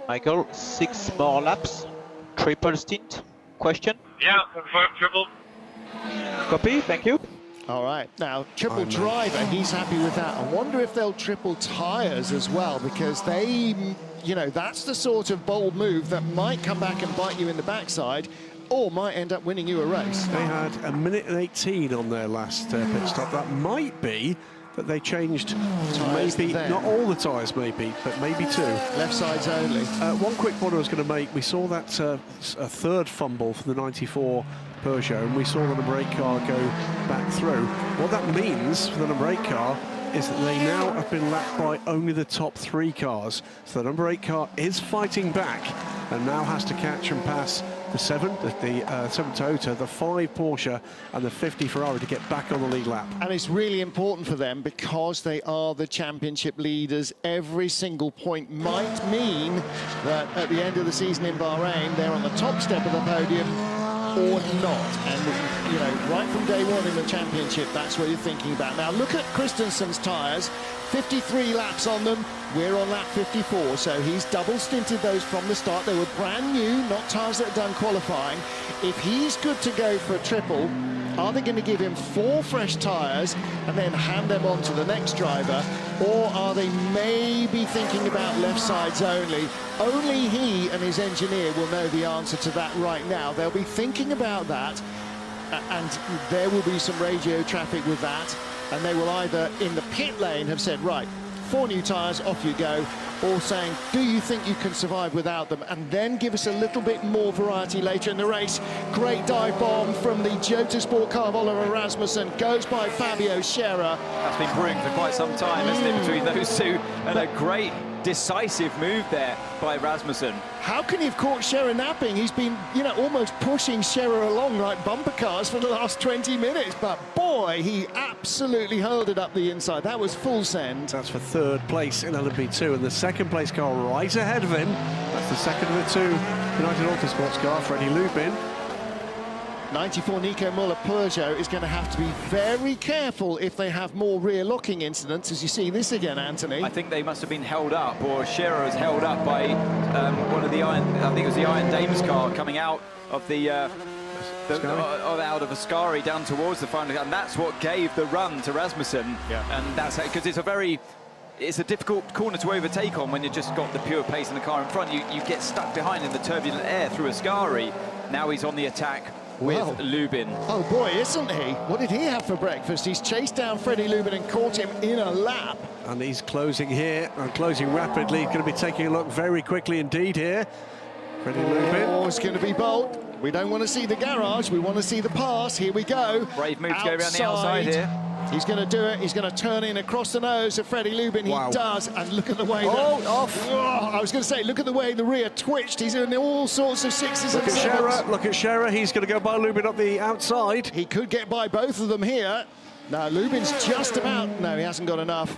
[SPEAKER 15] Michael, 6 more laps, triple stint. Question?
[SPEAKER 5] Yeah, confirm triple.
[SPEAKER 15] Copy, thank you.
[SPEAKER 1] All right, now triple driver, he's happy with that. I wonder if they'll triple tyres as well, because they, you know, that's the sort of bold move that might come back and bite you in the backside, or might end up winning you a race.
[SPEAKER 2] They had a minute and 18 on their last pit stop. That might be that they changed maybe, not all the tyres maybe, but maybe 2.
[SPEAKER 1] Left sides only.
[SPEAKER 2] One quick point I was going to make, we saw that a third fumble for the 94 Peugeot, and we saw the number 8 car go back through. What that means for the number 8 car is that they now have been lapped by only the top 3 cars. So the number 8 car is fighting back and now has to catch and pass the 7 Toyota, the 5 Porsche and the 50 Ferrari to get back on the lead lap.
[SPEAKER 1] And it's really important for them because they are the championship leaders. Every single point might mean that at the end of the season in Bahrain, they're on the top step of the podium or not. And, you know, right from day one in the championship, that's what you're thinking about. Now, look at Christensen's tyres. 53 laps on them. We're on lap 54, so he's double stinted those from the start. They were brand new, not tyres that had done qualifying. If he's good to go for a triple, are they going to give him 4 fresh tyres and then hand them on to the next driver, or are they maybe thinking about left sides only? Only he and his engineer will know the answer to that right now. They'll be thinking about that, and there will be some radio traffic with that, and they will either in the pit lane have said, right, 4 new tyres, off you go, or saying, do you think you can survive without them? And then give us a little bit more variety later in the race. Great dive bomb from the Jota Sport car of Oliver Rasmussen, goes by Fabio Scherer.
[SPEAKER 3] That's been brewing for quite some time, hasn't it, between those two, and a great decisive move there by Rasmussen.
[SPEAKER 1] How can he have caught Scherer napping? He's been, you know, almost pushing Scherer along like bumper cars for the last 20 minutes. But boy, he absolutely hurled it up the inside. That was full send.
[SPEAKER 2] That's for third place in LMP2, and the second place car right ahead of him. That's the second of the two United Autosports car, Freddie Lubin.
[SPEAKER 1] 94 Nico Müller Peugeot is going to have to be very careful if they have more rear locking incidents, as you see this again, Anthony.
[SPEAKER 3] I think they must have been held up, or Scherer was held up by one of the Iron, I think it was the Iron Dames car coming out of the out of Ascari down towards the final, and that's what gave the run to Rasmussen.
[SPEAKER 1] Yeah.
[SPEAKER 3] And that's because it's a difficult corner to overtake on when you've just got the pure pace in the car in front. You get stuck behind in the turbulent air through Ascari. Now he's on the attack with Lubin.
[SPEAKER 1] Oh boy, isn't he? What did he have for breakfast? He's chased down Freddie Lubin and caught him in a lap.
[SPEAKER 2] And he's closing here, and closing rapidly. He's going to be taking a look very quickly indeed here. Freddie Lubin.
[SPEAKER 1] Oh, it's going to be Bolt. We don't want to see the garage, we want to see the pass. Here we go.
[SPEAKER 3] Brave move to go around the outside here.
[SPEAKER 1] He's going to do it. He's going to turn in across the nose of Freddie Lubin. He does, and look at the way I was going to say, look at the way the rear twitched. He's in all sorts of sixes and sevens.
[SPEAKER 2] Look at Scherer. He's going to go by Lubin up the outside.
[SPEAKER 1] He could get by both of them here. Now, Lubin's just about... No, he hasn't got enough.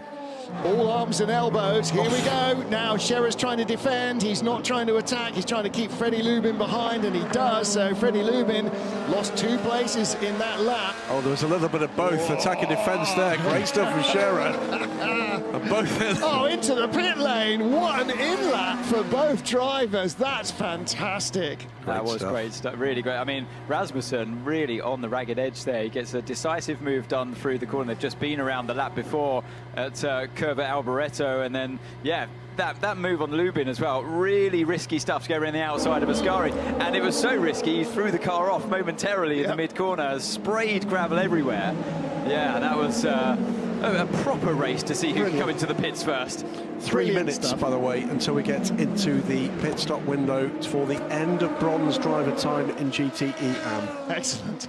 [SPEAKER 1] All arms and elbows. Here we go. Now Scherer's trying to defend. He's not trying to attack. He's trying to keep Freddie Lubin behind, and he does. So Freddie Lubin lost 2 places in that lap.
[SPEAKER 2] Oh, there was a little bit of both. Attack and defence there. Great stuff from Scherer. And both
[SPEAKER 1] into the pit lane. What an in-lap for both drivers. That's fantastic.
[SPEAKER 3] That was great stuff. Really great. I mean, Rasmussen really on the ragged edge there. He gets a decisive move done through the corner. They've just been around the lap before at Curva Alboreto, and then, yeah, that move on Lubin as well. Really risky stuff to go around the outside of Ascari. And it was so risky, he threw the car off momentarily in the mid-corner, sprayed gravel everywhere. Yeah, that was a proper race to see who can come into the pits first.
[SPEAKER 2] 3 minutes, by the way, until we get into the pit stop window for the end of bronze driver time in GTE Am.
[SPEAKER 1] Excellent.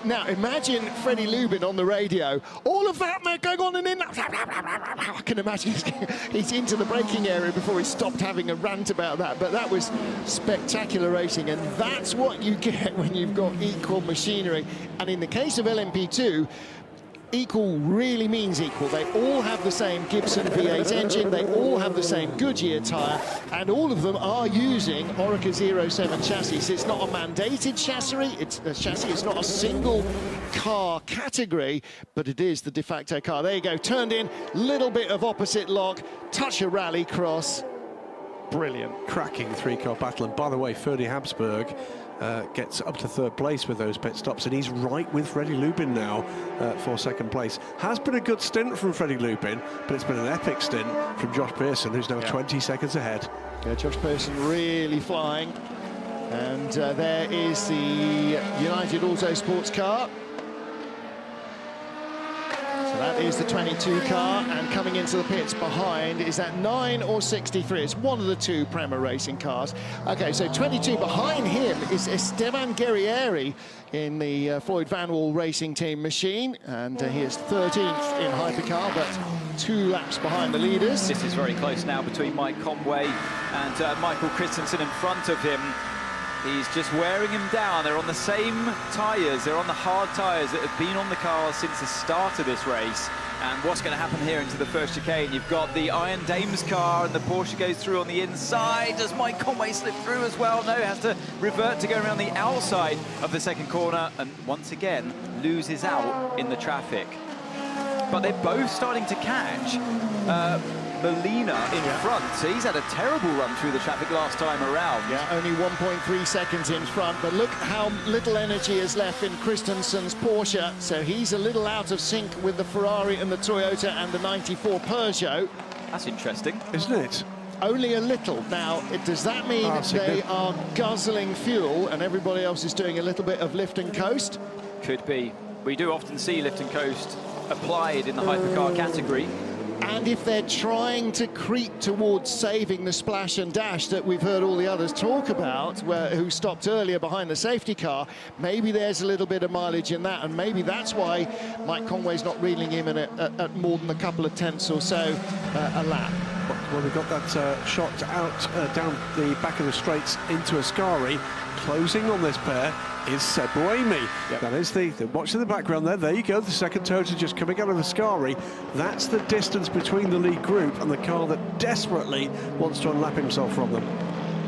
[SPEAKER 1] Now, imagine Freddie Lubin on the radio. All of that going on and in. I can imagine he's into the braking area before he stopped having a rant about that. But that was spectacular racing, and that's what you get when you've got equal machinery. And in the case of LMP2, equal really means equal. They all have the same Gibson V8 engine, they all have the same Goodyear tyre, and all of them are using Orica 07 chassis. It's not a mandated chassis, it's not a single car category, but it is the de facto car. There you go, turned in, little bit of opposite lock, touch of rally cross. Brilliant.
[SPEAKER 2] Cracking 3-car battle. And by the way, Ferdy Habsburg gets up to 3rd place with those pit stops, and he's right with Freddie Lubin now for 2nd place. Has been a good stint from Freddie Lubin, but it's been an epic stint from Josh Pearson, who's now 20 seconds ahead.
[SPEAKER 1] Yeah, Josh Pearson really flying. And there is the United Autosports car. So that is the 22 car, and coming into the pits behind is that 9 or 63. It's one of the 2 Prema Racing cars. Okay, so 22 behind him is Esteban Guerrieri in the Floyd Van Wall Racing Team machine, and he is 13th in Hypercar, but 2 laps behind the leaders.
[SPEAKER 3] This is very close now between Mike Conway and Michael Christensen in front of him. He's just wearing him down. They're on the same tyres. They're on the hard tyres that have been on the car since the start of this race. And what's going to happen here into the first chicane? You've got the Iron Dames car, and the Porsche goes through on the inside. Does Mike Conway slip through as well? No, has to revert to go around the outside of the second corner, and once again loses out in the traffic. But they're both starting to catch Molina in front, so he's had a terrible run through the traffic last time around.
[SPEAKER 1] Yeah, only 1.3 seconds in front, but look how little energy is left in Christensen's Porsche, so he's a little out of sync with the Ferrari and the Toyota and the 94 Peugeot.
[SPEAKER 3] That's interesting,
[SPEAKER 2] isn't it?
[SPEAKER 1] Only a little. Now, does that mean they are guzzling fuel and everybody else is doing a little bit of lift and coast?
[SPEAKER 3] Could be. We do often see lift and coast applied in the hypercar category.
[SPEAKER 1] And if they're trying to creep towards saving the splash and dash that we've heard all the others talk about, who stopped earlier behind the safety car, maybe there's a little bit of mileage in that, and maybe that's why Mike Conway's not reeling him in at more than a couple of tenths or so a lap.
[SPEAKER 2] Well, we got that shot out down the back of the straights into Ascari. Closing on this pair is Seb Buemi. Yep. That is the watch in the background there. There you go, the second Toyota just coming out of Ascari. That's the distance between the lead group and the car that desperately wants to unlap himself from them.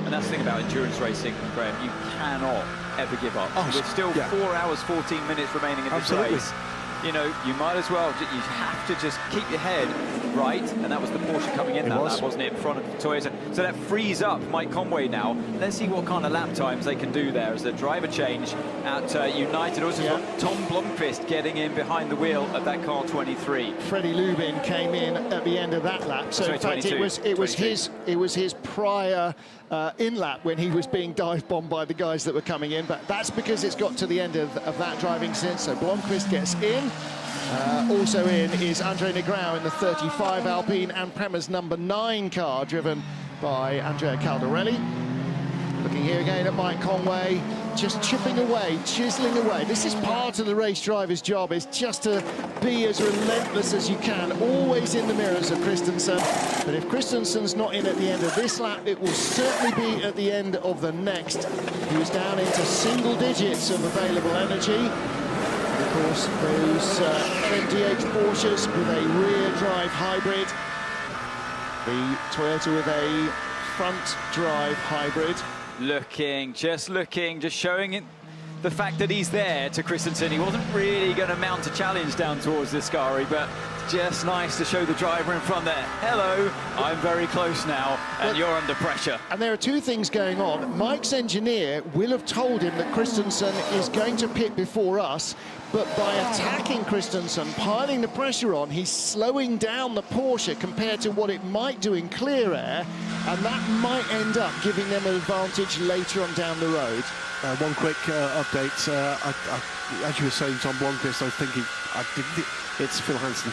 [SPEAKER 3] And that's the thing about endurance racing, Graham, you cannot ever give up. With still 4 hours, 14 minutes remaining in this race. You know, you might as well, you have to just keep your head right, and that was the Porsche coming in that lap, wasn't it, in front of Toyota. So that frees up Mike Conway now. Let's see what kind of lap times they can do there as the driver change at United. Also Tom Blomqvist getting in behind the wheel of that car 23.
[SPEAKER 1] Freddie Lubin came in at the end of that lap. So in fact, it was his prior in lap when he was being dive bombed by the guys that were coming in. But that's because it's got to the end of that driving stint. So Blomqvist gets in. Also in is Andre Negrão in the 35 Alpine and Prema's number 9 car, driven by Andrea Caldarelli. Looking here again at Mike Conway, just chipping away, chiseling away. This is part of the race driver's job, is just to be as relentless as you can, always in the mirrors of Christensen. But if Christensen's not in at the end of this lap, it will certainly be at the end of the next. He was down into single digits of available energy. Of course, those LMDH Porsches with a rear-drive hybrid. The Toyota with a front-drive hybrid.
[SPEAKER 3] Just showing it, the fact that he's there to Christensen. He wasn't really going to mount a challenge down towards this Ascari, but just nice to show the driver in front there. Hello, I'm very close now, and you're under pressure.
[SPEAKER 1] And there are two things going on. Mike's engineer will have told him that Christensen is going to pit before us, but by attacking Christensen, piling the pressure on, he's slowing down the Porsche compared to what it might do in clear air, and that might end up giving them an advantage later on down the road.
[SPEAKER 2] One quick update. As you were saying, Tom Blomqvist, I was thinking, it's Phil Hansen.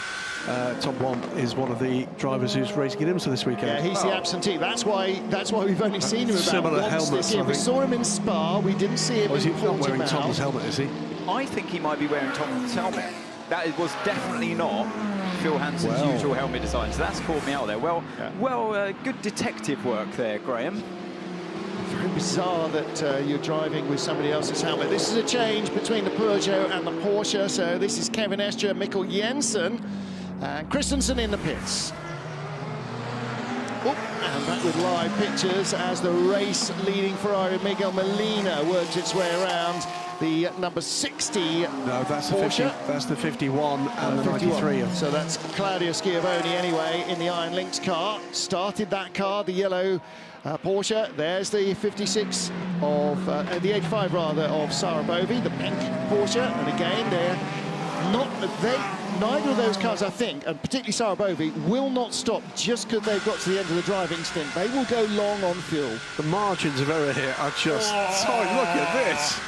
[SPEAKER 2] Tom Blom is one of the drivers who's racing in IMSA this weekend.
[SPEAKER 1] Yeah, he's the absentee. That's why we've only seen him about
[SPEAKER 2] similar
[SPEAKER 1] once
[SPEAKER 2] helmets,
[SPEAKER 1] this year. We saw him in Spa. We didn't see him in
[SPEAKER 2] Portimao. Is he not wearing
[SPEAKER 1] Portimao.
[SPEAKER 2] Tom's helmet, is he?
[SPEAKER 3] I think he might be wearing Tom's helmet. That was definitely not Phil Hansen's usual helmet design, so that's caught me out there. Well, good detective work there, Graham.
[SPEAKER 1] Very bizarre that you're driving with somebody else's helmet. This is a change between the Peugeot and the Porsche. So this is Kevin Estre, Mikkel Jensen, and Christensen in the pits. And back with live pictures as the race-leading Ferrari Miguel Molina works its way around the number 60
[SPEAKER 2] No, that's
[SPEAKER 1] Porsche.
[SPEAKER 2] that's the 51 and the 93.
[SPEAKER 1] So that's Claudio Schiavone anyway in the Iron Lynx car. Started that car, the yellow Porsche. There's the 56 of the 85 rather of Sarah Bovey, the pink Porsche. And again, neither of those cars, I think, and particularly Sarah Bovey, will not stop just because they've got to the end of the driving stint. They will go long on fuel.
[SPEAKER 2] The margins of error here are just look at this.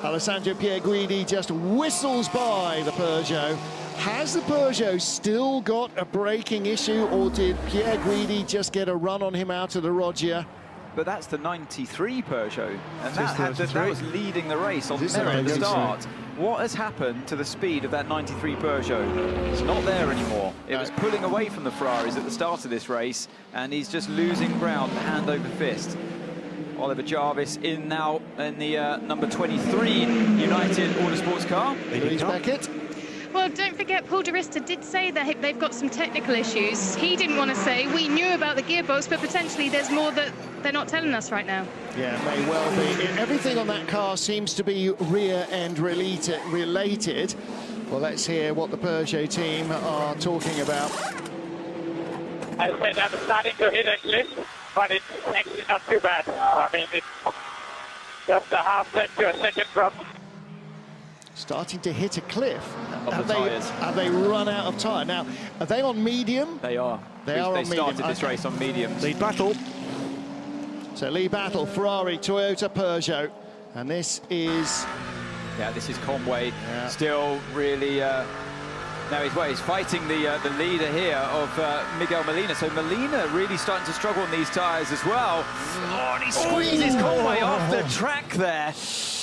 [SPEAKER 1] Alessandro Pierguidi just whistles by the Peugeot. Has the Peugeot still got a braking issue, or did Pierguidi just get a run on him out of the Roggia?
[SPEAKER 3] But that's the 93 Peugeot, and that was leading the race on there at the start. What has happened to the speed of that 93 Peugeot? It's not there anymore. It was pulling away from the Ferraris at the start of this race, and he's just losing ground hand over fist. Oliver Jarvis in now in the number 23 United Autosports car.
[SPEAKER 1] Louise Beckett.
[SPEAKER 6] Well, don't forget, Paul Di Resta did say that they've got some technical issues. He didn't want to say, we knew about the gearbox, but potentially there's more that they're not telling us right now.
[SPEAKER 1] Yeah, may well be. Everything on that car seems to be rear-end related. Well, let's hear what the Peugeot team are talking about.
[SPEAKER 5] I said I'm starting to hit a cliff, but it's actually not too bad. I mean, it's just a half second to a second drop.
[SPEAKER 1] Starting to hit a cliff.
[SPEAKER 3] Have
[SPEAKER 1] they run out of tyre? Now, are they on medium?
[SPEAKER 3] They are.
[SPEAKER 1] They
[SPEAKER 3] started this race on mediums.
[SPEAKER 2] Lead battle.
[SPEAKER 1] So lead battle, Ferrari, Toyota, Peugeot. And this is...
[SPEAKER 3] Yeah, this is Conway. Still really... Now he's fighting the leader here of Miguel Molina. So Molina really starting to struggle on these tyres as well. Oh, and he squeezes Conway off the track there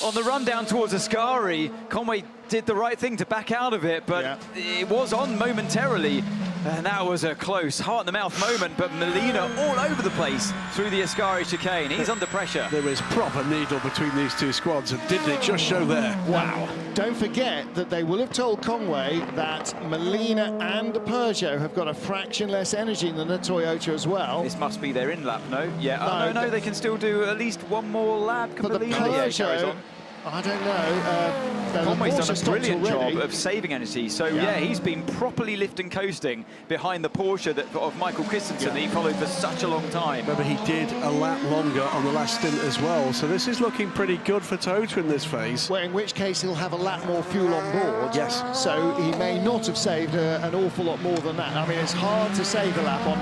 [SPEAKER 3] on the run down towards Ascari. Conway did the right thing to back out of it, but it was on momentarily. And that was a close, heart-in-the-mouth moment, but Molina all over the place through the Ascari chicane. He's under pressure.
[SPEAKER 2] There is proper needle between these two squads, and didn't it just show there? Wow.
[SPEAKER 1] Don't forget that they will have told Conway that Molina and the Peugeot have got a fraction less energy than the Toyota as well.
[SPEAKER 3] This must be their in-lap, no? Yeah, no, they can still do at least one more lap. Can
[SPEAKER 1] but
[SPEAKER 3] Molina?
[SPEAKER 1] The Peugeot,
[SPEAKER 3] carries on.
[SPEAKER 1] I don't know.
[SPEAKER 3] Conway's done a brilliant job of saving energy. So, yeah, he's been properly lift and coasting behind the Porsche of Michael Christensen that he followed for such a long time.
[SPEAKER 2] Remember, he did a lap longer on the last stint as well. So this is looking pretty good for Toyota in this phase.
[SPEAKER 1] Well, in which case he'll have a lap more fuel on board.
[SPEAKER 2] Yes.
[SPEAKER 1] So he may not have saved an awful lot more than that. I mean, it's hard to save a lap on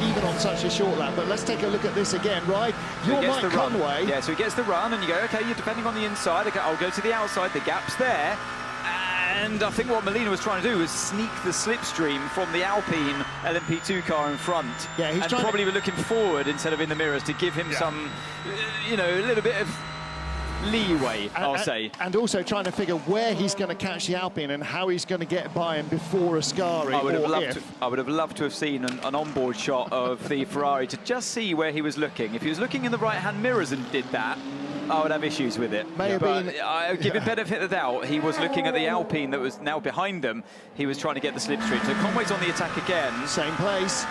[SPEAKER 1] even on such a short lap. But let's take a look at this again, right? You're Mike Conway.
[SPEAKER 3] Yeah, so he gets the run, and you go, OK, you're depending on the inside. Okay, I'll go to the outside, the gap's there. And I think what Molina was trying to do was sneak the slipstream from the Alpine LMP2 car in front.
[SPEAKER 1] Yeah, he's
[SPEAKER 3] and probably looking forward instead of in the mirrors to give him some, a little bit of leeway, I'll say.
[SPEAKER 1] And also trying to figure where he's going to catch the Alpine and how he's going to get by him before Ascari.
[SPEAKER 3] I would have loved to have seen an onboard shot of the Ferrari to just see where he was looking. If he was looking in the right-hand mirrors and did that, I would have issues with it.
[SPEAKER 1] May have been.
[SPEAKER 3] I give him benefit of the doubt. He was looking at the Alpine that was now behind them. He was trying to get the slipstream. So Conway's on the attack again.
[SPEAKER 1] Same place.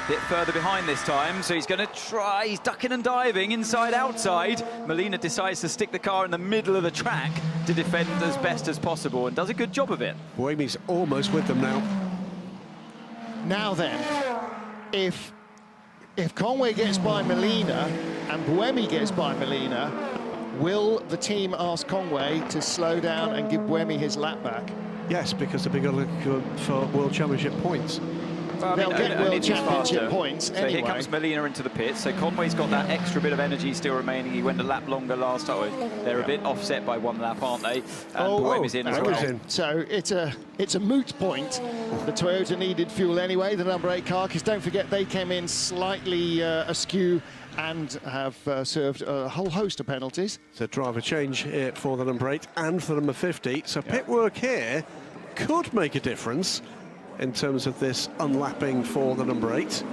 [SPEAKER 3] Bit further behind this time, so he's going to try. He's ducking and diving inside, outside. Molina decides to stick the car in the middle of the track to defend as best as possible and does a good job of it.
[SPEAKER 2] Buemi's almost with them now.
[SPEAKER 1] Now then, if Conway gets by Molina and Buemi gets by Molina, will the team ask Conway to slow down and give Buemi his lap back?
[SPEAKER 2] Yes, because they're going to look for World Championship points.
[SPEAKER 3] Well,
[SPEAKER 1] they'll get World Championship points
[SPEAKER 3] so
[SPEAKER 1] anyway.
[SPEAKER 3] Here comes Molina into the pit. So Conway's got that extra bit of energy still remaining. He went a lap longer last time. They're a bit offset by one lap, aren't they? And Buemi's in as well.
[SPEAKER 1] So it's a moot point. The Toyota needed fuel anyway, the number 8 car, because don't forget they came in slightly askew and have served a whole host of penalties.
[SPEAKER 2] So driver change here for the number 8 and for the number 50. So pit work here could make a difference in terms of this unlapping for the number 8.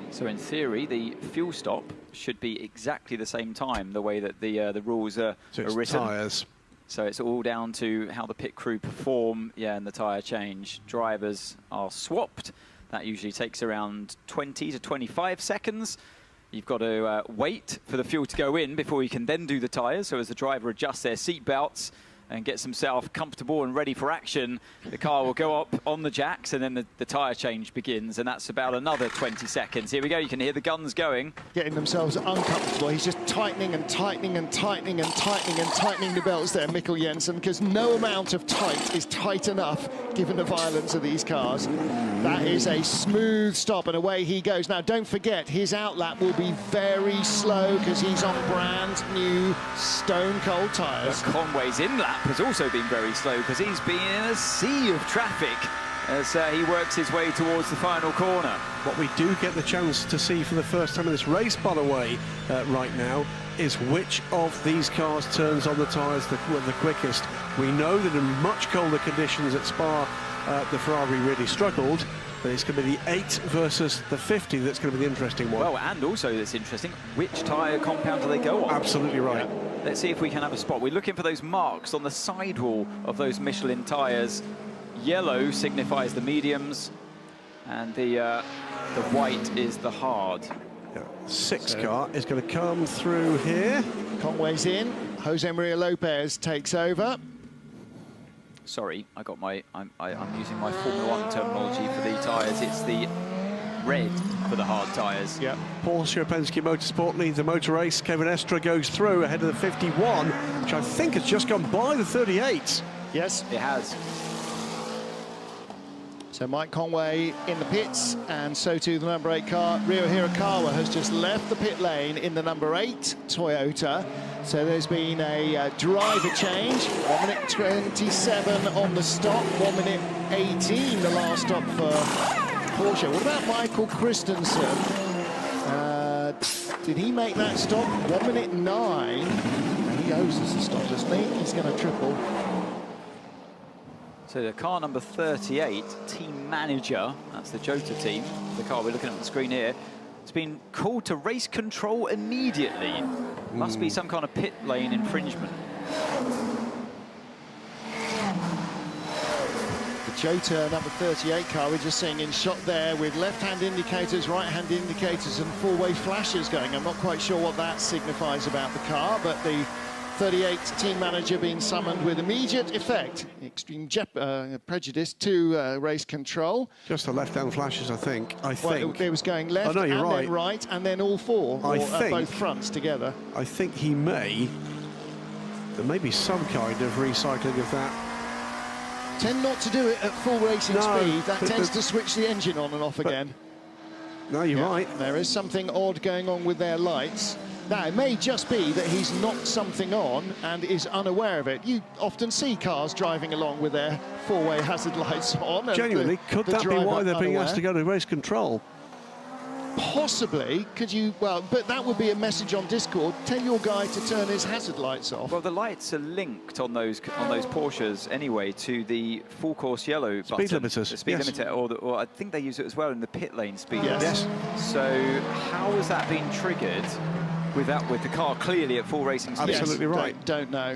[SPEAKER 3] So in theory, the fuel stop should be exactly the same time, the way that the rules are written.
[SPEAKER 2] Tyres.
[SPEAKER 3] So it's all down to how the pit crew perform, and the tyre change. Drivers are swapped. That usually takes around 20 to 25 seconds. You've got to wait for the fuel to go in before you can then do the tyres. So as the driver adjusts their seat belts and gets himself comfortable and ready for action, the car will go up on the jacks, and then the tyre change begins, and that's about another 20 seconds. Here we go, you can hear the guns going.
[SPEAKER 1] Getting themselves uncomfortable. He's just tightening and tightening and tightening and tightening and tightening the belts there, Mikkel Jensen, because no amount of tight is tight enough given the violence of these cars. That is a smooth stop, and away he goes. Now, don't forget, his outlap will be very slow because he's on brand new stone-cold tyres.
[SPEAKER 3] But Conway's in-lap has also been very slow because he's been in a sea of traffic as he works his way towards the final corner.
[SPEAKER 2] What we do get the chance to see for the first time in this race, by the way, right now, is which of these cars turns on the tyres the quickest. We know that in much colder conditions at Spa, the Ferrari really struggled, but it's going to be the 8 versus the 50 that's going to be the interesting one.
[SPEAKER 3] Well, and also that's interesting, which tyre compound do they go on?
[SPEAKER 2] Absolutely right.
[SPEAKER 3] Yeah. Let's see if we can have a spot. We're looking for those marks on the sidewall of those Michelin tyres. Yellow signifies the mediums, and the white is the hard.
[SPEAKER 2] Yeah. 6 car is going to come through here.
[SPEAKER 1] Conway's in. Jose Maria Lopez takes over.
[SPEAKER 3] Sorry, I'm using my Formula 1 terminology for the tyres. It's the red for the hard tyres.
[SPEAKER 2] Yeah. Porsche Penske Motorsport leads the motor race. Kevin Estre goes through ahead of the 51, which I think has just gone by the 38.
[SPEAKER 1] Yes,
[SPEAKER 3] it has.
[SPEAKER 1] So Mike Conway in the pits, and so too the number 8 car. Ryo Hirakawa has just left the pit lane in the number 8 Toyota. So there's been a driver change. 1 minute 27 on the stop, 1 minute 18 the last stop for Porsche. What about Michael Christensen? Did he make that stop? 1 minute 9. And he owes us a stop, doesn't he? He's going to triple.
[SPEAKER 3] So the car number 38, team manager, that's the Jota team, the car we're looking at on the screen here, it's been called to race control immediately. Must be some kind of pit lane infringement.
[SPEAKER 1] The Jota number 38 car we're just seeing in shot there with left-hand indicators, right-hand indicators and four-way flashes going. I'm not quite sure what that signifies about the car, but the 38 team manager being summoned with immediate effect, extreme prejudice to race control.
[SPEAKER 2] Just the left-hand flashes, I think.
[SPEAKER 1] It was going left and then right, and then all four, both fronts together.
[SPEAKER 2] I think there may be some kind of recycling of that.
[SPEAKER 1] Tend not to do it at full racing speed. That tends to switch the engine on and off again.
[SPEAKER 2] No, you're right.
[SPEAKER 1] There is something odd going on with their lights. Now, it may just be that he's knocked something on and is unaware of it. You often see cars driving along with their four-way hazard lights on.
[SPEAKER 2] Genuinely, could that be why they're being asked to go to race control?
[SPEAKER 1] Possibly. Could you? Well, but that would be a message on Discord. Tell your guy to turn his hazard lights off.
[SPEAKER 3] Well, the lights are linked on those Porsches anyway to the full course yellow button.
[SPEAKER 2] Speed limiters.
[SPEAKER 3] The speed limiter, or I think they use it as well in the pit lane speed limiter.
[SPEAKER 1] Yes.
[SPEAKER 3] So how has that been triggered? With the car clearly at full racing speed.
[SPEAKER 2] Absolutely right.
[SPEAKER 1] Don't know.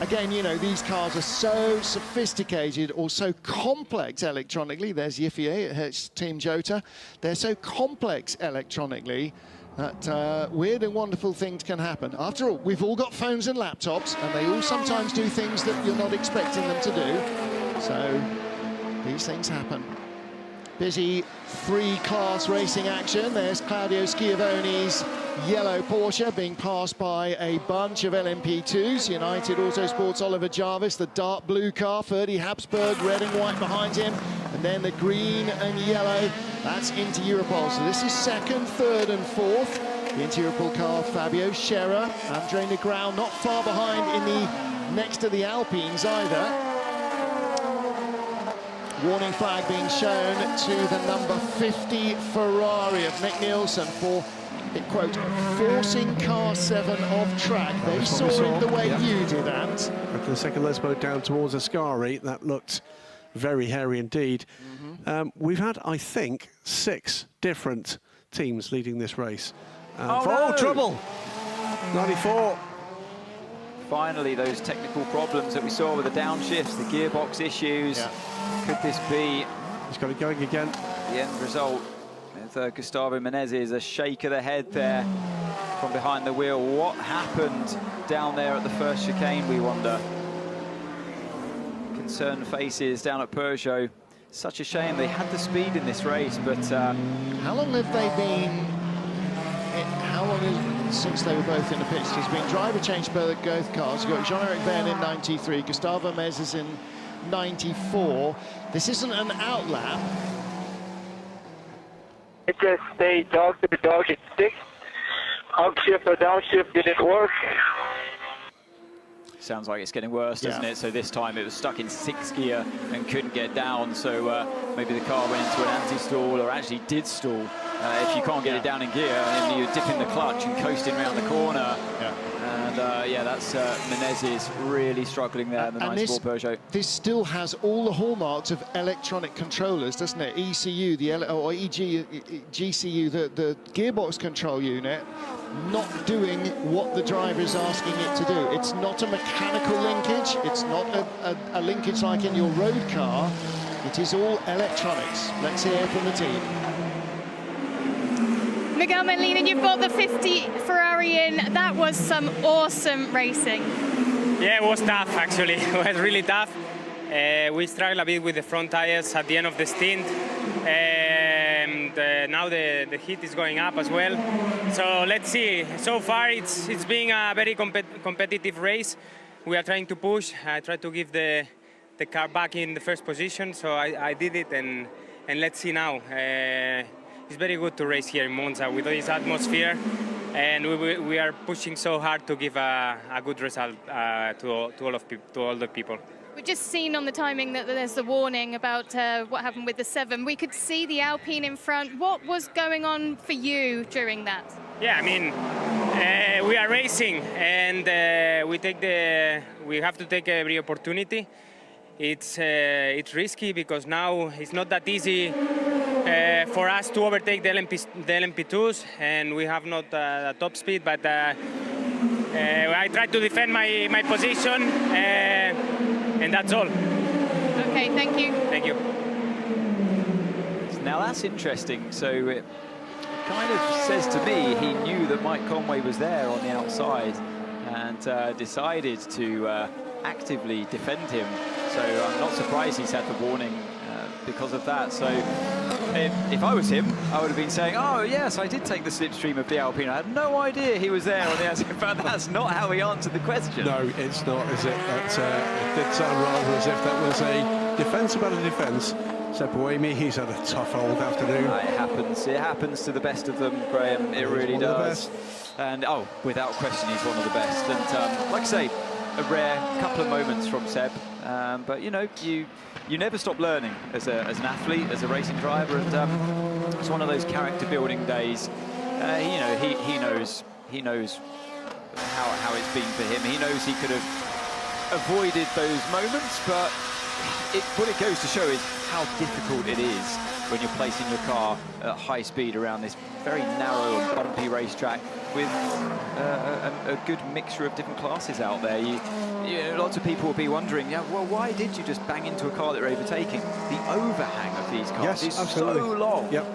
[SPEAKER 1] Again, you know, these cars are so sophisticated or so complex electronically. There's FIA, it's Team Jota. They're so complex electronically that weird and wonderful things can happen. After all, we've all got phones and laptops, and they all sometimes do things that you're not expecting them to do. So these things happen. Busy three-class racing action. There's Claudio Schiavone's yellow Porsche being passed by a bunch of LMP2s. United Autosports' Oliver Jarvis, the dark blue car, Ferdy Habsburg, red and white behind him. And then the green and yellow, that's Inter Europol. So this is second, third and fourth. The Inter Europol car, Fabio Scherer, Andre Negrão not far behind in the next to the Alpines either. Warning flag being shown to the number 50 Ferrari of Nick Nielsen for, quote, forcing car 7 off track. They saw it the way you did, Ant.
[SPEAKER 2] After the second let's mode down towards Ascari, that looked very hairy indeed. We've had, I think, 6 different teams leading this race. Trouble! 94.
[SPEAKER 3] Finally, those technical problems that we saw with the downshifts, the gearbox issues. Yeah. Could this be...
[SPEAKER 2] He's got it going again.
[SPEAKER 3] The end result with Gustavo Menezes, a shake of the head there from behind the wheel. What happened down there at the first chicane, we wonder? Concerned faces down at Peugeot. Such a shame. They had the speed in this race, but...
[SPEAKER 1] How long have they been... How long is since they were both in the pits? There's been driver change for both cars. You've got Jean-Eric Verne in 93, Gustavo Menezes in 94. This isn't an outlap.
[SPEAKER 13] It just stayed dog to the dog at 6. Upshift or downshift didn't work.
[SPEAKER 3] Sounds like it's getting worse, doesn't it? So this time it was stuck in 6th gear and couldn't get down. So maybe the car went into an anti-stall or actually did stall. If you can't get it down in gear, and you're dipping the clutch and coasting around the corner. And that's Menezes really struggling there in the 94 Peugeot.
[SPEAKER 1] This still has all the hallmarks of electronic controllers, doesn't it? ECU, GCU, the gearbox control unit, not doing what the driver is asking it to do. It's not a mechanical linkage. It's not a linkage like in your road car. It is all electronics. Let's hear from the team.
[SPEAKER 6] Miguel Medina, you've got the 50 Ferrari in. That was some awesome racing.
[SPEAKER 5] Yeah, it was tough, actually. It was really tough. We struggled a bit with the front tires at the end of the stint. And now the heat is going up as well. So let's see. So far, it's been a very competitive race. We are trying to push. I tried to give the car back in the first position, so I did it, and let's see now. It's very good to race here in Monza with this atmosphere, and we are pushing so hard to give a good result to all the people.
[SPEAKER 6] We've just seen on the timing that there's the warning about what happened with the 7. We could see the Alpine in front. What was going on for you during that?
[SPEAKER 5] Yeah, I mean, we are racing, and we have to take every opportunity. It's risky because now it's not that easy for us to overtake the LMP2s, and we have not the top speed. But I try to defend my position, and that's all.
[SPEAKER 6] Okay, thank you.
[SPEAKER 5] Thank you.
[SPEAKER 3] Now that's interesting. So it kind of says to me he knew that Mike Conway was there on the outside and decided to actively defend him. So I'm not surprised he's had the warning because of that. So if I was him, I would have been saying, oh yes, I did take the slipstream of the Alpine. I had no idea he was there on the outside. But that's not how he answered the question.
[SPEAKER 2] No, it's not, is it? It did sound rather as if that was a defence about a defence. Seb Buemi, he's had a tough old afternoon.
[SPEAKER 3] It happens. It happens to the best of them, Graham. It really does. And oh, without question, he's one of the best. And like I say, a rare couple of moments from Seb. But you know, you never stop learning as an athlete, as a racing driver, and it's one of those character building days. You know, he knows how it's been for him. He knows he could have avoided those moments, but what it goes to show is how difficult it is when you're placing your car at high speed around this very narrow and bumpy racetrack with a good mixture of different classes out there. Lots of people will be wondering, yeah, well, why did you just bang into a car that you're overtaking? The overhang of these cars is
[SPEAKER 2] absolutely.
[SPEAKER 3] so long.
[SPEAKER 2] Yep.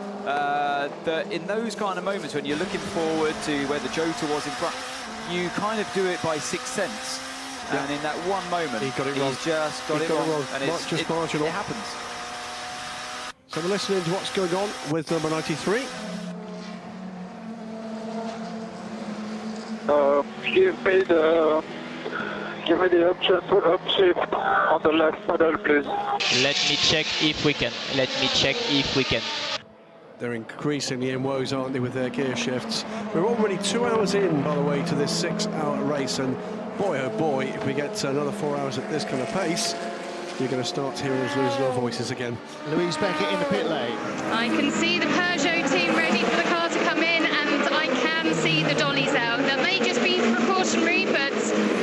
[SPEAKER 3] That in those kind of moments when you're looking forward to where the Jota was in front, you kind of do it by sixth sense.
[SPEAKER 2] Yep.
[SPEAKER 3] And in that one moment,
[SPEAKER 2] he got it wrong.
[SPEAKER 3] He's just got it wrong. And
[SPEAKER 2] just marginal.
[SPEAKER 3] It happens.
[SPEAKER 2] So we're listening to what's going on with number 93.
[SPEAKER 13] Give me the option for upshift on the left pedal, please.
[SPEAKER 15] Let me check if we can. Let me check if we can.
[SPEAKER 2] They're increasingly in woes, aren't they, with their gear shifts. We're already 2 hours in, by the way, to this 6-hour race, and boy, oh boy, if we get another 4 hours at this kind of pace, you're going to start hearing us losing our voices again.
[SPEAKER 1] Louise Beckett in the pit lane.
[SPEAKER 6] I can see the Peugeot team ready for the car to come in, and I can see the dollies out. That may just be precautionary, but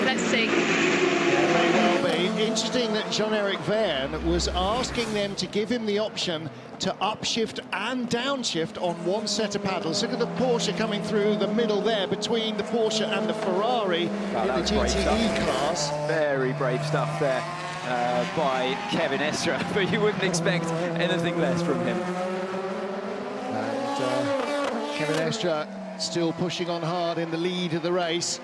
[SPEAKER 6] let's see.
[SPEAKER 1] Yeah, may well be. Interesting that Jean-Eric Verne was asking them to give him the option to upshift and downshift on one set of paddles. Look at the Porsche coming through the middle there between the Porsche and the Ferrari in the GTE class.
[SPEAKER 3] Very brave stuff there by Kevin Estre, but you wouldn't expect anything less from him.
[SPEAKER 1] And Kevin Estre still pushing on hard in the lead of the race.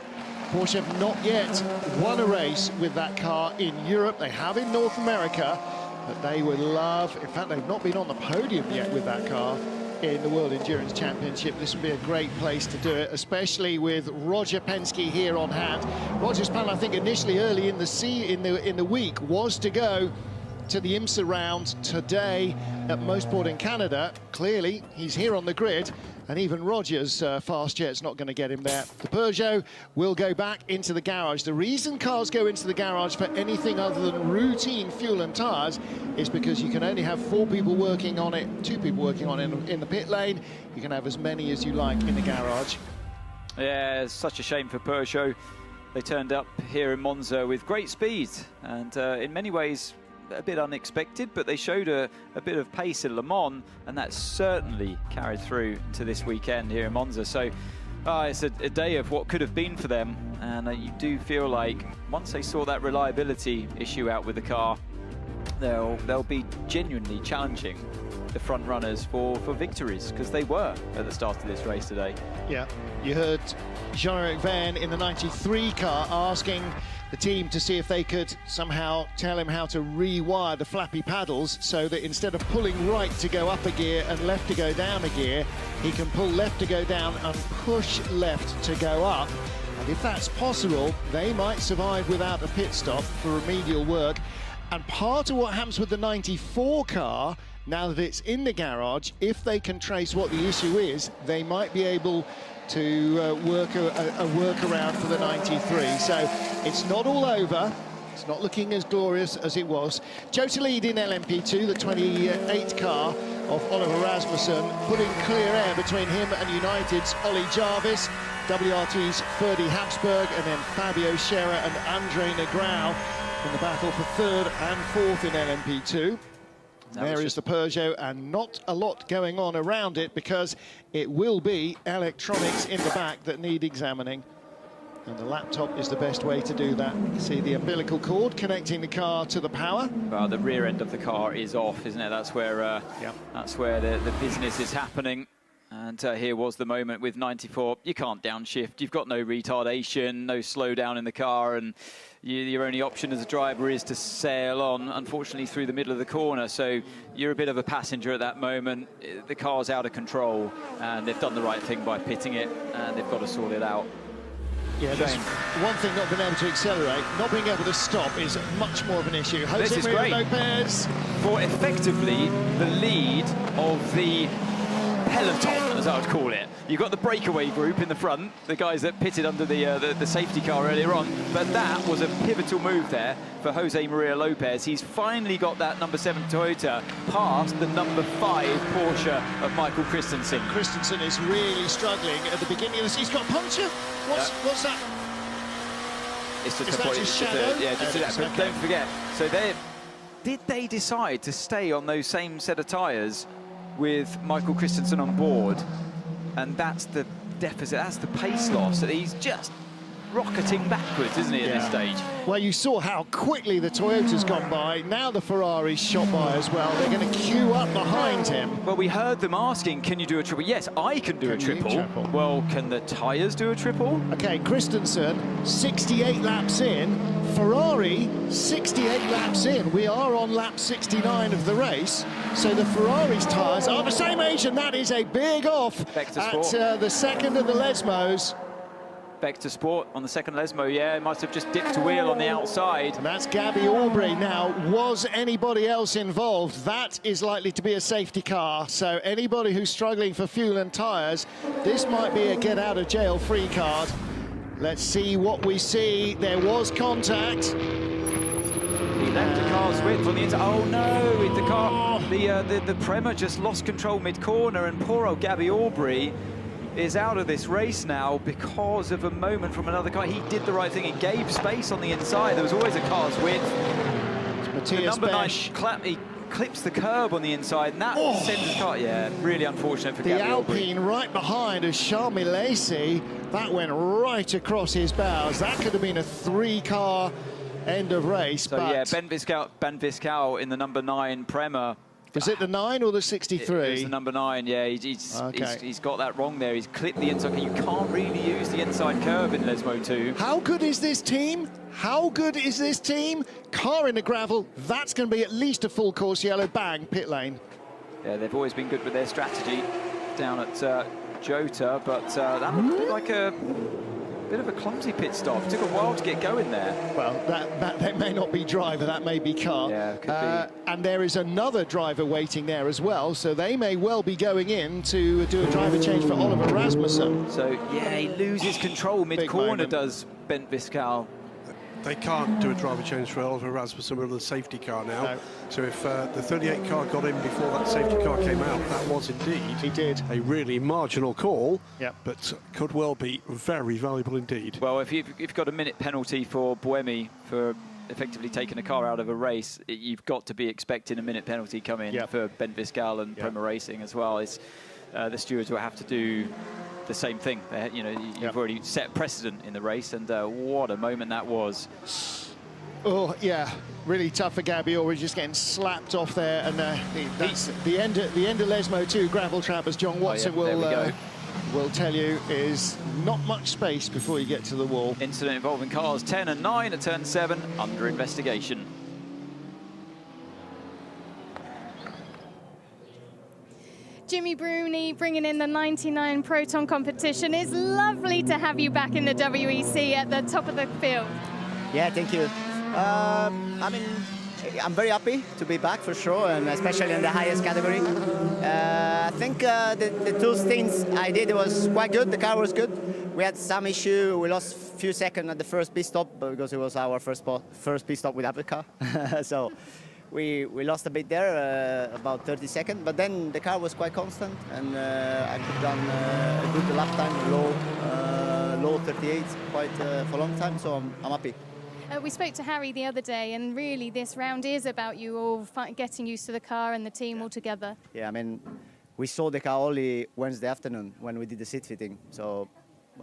[SPEAKER 1] Porsche have not yet won a race with that car in Europe. They have in North America, but they would love, in fact, they've not been on the podium yet with that car in the World Endurance Championship. This would be a great place to do it, especially with Roger Penske here on hand. Roger's plan, I think, initially early in the week was to go to the IMSA round today at Motorsport in Canada. Clearly, he's here on the grid, and even Roger's fast jet's not going to get him there. The Peugeot will go back into the garage. The reason cars go into the garage for anything other than routine fuel and tyres is because you can only have 4 people working on it, 2 people working on it in the pit lane. You can have as many as you like in the garage.
[SPEAKER 3] Yeah, it's such a shame for Peugeot. They turned up here in Monza with great speed and in many ways a bit unexpected, but they showed a bit of pace in Le Mans, and that certainly carried through to this weekend here in Monza. So it's a day of what could have been for them, and you do feel like once they saw that reliability issue out with the car, they'll be genuinely challenging the front runners for victories, because they were at the start of this race today.
[SPEAKER 1] Yeah, you heard Jean-Eric Verne in the 93 car asking the team to see if they could somehow tell him how to rewire the flappy paddles so that instead of pulling right to go up a gear and left to go down a gear, he can pull left to go down and push left to go up. And if that's possible, they might survive without a pit stop for remedial work. And part of what happens with the 94 car, now that it's in the garage, if they can trace what the issue is, they might be able to work a workaround for the 93. So it's not all over It's not looking as glorious as it was. Jota lead in LMP2, the 28 car of Oliver Rasmussen, putting clear air between him and United's Ollie Jarvis, WRT's Ferdy Habsburg, and then Fabio Scherer and Andre Negrão in the battle for third and fourth in LMP2. There is the Peugeot, and not a lot going on around it because it will be electronics in the back that need examining. And the laptop is the best way to do that. You see the umbilical cord connecting the car to the power.
[SPEAKER 3] Well, the rear end of the car is off, isn't it? That's where that's where the business is happening. And here was the moment with 94. You can't downshift. You've got no retardation, no slowdown in the car, and your only option as a driver is to sail on, unfortunately, through the middle of the corner. So you're a bit of a passenger at that moment. The car's out of control, and they've done the right thing by pitting it, and they've got to sort it out.
[SPEAKER 1] Yeah, there's one thing, not being able to accelerate, not being able to stop is much more of an issue.
[SPEAKER 3] This is great.
[SPEAKER 1] Lopez.
[SPEAKER 3] For effectively the lead of the peloton, as I would call it. You've got the breakaway group in the front, the guys that pitted under the safety car earlier on, but that was a pivotal move there for Jose Maria Lopez. He's finally got that number 7 Toyota past the number 5 Porsche of Michael Christensen.
[SPEAKER 1] Christensen is really struggling at the beginning of this. He's got a puncture. What's that?
[SPEAKER 3] It's just
[SPEAKER 1] is that his shadow?
[SPEAKER 3] Yeah, but don't forget. So did they decide to stay on those same set of tyres with Michael Christensen on board? And that's the deficit, that's the pace loss, that he's just rocketing backwards, isn't he, at this stage?
[SPEAKER 1] Well, you saw how quickly the Toyota's gone by. Now the Ferrari's shot by as well. They're going to queue up behind him.
[SPEAKER 3] Well, we heard them asking, can you do a triple? Yes, I can do a triple. Well, can the tyres do a triple?
[SPEAKER 1] Okay, Christensen, 68 laps in. Ferrari, 68 laps in. We are on lap 69 of the race. So the Ferrari's tyres are the same age, and that is a big off at the second of the Lesmos.
[SPEAKER 3] Vector Sport on the second Lesmo, yeah, must have just dipped a wheel on the outside.
[SPEAKER 1] And that's Gabby Aubrey. Now, was anybody else involved? That is likely to be a safety car. So anybody who's struggling for fuel and tyres, this might be a get-out-of-jail-free card. Let's see what we see. There was contact.
[SPEAKER 3] He left the car's width on the inside. Oh no, the car, the Prema just lost control mid-corner, and poor old Gabby Aubrey is out of this race now because of a moment from another car. He did the right thing. He gave space on the inside. There was always a car's width. The number 9 he clips the curb on the inside, and that sends the car. Yeah, really unfortunate for Gabby Aubrey.
[SPEAKER 1] Alpine right behind as Charles Milesi. That went right across his bows. That could have been a 3-car end of race.
[SPEAKER 3] So yeah, Ben Viscal in the number 9 Prema.
[SPEAKER 1] Was it the 9 or the 63?
[SPEAKER 3] It was the number 9, yeah. He's got that wrong there. He's clipped the inside. You can't really use the inside curve in Lesmo 2.
[SPEAKER 1] How good is this team? How good is this team? Car in the gravel, that's going to be at least a full course yellow. Bang, pit lane.
[SPEAKER 3] Yeah, they've always been good with their strategy down at Jota, but that looked like a bit of a clumsy pit stop. It took a while to get going there.
[SPEAKER 1] Well, that may not be driver, that may be car.
[SPEAKER 3] Yeah, could be.
[SPEAKER 1] And there is another driver waiting there as well, so they may well be going in to do a driver change for Oliver Rasmussen.
[SPEAKER 3] So, yeah, he loses control mid-corner, does Bent Viscal.
[SPEAKER 2] They can't do a driver change for Oliver Rasmussen with a safety car now.
[SPEAKER 1] No.
[SPEAKER 2] So if the 38 car got in before that safety car came out, that was indeed a really marginal call, but could well be very valuable indeed.
[SPEAKER 3] Well, if you've got a minute penalty for Buemi for effectively taking a car out of a race, you've got to be expecting a minute penalty coming for Bent Viscal and Prema Racing as well. It's, the stewards will have to do the same thing. You've already set precedent in the race, and what a moment that was.
[SPEAKER 1] Oh yeah, really tough for Gabby Aubrey, just getting slapped off there, and that's the end of Lesmo 2 gravel trap, as John Watson will tell you, is not much space before you get to the wall.
[SPEAKER 3] Incident involving cars 10 and 9 at turn 7 under investigation.
[SPEAKER 6] Jimmy Bruni bringing in the 99 Proton competition. It's lovely to have you back in the WEC at the top of the field.
[SPEAKER 17] Yeah, thank you. I mean, I'm very happy to be back for sure, and especially in the highest category. I think the two stints I did was quite good. The car was good. We had some issue. We lost a few seconds at the first pit stop because it was our first pit stop with Hypercar. So we lost a bit there, about 30 seconds. But then the car was quite constant, and I could done a good lap time, low 38, quite for a long time. So I'm happy.
[SPEAKER 6] We spoke to Harry the other day, and really this round is about you all getting used to the car and the team all together.
[SPEAKER 17] Yeah, I mean, we saw the car only Wednesday afternoon when we did the seat fitting. So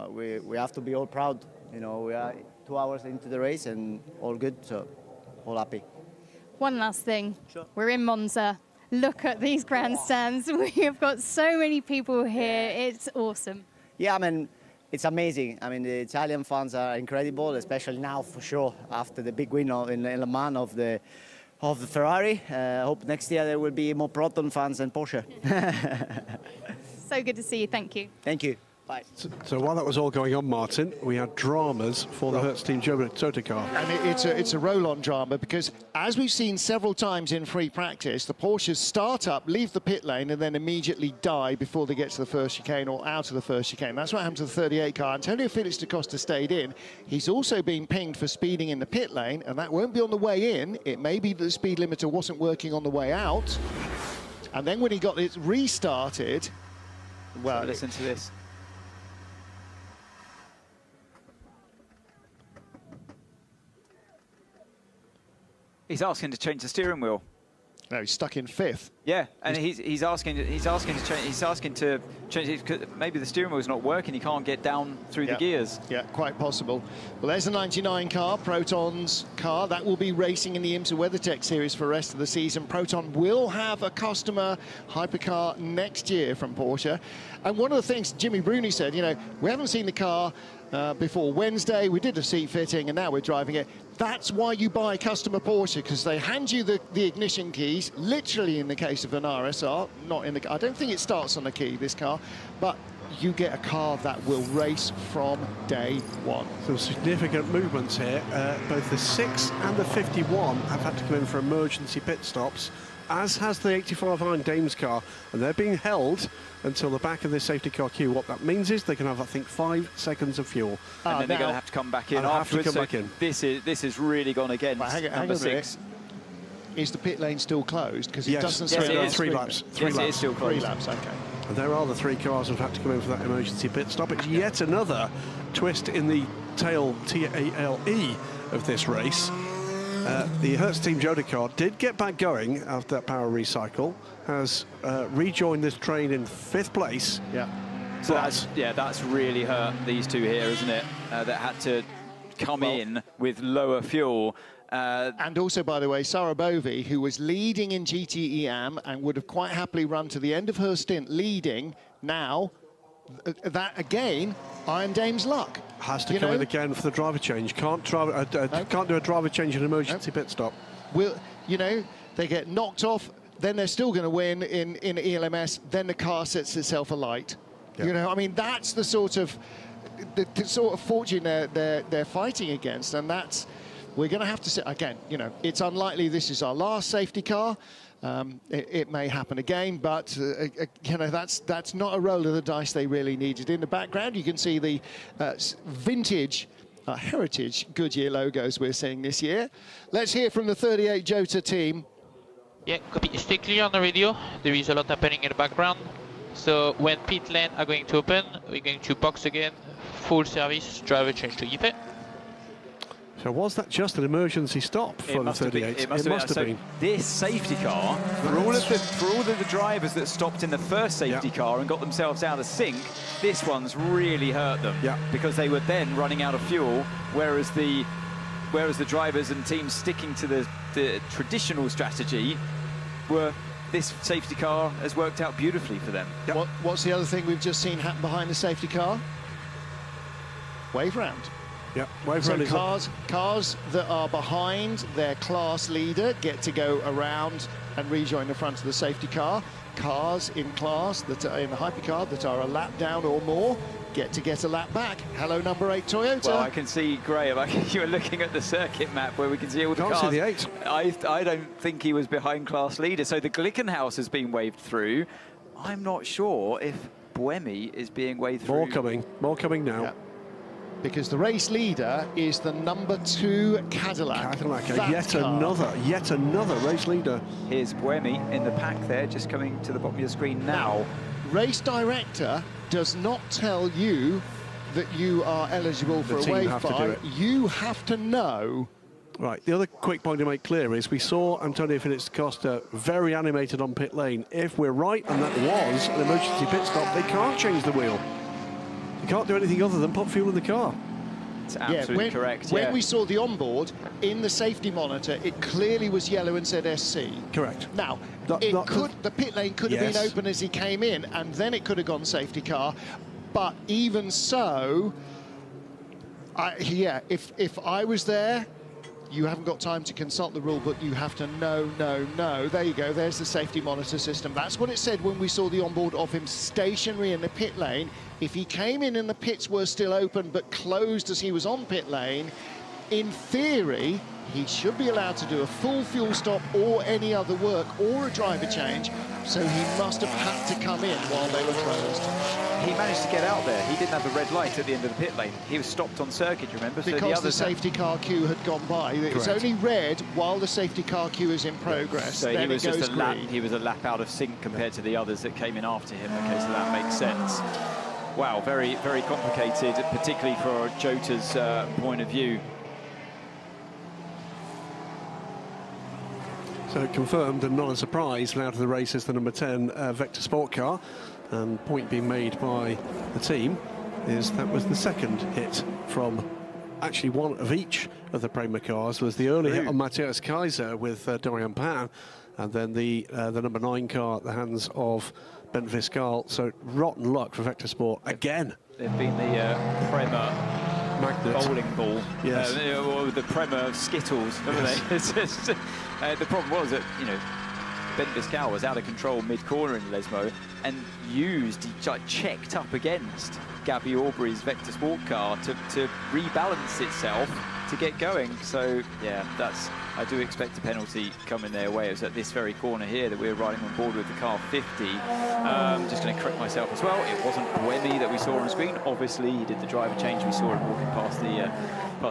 [SPEAKER 17] we have to be all proud. You know, we are 2 hours into the race and all good, so all happy.
[SPEAKER 6] One last thing. Sure. We're in Monza. Look at these grandstands. We have got so many people here. It's awesome.
[SPEAKER 17] Yeah, I mean, it's amazing. I mean, the Italian fans are incredible, especially now for sure after the big win in Le Mans of the Ferrari. I hope next year there will be more Proton fans than Porsche.
[SPEAKER 6] So good to see you. Thank you.
[SPEAKER 17] Thank you. Bye.
[SPEAKER 2] So while that was all going on, Martin, we had dramas for the Hertz Team Jota car.
[SPEAKER 1] And it's a roll-on drama because, as we've seen several times in free practice, the Porsches start up, leave the pit lane, and then immediately die before they get to the first chicane or out of the first chicane. That's what happened to the 38 car. Antonio Felix da Costa stayed in. He's also been pinged for speeding in the pit lane, and that won't be on the way in. It may be that the speed limiter wasn't working on the way out. And then when he got it restarted, well,
[SPEAKER 3] so listen to this. He's asking to change the steering wheel.
[SPEAKER 1] No, he's stuck in fifth.
[SPEAKER 3] Yeah, and he's asking to change it. Maybe the steering wheel's not working. He can't get down through the gears.
[SPEAKER 1] Yeah, quite possible. Well, there's a 99 car, Proton's car. That will be racing in the IMSA WeatherTech series for the rest of the season. Proton will have a customer hypercar next year from Porsche. And one of the things Jimmy Bruni said, you know, we haven't seen the car before Wednesday. We did a seat fitting, and now we're driving it. That's why you buy customer Porsche, because they hand you the ignition keys, literally in the case of an RSR, not in the... I don't think it starts on a key, this car, but you get a car that will race from day one.
[SPEAKER 2] Some significant movements here. Both the 6 and the 51 have had to come in for emergency pit stops, as has the 85 Iron Dames car, and they're being held until the back of this safety car queue. What that means is they can have, I think, 5 seconds of fuel.
[SPEAKER 3] And then they're going to have to come back in afterwards. This is really gone against number 6.
[SPEAKER 1] Is the pit lane still closed? Because it doesn't
[SPEAKER 2] say
[SPEAKER 1] it
[SPEAKER 2] 3 laps.
[SPEAKER 3] Yes, it is still closed.
[SPEAKER 1] 3 laps, okay.
[SPEAKER 2] And there are the 3 cars that have had to come in for that emergency pit stop. It's yet another twist in the tail TALE of this race. The Hertz Team Jota car did get back going after that power recycle, has rejoined this train in 5th place.
[SPEAKER 1] Yeah.
[SPEAKER 3] So that's really hurt these two here, isn't it? That had to come in with lower fuel.
[SPEAKER 1] And also, by the way, Sarah Bovey, who was leading in GTE Am and would have quite happily run to the end of her stint leading, now, that again, Iron Dame's luck.
[SPEAKER 2] Has to come in again for the driver change. Can't do a driver change in an emergency pit stop.
[SPEAKER 1] You know, they get knocked off, then they're still going to win in ELMS, then the car sets itself alight. Yeah. You know, I mean, that's the sort of fortune they're fighting against, and that's... We're going to have to say, again, you know, it's unlikely this is our last safety car. It may happen again, but, you know, that's not a roll of the dice they really needed. In the background, you can see the vintage heritage Goodyear logos we're seeing this year. Let's hear from the 38 Jota team.
[SPEAKER 18] Yeah, copy. Stay clear on the radio. There is a lot happening in the background. So when pit lane are going to open, we're going to box again, full service, driver change to Yipe.
[SPEAKER 2] So was that just an emergency stop for the 38?
[SPEAKER 3] It must have been. This safety car, for all of the drivers that stopped in the first safety car and got themselves out of sync, this one's really hurt them because they were then running out of fuel, whereas the drivers and teams sticking to the traditional strategy were... This safety car has worked out beautifully for them.
[SPEAKER 1] What's the other thing we've just seen happen behind the safety car? Wave round.
[SPEAKER 2] Yeah, wave round.
[SPEAKER 1] So cars that are behind their class leader get to go around and rejoin the front of the safety car. cars in class that are in the Hypercar that are a lap down or more get a lap back. Hello, number 8 Toyota.
[SPEAKER 3] Well, I can see, Graham, you were looking at the circuit map where we can see all the cars.
[SPEAKER 2] Can't see the 8.
[SPEAKER 3] I don't think he was behind class leader. So the Glickenhaus has been waved through. I'm not sure if Buemi is being waved through.
[SPEAKER 2] More coming now.
[SPEAKER 1] Yeah. Because the race leader is the number 2 Cadillac.
[SPEAKER 2] Yet another race leader.
[SPEAKER 3] Here's Buemi in the pack there, just coming to the bottom of your screen now.
[SPEAKER 1] Race director does not tell you that you are eligible for a wave bar. You have to know.
[SPEAKER 2] Right, the other quick point to make clear is we saw Antonio Felix Costa very animated on pit lane. If we're right, and that was an emergency pit stop, they can't change the wheel. They can't do anything other than put fuel in the car.
[SPEAKER 3] It's absolutely correct.
[SPEAKER 1] When we saw the onboard, in the safety monitor, it clearly was yellow and said SC.
[SPEAKER 2] Correct.
[SPEAKER 1] Now, the pit lane could have been open as he came in, and then it could have gone safety car. But even so, if I was there, you haven't got time to consult the rule book. You have to know. There you go. There's the safety monitor system. That's what it said when we saw the onboard of him stationary in the pit lane. If he came in and the pits were still open but closed as he was on pit lane, in theory, he should be allowed to do a full fuel stop or any other work or a driver change. So he must have had to come in while they were closed.
[SPEAKER 3] He managed to get out there. He didn't have a red light at the end of the pit lane. He was stopped on circuit, remember?
[SPEAKER 1] Because
[SPEAKER 3] so
[SPEAKER 1] the safety car queue had gone by. It's only red while the safety car queue is in progress.
[SPEAKER 3] So
[SPEAKER 1] then
[SPEAKER 3] he was just a lap.
[SPEAKER 1] green.
[SPEAKER 3] He was a lap out of sync compared to the others that came in after him. Okay, so that makes sense. Wow, very, very complicated, particularly for Jota's point of view.
[SPEAKER 2] So confirmed and not a surprise, out of the race is the number 10 Vector Sport car. And point being made by the team is that was the second hit from actually one of each of the Prema cars. Was the early hit on Matthias Kaiser with Dorian Pan, and then the number 9 car at the hands of Ben Viscal. So rotten luck for Vector Sport again.
[SPEAKER 3] They've been the Prema
[SPEAKER 2] magnet
[SPEAKER 3] bowling ball,
[SPEAKER 2] yes,
[SPEAKER 3] or the Prema Skittles, haven't they? It's just, the problem was that Ben Viscal was out of control mid-corner in Lesmo and checked up against Gabby Aubrey's Vector Sport car to rebalance itself to get going. So yeah, I do expect a penalty coming their way. It was at this very corner here that we were riding on board with the car 50. Just going to correct myself as well. It wasn't Buemi that we saw on the screen. Obviously, he did the driver change. We saw him walking past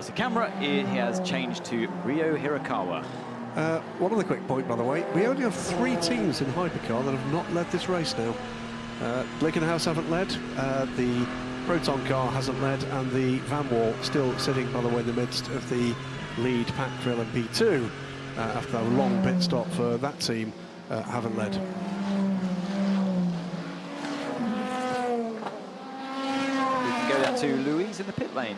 [SPEAKER 3] the camera. He has changed to Ryo Hirakawa.
[SPEAKER 2] One other quick point, by the way. We only have 3 teams in Hypercar that have not led this race now. Glickenhaus haven't led, the Proton car hasn't led, and the Van Wall still sitting, by the way, in the midst of the lead pack for LMP2 after a long pit stop for that team, haven't led.
[SPEAKER 3] We can go down to Louise in the pit lane.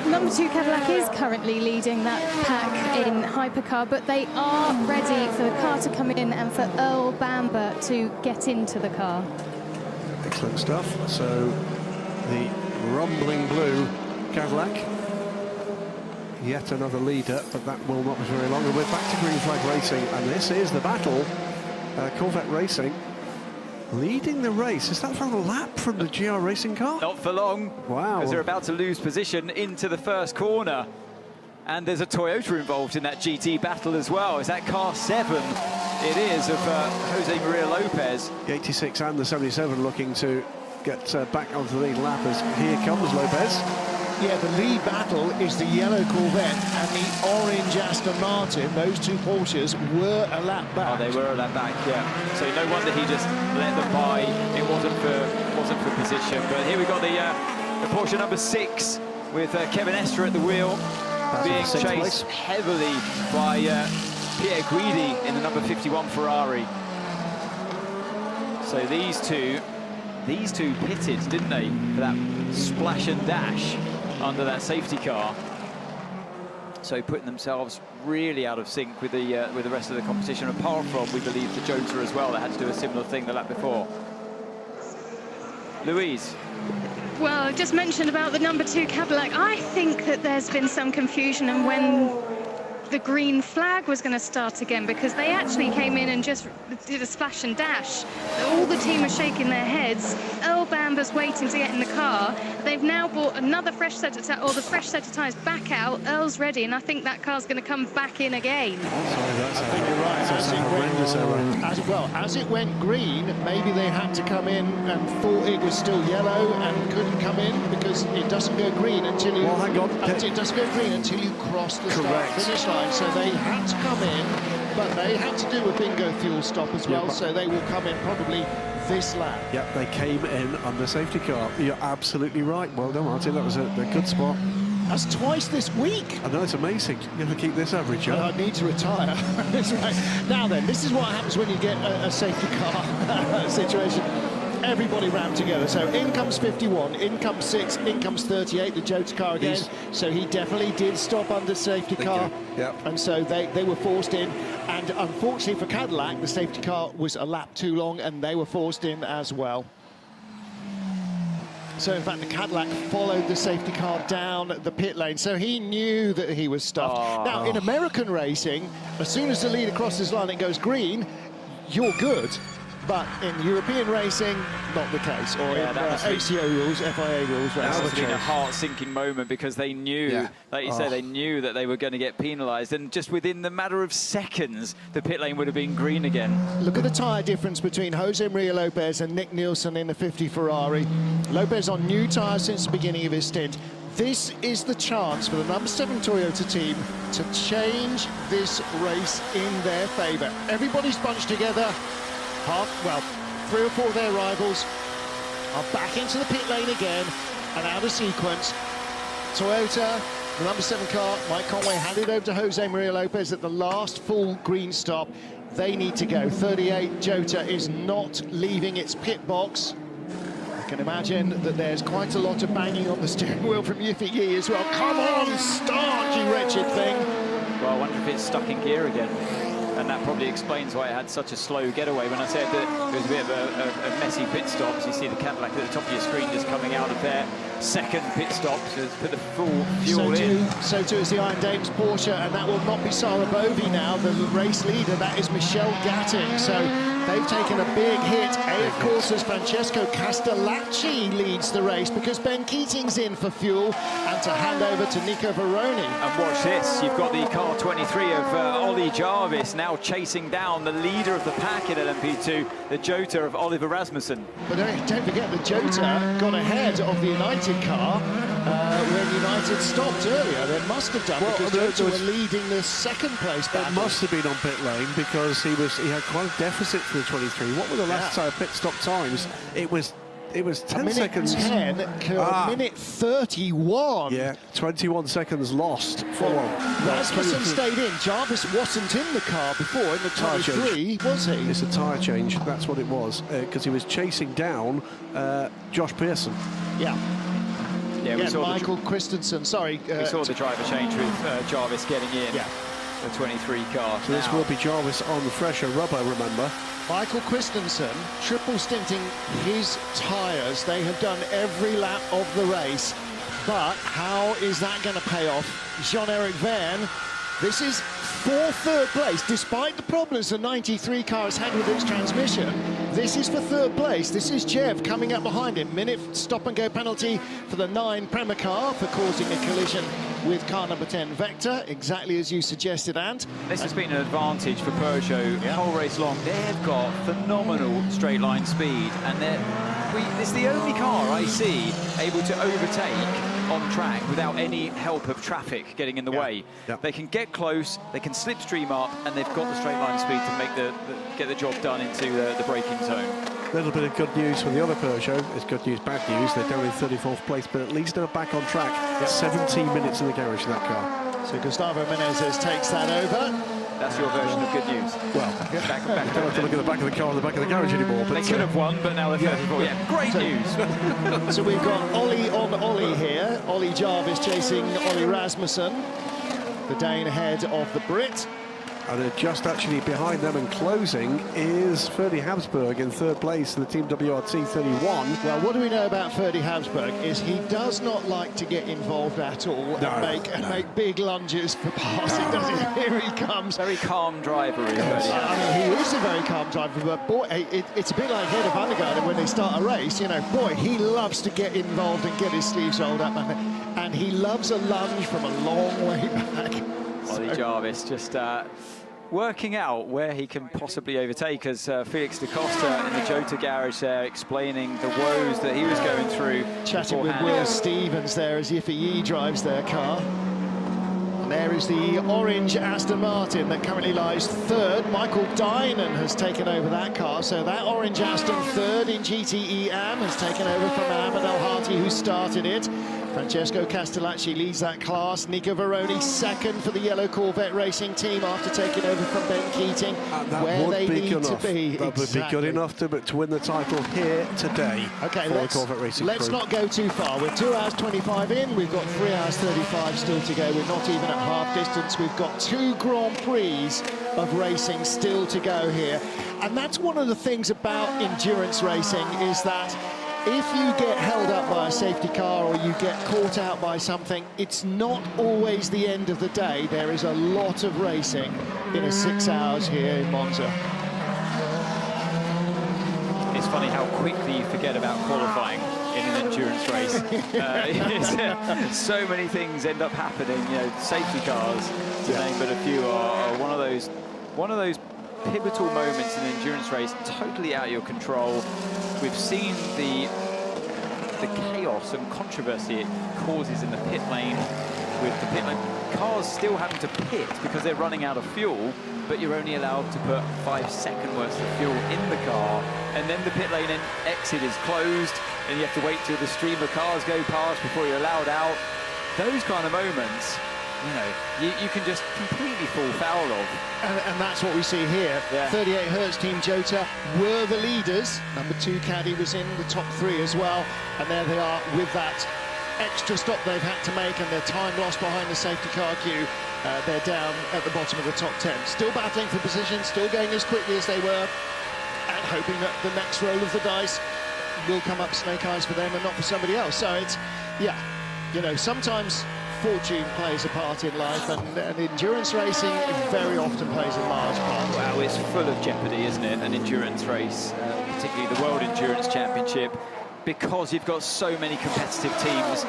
[SPEAKER 6] Number 2 Cadillac is currently leading that pack in Hypercar, but they are ready for the car to come in and for Earl Bamber to get into the car.
[SPEAKER 2] Excellent stuff. So the rumbling blue Cadillac, yet another leader, but that will not be very long. And we're back to green flag racing, and this is the battle. Corvette Racing leading the race. Is that for a lap from the GR Racing car?
[SPEAKER 3] Not for long.
[SPEAKER 2] Wow.
[SPEAKER 3] Because they're about to lose position into the first corner. And there's a Toyota involved in that GT battle as well. Is that car 7? It is, of Jose Maria Lopez.
[SPEAKER 2] The 86 and the 77 looking to get back onto the lead lap as here comes Lopez.
[SPEAKER 1] Yeah, the lead battle is the yellow Corvette and the orange Aston Martin. Those 2 Porsches were a lap back.
[SPEAKER 3] Oh, they were a lap back, yeah. So no wonder he just let them by. It wasn't for position. But here we got the Porsche number 6 with Kevin Estre at the wheel, being chased heavily by Pierre Guidi in the number 51 Ferrari. So these two pitted, didn't they, for that splash and dash under that safety car. So putting themselves really out of sync with the rest of the competition, apart from, we believe, the Jota as well, that had to do a similar thing the lap before. Louise.
[SPEAKER 6] Well, just mentioned about the number 2 Cadillac. I think that there's been some confusion, and when the green flag was going to start again, because they actually came in and just did a splash and dash. All the team are shaking their heads. Earl Bamber's waiting to get in the car. They've now brought another fresh set of the fresh set of tyres back out. Earl's ready, and I think that car's going to come back in again.
[SPEAKER 1] I think you're right. As it went green, maybe they had to come in and thought it was still yellow and couldn't come in, because it doesn't go green until you.
[SPEAKER 2] Well, hang on.
[SPEAKER 1] It doesn't go green until you cross the start-finish line. So they had to come in, but they had to do a bingo fuel stop as well. So they will come in probably this lap.
[SPEAKER 2] Yeah, they came in under safety car. You're absolutely right. Well done, Martin. That was a good spot.
[SPEAKER 1] That's twice this week.
[SPEAKER 2] I know, it's amazing. You're going to keep this average up.
[SPEAKER 1] I need to retire. Now then, this is what happens when you get a safety car situation. Everybody rammed together. So in comes 51, in comes 6, in comes 38, the Jota car again. So he definitely did stop under safety car.
[SPEAKER 2] Yep.
[SPEAKER 1] And so they were forced in. And unfortunately for Cadillac, the safety car was a lap too long, and they were forced in as well. So, in fact, the Cadillac followed the safety car down the pit lane, so he knew that he was stuffed. Now, in American racing, as soon as the leader crosses the line and goes green, you're good. But in European racing, not the case. Or in ACO rules, FIA rules.
[SPEAKER 3] That was a heart-sinking moment, because they knew, like you said, they knew that they were going to get penalised. And just within the matter of seconds, the pit lane would have been green again.
[SPEAKER 1] Look at the tyre difference between Jose Maria Lopez and Nick Nielsen in the 50 Ferrari. Lopez on new tyres since the beginning of his stint. This is the chance for the number 7 Toyota team to change this race in their favour. Everybody's bunched together. 3 or 4 of their rivals are back into the pit lane again and out of sequence. Toyota, the number 7 car, Mike Conway handed over to Jose Maria Lopez at the last full green stop. They need to go. 38 Jota is not leaving its pit box. I can imagine that there's quite a lot of banging on the steering wheel from Yuffie Yi as well. Come on, start, you wretched thing.
[SPEAKER 3] Well, I wonder if it's stuck in gear again. And that probably explains why it had such a slow getaway. When I said that it was a bit of a messy pit stop, so you see the Cadillac at the top of your screen just coming out of their second pit stop to put the full fuel in.
[SPEAKER 1] So too is the Iron Dames Porsche, and that will not be Sarah Bovey now, the race leader. That is Michelle Gatting. So they've taken a big hit. Of course, as Francesco Castellacci leads the race, because Ben Keating's in for fuel, and to hand over to Nico Veroni.
[SPEAKER 3] And watch this, you've got the car 23 of Ollie Jarvis now chasing down the leader of the pack in LMP2, the Jota of Oliver Rasmussen.
[SPEAKER 1] But don't forget that Jota got ahead of the United car when United stopped earlier. They must have done, because Jota were leading the second place battle.
[SPEAKER 2] It must have been on pit lane, because he had quite a deficit for the 23. What were the last pit stop times? It was 10 seconds.
[SPEAKER 1] 10, minute 31.
[SPEAKER 2] Yeah, 21 seconds lost.
[SPEAKER 1] Rasmussen stayed in. Jarvis wasn't in the car before, in the 23, was he?
[SPEAKER 2] It's a tyre change, that's what it was, because he was chasing down Josh Pearson.
[SPEAKER 1] Yeah,
[SPEAKER 3] we saw
[SPEAKER 1] Michael Christensen, sorry.
[SPEAKER 3] We saw the driver change with Jarvis getting in. Yeah. The 23 car.
[SPEAKER 2] So this will be Jarvis on the fresher rubber, remember.
[SPEAKER 1] Michael Christensen triple stinting his tyres. They have done every lap of the race, but how is that going to pay off? Jean-Eric Verne, this is for third place, despite the problems the 93 car has had with its transmission. This is for third place. This is Jev coming up behind him. Minute stop-and-go penalty for the 9 Prema car for causing a collision with car number 10 Vector, exactly as you suggested, Ant.
[SPEAKER 3] This has been an advantage for Peugeot the whole race long. They've got phenomenal straight line speed, and it's the only car I see able to overtake on track without any help of traffic getting in the way. They can get close, they can slipstream up, and they've got the straight line speed to make get the job done into the braking zone.
[SPEAKER 2] A little bit of good news for the other Peugeot. It's good news, bad news. They're down in 34th place, but at least they're back on track. 17 minutes in the garage in that car.
[SPEAKER 1] So Gustavo Menezes takes that over.
[SPEAKER 3] That's your version of good news.
[SPEAKER 2] Well,
[SPEAKER 3] back
[SPEAKER 2] don't have to look at the back of the car and the back of the garage anymore.
[SPEAKER 3] But they could have won, but now they're 34. Yeah, great news.
[SPEAKER 1] So we've got Ollie on Ollie here. Ollie Jarvis chasing Ollie Rasmussen, the Dane ahead of the Brit.
[SPEAKER 2] And just actually behind them and closing is Ferdy Habsburg in third place in the Team WRT 31.
[SPEAKER 1] Well, what do we know about Ferdy Habsburg is he does not like to get involved at all and make big lunges for passing, does he? Here he comes.
[SPEAKER 3] Very calm driver, is Ferdy.
[SPEAKER 1] I mean, he is a very calm driver, but boy, it's a bit like Ed van der Garde when they start a race. You know, boy, he loves to get involved and get his sleeves rolled up, and he loves a lunge from a long way back.
[SPEAKER 3] Ollie Jarvis just working out where he can possibly overtake, as Felix da Costa in the Jota garage there explaining the woes that he was going through.
[SPEAKER 1] Chatting with Will Stevens there as FIA drives their car. And there is the orange Aston Martin that currently lies third. Michael Dynan has taken over that car, so that orange Aston third in GTE Am has taken over from Ahmed El-Hati, who started it. Francesco Castellacci leads that class. Nico Veroni second for the yellow Corvette racing team after taking over from Ben Keating, where they need to be.
[SPEAKER 2] That would be good enough to win the title here today.
[SPEAKER 1] Okay,
[SPEAKER 2] for the Corvette racing
[SPEAKER 1] let's
[SPEAKER 2] crew.
[SPEAKER 1] not go too far. We're 2 hours 25 in. We've got 3 hours 35 still to go. We're not even at half distance. We've got 2 Grand Prix of racing still to go here. And that's one of the things about endurance racing, is that if you get held up by a safety car or you get caught out by something, it's not always the end of the day. There is a lot of racing in a 6 hours here in Monza.
[SPEAKER 3] It's funny how quickly you forget about qualifying in an endurance race. So many things end up happening. You know, safety cars, to name but a few, are one of those pivotal moments in an endurance race, totally out of your control. We've seen the chaos and controversy it causes in the pit lane, with the pit lane cars still having to pit because they're running out of fuel, but you're only allowed to put 5 seconds worth of fuel in the car, and then the pit lane exit is closed, and you have to wait till the stream of cars go past before you're allowed out. Those kind of moments, you know, you can just completely fall foul of.
[SPEAKER 1] And that's what we see here. 38 Hertz Team Jota were the leaders. Number 2 Caddy was in the top 3 as well. And there they are with that extra stop they've had to make and their time lost behind the safety car queue. They're down at the bottom of the top 10. Still battling for position, still going as quickly as they were, and hoping that the next roll of the dice will come up snake eyes for them and not for somebody else. So it's, yeah, you know, sometimes fortune plays a part in life, and endurance racing very often plays a large part.
[SPEAKER 3] Wow, it's full of jeopardy, isn't it? An endurance race, particularly the World Endurance Championship, because you've got so many competitive teams,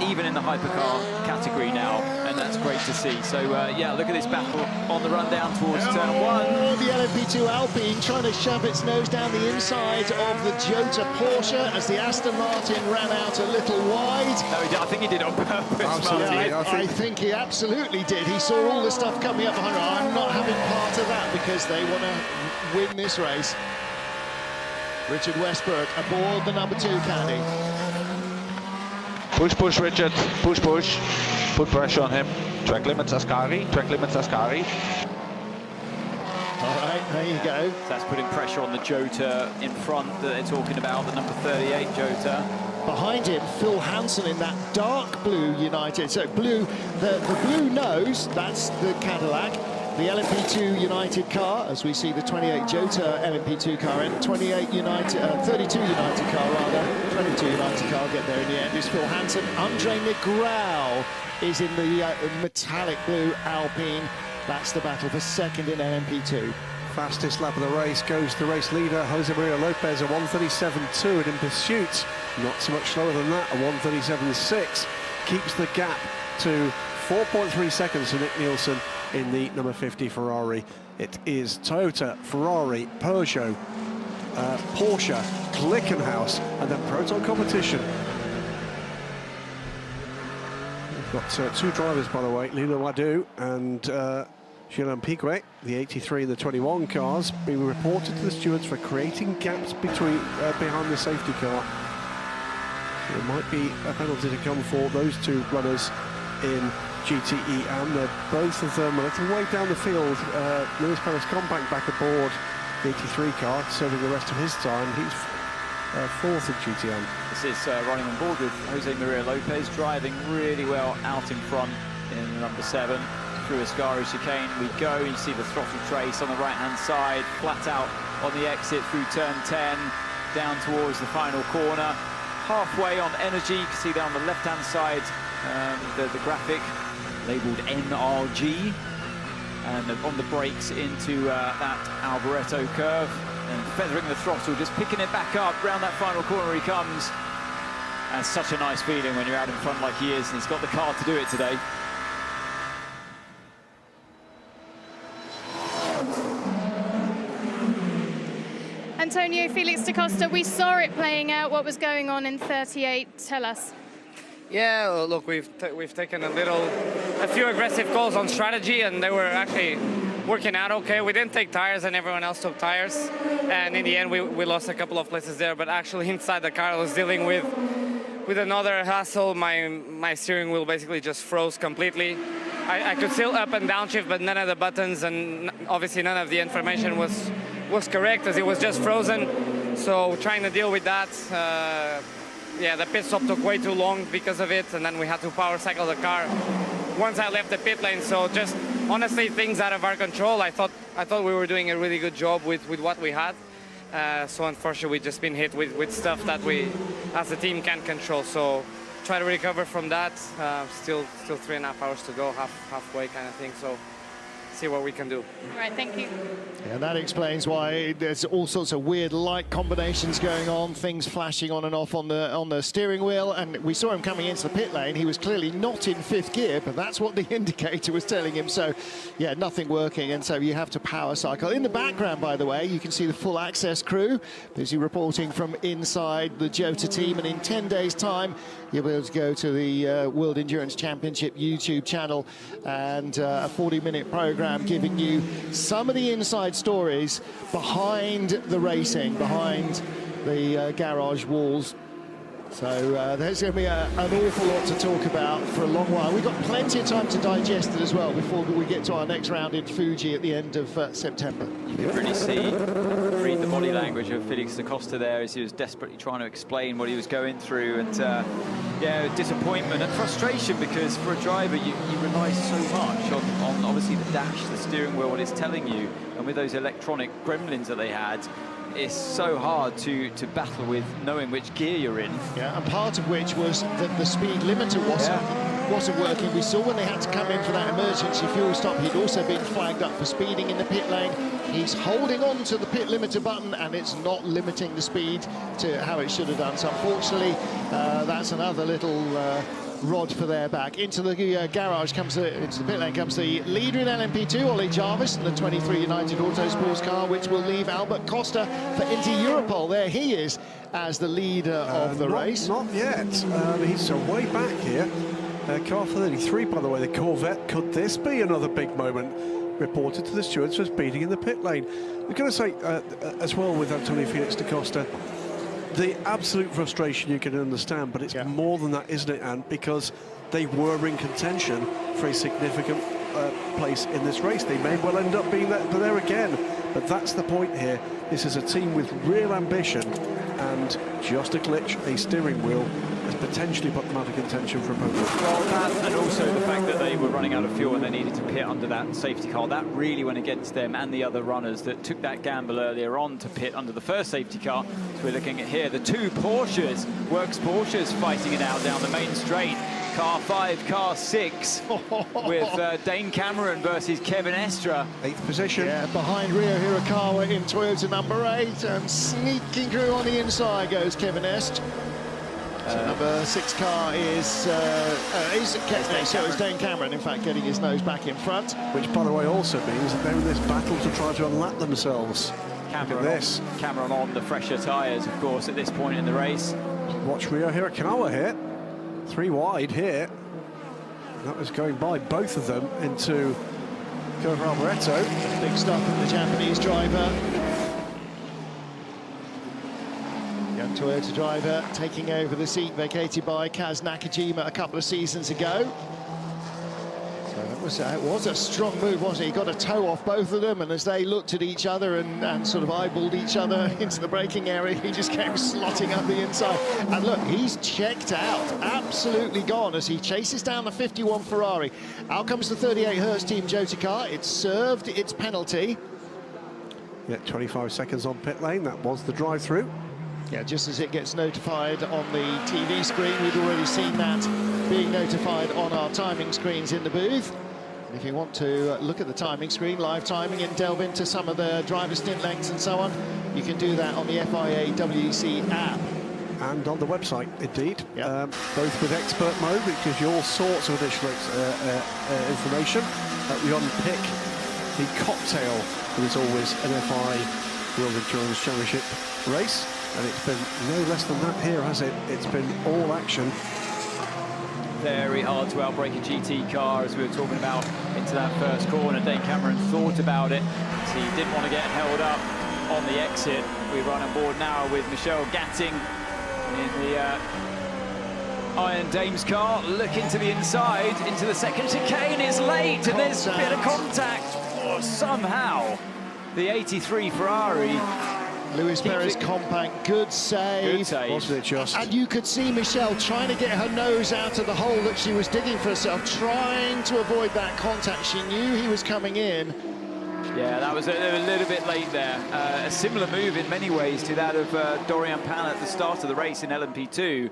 [SPEAKER 3] even in the hypercar category now, and that's great to see. So, yeah, look at this battle on the run down towards turn 1.
[SPEAKER 1] Oh, the LMP2 Alpine trying to shove its nose down the inside of the Jota Porsche as the Aston Martin ran out a little wide.
[SPEAKER 3] No, he did. I think he did on purpose.
[SPEAKER 1] Absolutely. I think he absolutely did. He saw all the stuff coming up behind him. I'm not having part of that because they want to win this race. Richard Westbrook aboard the number 2 caddy.
[SPEAKER 15] Push, push, Richard. Push, push. Put pressure on him. Track limits Ascari. Track limits Ascari.
[SPEAKER 1] All right, there you go.
[SPEAKER 3] So that's putting pressure on the Jota in front that they're talking about, the number 38 Jota.
[SPEAKER 1] Behind him, Phil Hansen in that dark blue United. So blue, the blue nose, that's the Cadillac. The LMP2 United car, as we see the 28 Jota LMP2 car and 28 United, 32 United car rather, 22 United car get there in the end, is Phil Hansen. Andre Negrão is in the metallic blue Alpine. That's the battle for second in LMP2.
[SPEAKER 2] Fastest lap of the race goes to the race leader, Jose Maria Lopez, a 1:37.2, and in pursuit, not so much slower than that, a 1:37.6, keeps the gap to 4.3 seconds to Nick Nielsen in the number 50 Ferrari. It is Toyota, Ferrari, Peugeot, Porsche, Glickenhaus, and then Proton competition. We've got 2 drivers, by the way, Lino Wadu and Julien Piguet, the 83 and the 21 cars, being reported to the stewards for creating gaps between behind the safety car. There might be a penalty to come for those 2 runners in GTE Am. They're both of them a little way down the field. Luis Perez Compact back aboard the 83 car, serving the rest of his time. He's 4th in GTE Am.
[SPEAKER 3] This is running on board with Jose Maria Lopez, driving really well out in front in the number 7. through Ascari chicane we go. You see the throttle trace on the right-hand side, flat out on the exit through turn 10, down towards the final corner. Halfway on energy, you can see there on the left-hand side the graphic labelled NRG, and on the brakes into that Alboreto curve, and feathering the throttle, just picking it back up, round that final corner he comes. And such a nice feeling when you're out in front like he is, and he's got the car to do it today.
[SPEAKER 6] Antonio, Felix da Costa, we saw it playing out. What was going on in 38? Tell us.
[SPEAKER 19] Yeah, look, we've taken a few aggressive calls on strategy, and they were actually working out okay. We didn't take tires, and everyone else took tires, and in the end we lost a couple of places there. But actually inside the car I was dealing with another hassle. My steering wheel basically just froze completely. I could still up and downshift, but none of the buttons and obviously none of the information was correct, as it was just frozen. So trying to deal with that, yeah, the pit stop took way too long because of it, and then we had to power cycle the car once I left the pit lane. So just honestly, things out of our control. I thought we were doing a really good job with what we had. So unfortunately, we've just been hit with stuff that we, as a team, can't control. So try to recover from that. Still 3.5 hours to go, halfway kind of thing. So see what we can do.
[SPEAKER 6] All right, thank you.
[SPEAKER 1] And that explains why there's all sorts of weird light combinations going on, things flashing on and off on the steering wheel. And we saw him coming into the pit lane. He was clearly not in 5th gear, but that's what the indicator was telling him. So, yeah, nothing working, and so you have to power cycle. In the background, by the way, you can see the full access crew busy reporting from inside the Jota team. And in 10 days' time, you'll be able to go to the World Endurance Championship YouTube channel, and a 40-minute program giving you some of the inside stories behind the racing, behind the garage walls. So there's going to be an awful lot to talk about for a long while. We've got plenty of time to digest it as well before we get to our next round in Fuji at the end of September.
[SPEAKER 3] You can really read the body language of Felix da Costa there as he was desperately trying to explain what he was going through, and yeah, disappointment and frustration, because for a driver you rely so much on obviously the dash, the steering wheel, what it's telling you, and with those electronic gremlins that they had, it's so hard to battle with knowing which gear you're in.
[SPEAKER 1] Yeah, and part of which was that the speed limiter wasn't working. We saw when they had to come in for that emergency fuel stop, he'd also been flagged up for speeding in the pit lane. He's holding on to the pit limiter button, and it's not limiting the speed to how it should have done. So unfortunately, that's another little rod for their back. Into the garage comes into the pit lane comes the leader in LMP2, Ollie Jarvis, and the 23 United Autosports car, which will leave Albert Costa for Inter Europol. There he is as the leader of the race.
[SPEAKER 2] Not yet. He's way back here. Car 33, by the way, the Corvette. Could this be another big moment? Reported to the stewards for speeding in the pit lane. We're going to say as well with Antonio Felix da Costa, the absolute frustration you can understand, but it's more than that, isn't it, Anne? Because they were in contention for a significant place in this race. They may well end up being there again, but that's the point here. This is a team with real ambition, and just a glitch, a steering wheel, has potentially put them out of contention for a moment.
[SPEAKER 3] Well, that, and also the fact that they were running out of fuel and they needed to pit under that safety car, that really went against them and the other runners that took that gamble earlier on to pit under the first safety car. So we're looking at here, the two Porsches, Works Porsches, fighting it out down the main straight. Car 5, car 6, with Dane Cameron versus Kevin Estre.
[SPEAKER 2] 8th position.
[SPEAKER 1] Yeah, behind Rio Hirakawa in Toyota number 8, and sneaking through on the inside goes Kevin Estre. So number 6 car is Dane Cameron, in fact, getting his nose back in front.
[SPEAKER 2] Which, by the way, also means that they're in this battle to try to unlap themselves.
[SPEAKER 3] Cameron on the fresher tyres, of course, at this point in the race.
[SPEAKER 2] Watch Rio Hirakawa here. 3 wide here. That was going by both of them into Curve Alboreto.
[SPEAKER 1] Big stuff from the Japanese driver. Young Toyota driver taking over the seat vacated by Kaz Nakajima a couple of seasons ago. It was a strong move, wasn't it? He got a toe off both of them, and as they looked at each other and sort of eyeballed each other into the braking area, he just came slotting up the inside. And look, he's checked out, absolutely gone as he chases down the 51 Ferrari. Out comes the 38 Hertz Team Jota car. It's served its penalty.
[SPEAKER 2] Yeah, 25 seconds on pit lane. That was the drive-through.
[SPEAKER 1] Yeah, just as it gets notified on the TV screen, we've already seen that being notified on our timing screens in the booth. And if you want to look at the timing screen, live timing, and delve into some of the driver stint lengths and so on, you can do that on the FIA WEC app.
[SPEAKER 2] And on the website, indeed. Yep. Both with expert mode, which gives you all sorts of additional information. We unpick the cocktail that is always an FIA World Endurance Championship race. And it's been no less than that here, has it? It's been all action.
[SPEAKER 3] Very hard to outbrake a GT car, as we were talking about, into that first corner. Dane Cameron thought about it, so he didn't want to get held up on the exit. We run on board now with Michelle Gatting in the Iron Dames car. Look into the inside, into the second chicane. It's late, and there's a bit of contact. Oh, somehow, the 83 Ferrari.
[SPEAKER 1] Lewis Perez compact, good save.
[SPEAKER 3] Good save.
[SPEAKER 2] Wasn't it just?
[SPEAKER 1] And you could see Michelle trying to get her nose out of the hole that she was digging for herself, trying to avoid that contact. She knew he was coming in.
[SPEAKER 3] Yeah, that was a little bit late there. A similar move in many ways to that of Dorian Pan at the start of the race in LMP2.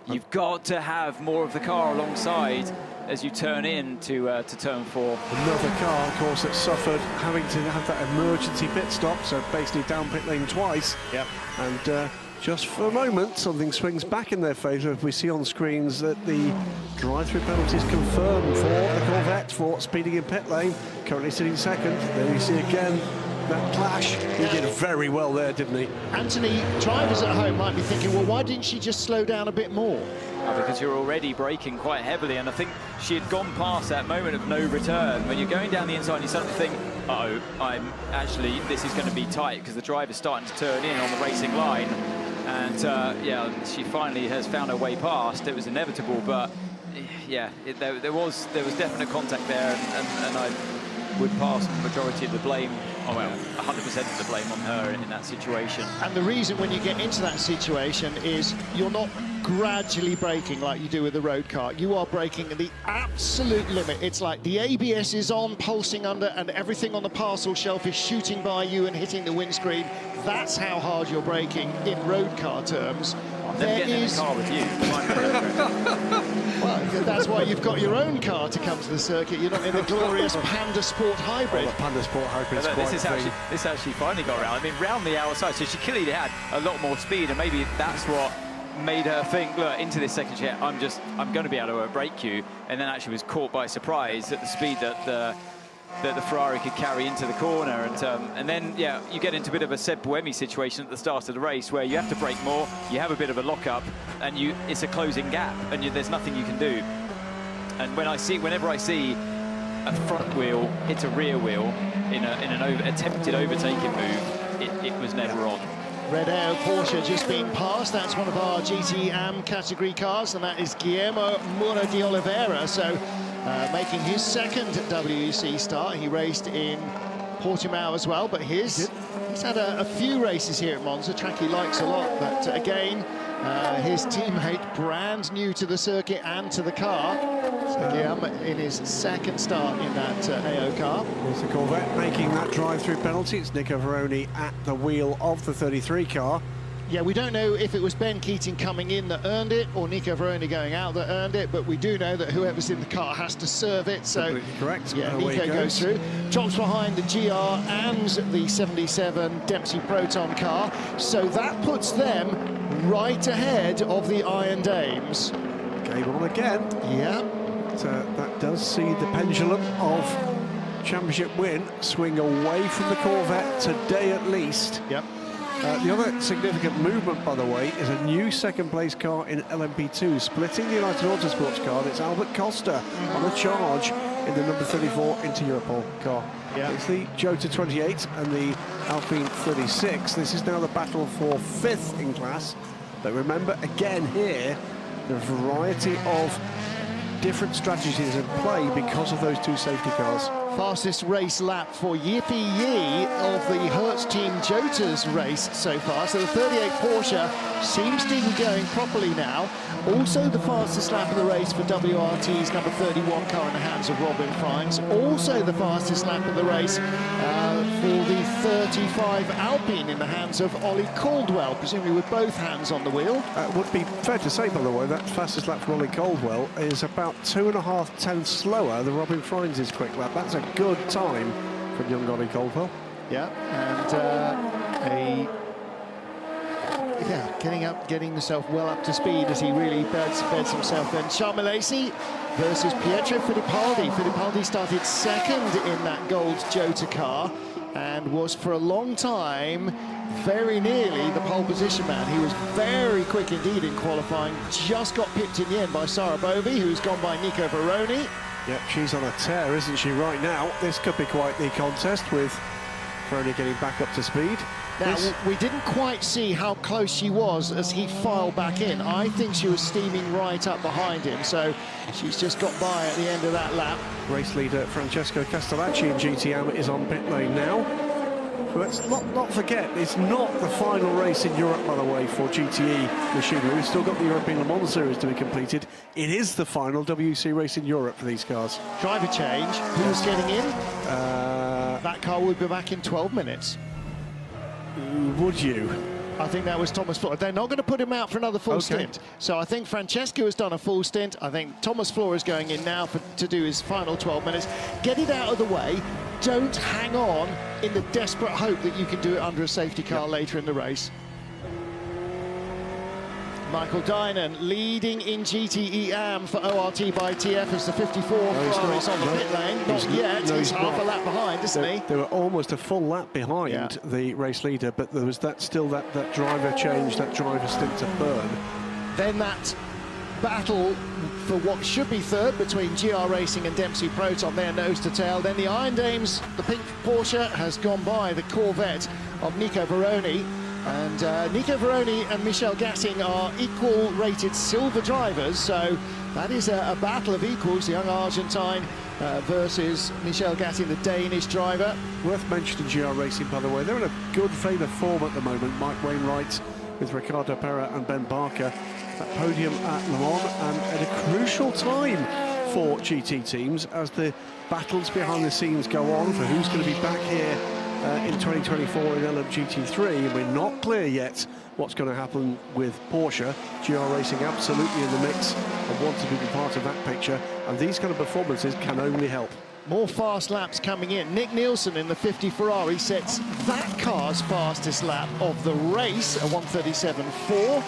[SPEAKER 3] You've got to have more of the car alongside as you turn in to turn 4.
[SPEAKER 2] Another car, of course, that suffered having to have that emergency pit stop, so basically down pit lane twice.
[SPEAKER 1] Yep.
[SPEAKER 2] And just for a moment, something swings back in their favour. We see on screens that the drive-through penalty is confirmed for the Corvette for speeding in pit lane, currently sitting second. Then you see again that clash. He did very well there, didn't he?
[SPEAKER 1] Anthony, drivers at home might be thinking, well, why didn't she just slow down a bit more?
[SPEAKER 3] Because you're already braking quite heavily, and I think she had gone past that moment of no return. When you're going down the inside, you suddenly think, uh-oh, this is going to be tight, because the driver's starting to turn in on the racing line. And yeah, she finally has found her way past. It was inevitable, but yeah, there was definite contact there, and I would pass the majority of the blame, 100% of the blame on her in that situation.
[SPEAKER 1] And the reason when you get into that situation is you're not gradually braking like you do with the road car. You are braking at the absolute limit. It's like the ABS is on, pulsing under, and everything on the parcel shelf is shooting by you and hitting the windscreen. That's how hard you're braking in road car terms.
[SPEAKER 3] I'm never getting in a car with you.
[SPEAKER 1] Well, that's why you've got your own car to come to the circuit. You're not in the glorious Panda Sport Hybrid.
[SPEAKER 2] Well, the Panda Sport Hybrid is quite
[SPEAKER 3] this actually finally got around. I mean, round the outside, so she clearly had a lot more speed, and maybe that's what made her think, look, into this second share, I'm going to be able to break you, and then actually was caught by surprise at the speed that the Ferrari could carry into the corner, and then yeah, you get into a bit of a Seb Buemi situation at the start of the race where you have to brake more, you have a bit of a lock-up, and it's a closing gap, and there's nothing you can do. And whenever I see a front wheel hit a rear wheel in an attempted overtaking move, it was never on.
[SPEAKER 1] Red Air Porsche just being passed. That's one of our GTE Am category cars, and that is Guillermo Mura de Oliveira. So making his second WEC start. He raced in Portimao as well, but he's had a few races here at Monza, track he likes a lot. But again, his teammate brand new to the circuit and to the car. So Guillermo in his second start in that AO car.
[SPEAKER 2] There's the Corvette making that drive-through penalty. It's Nico Veroni at the wheel of the 33 car.
[SPEAKER 1] Yeah, we don't know if it was Ben Keating coming in that earned it or Nico Veroni going out that earned it, but we do know that whoever's in the car has to serve it. So
[SPEAKER 2] completely correct.
[SPEAKER 1] Yeah, Nico goes through. Drops behind the GR and the 77 Dempsey Proton car. So that puts them right ahead of the Iron Dames.
[SPEAKER 2] Game on again.
[SPEAKER 1] Yeah.
[SPEAKER 2] That does see the pendulum of championship win swing away from the Corvette today at least.
[SPEAKER 1] Yep.
[SPEAKER 2] The other significant movement, by the way, is a new second-place car in LMP2, splitting the United Autosports car. It's Albert Costa on a charge in the number 34 Inter Europol car.
[SPEAKER 1] Yeah.
[SPEAKER 2] It's the Jota 28 and the Alpine 36. This is now the battle for 5th in class. But remember, again here, the variety of different strategies in play because of those two safety cars.
[SPEAKER 1] Fastest race lap for Yippee Yee of the Hertz Team Jota's race so far. So the 38 Porsche seems to be going properly now. Also the fastest lap of the race for WRT's number 31 car in the hands of Robin Frijns. Also the fastest lap of the race for the 35 Alpine in the hands of Ollie Caldwell, presumably with both hands on the wheel.
[SPEAKER 2] Would be fair to say, by the way, that fastest lap for Ollie Caldwell is about 2.5 tenths slower than Robin Frijns' quick lap. That's a good time from young Ollie Caldwell.
[SPEAKER 1] Yeah, and getting himself well up to speed as he really beds himself in. Charles Milesi versus Pietro Fittipaldi. Fittipaldi started second in that gold Jota car and was for a long time very nearly the pole position man. He was very quick indeed in qualifying, just got pipped in the end by Sara Bovi, who's gone by Nico Veroni.
[SPEAKER 2] Yep, she's on a tear, isn't she, right now? This could be quite the contest with Veroni getting back up to speed.
[SPEAKER 1] Now, we didn't quite see how close she was as he filed back in. I think she was steaming right up behind him, so she's just got by at the end of that lap.
[SPEAKER 2] Race leader Francesco Castellacci in GT Am is on pit lane now. Let's not forget, it's not the final race in Europe, by the way, for GTE machinery. We've still got the European Le Mans Series to be completed. It is the final WEC race in Europe for these cars.
[SPEAKER 1] Driver change. Who's getting in? That car will be back in 12 minutes.
[SPEAKER 2] Would you?
[SPEAKER 1] I think that was Thomas Flora. They're not going to put him out for another full stint. So I think Francesco has done a full stint. I think Thomas Flora is going in now to do his final 12 minutes. Get it out of the way. Don't hang on in the desperate hope that you can do it under a safety car later in the race. Michael Dynan leading in GTE Am for ORT by TF as the 54 Ferrari's on the pit lane. Not yet. He's half a lap behind, isn't he?
[SPEAKER 2] They were almost a full lap behind the race leader, but there was that driver change, that driver stint to burn.
[SPEAKER 1] Then that battle for what should be third between GR Racing and Dempsey Proton, their nose to tail. Then the Iron Dames, the pink Porsche, has gone by the Corvette of Nico Veroni. And Nico Veroni and Michel Gatting are equal-rated silver drivers, so that is a battle of equals, the young Argentine versus Michel Gatting, the Danish driver.
[SPEAKER 2] Worth mentioning GR Racing, by the way, they're in a good vein of form at the moment. Mike Wainwright with Ricardo Pera and Ben Barker at podium at Le Mans, and at a crucial time for GT teams as the battles behind the scenes go on for who's going to be back here in 2024 in LMGT3, and we're not clear yet what's going to happen with Porsche. GR Racing absolutely in the mix and want to be part of that picture, and these kind of performances can only help.
[SPEAKER 1] More fast laps coming in. Nick Nielsen in the 50 Ferrari sets that car's fastest lap of the race, a 1:37.4.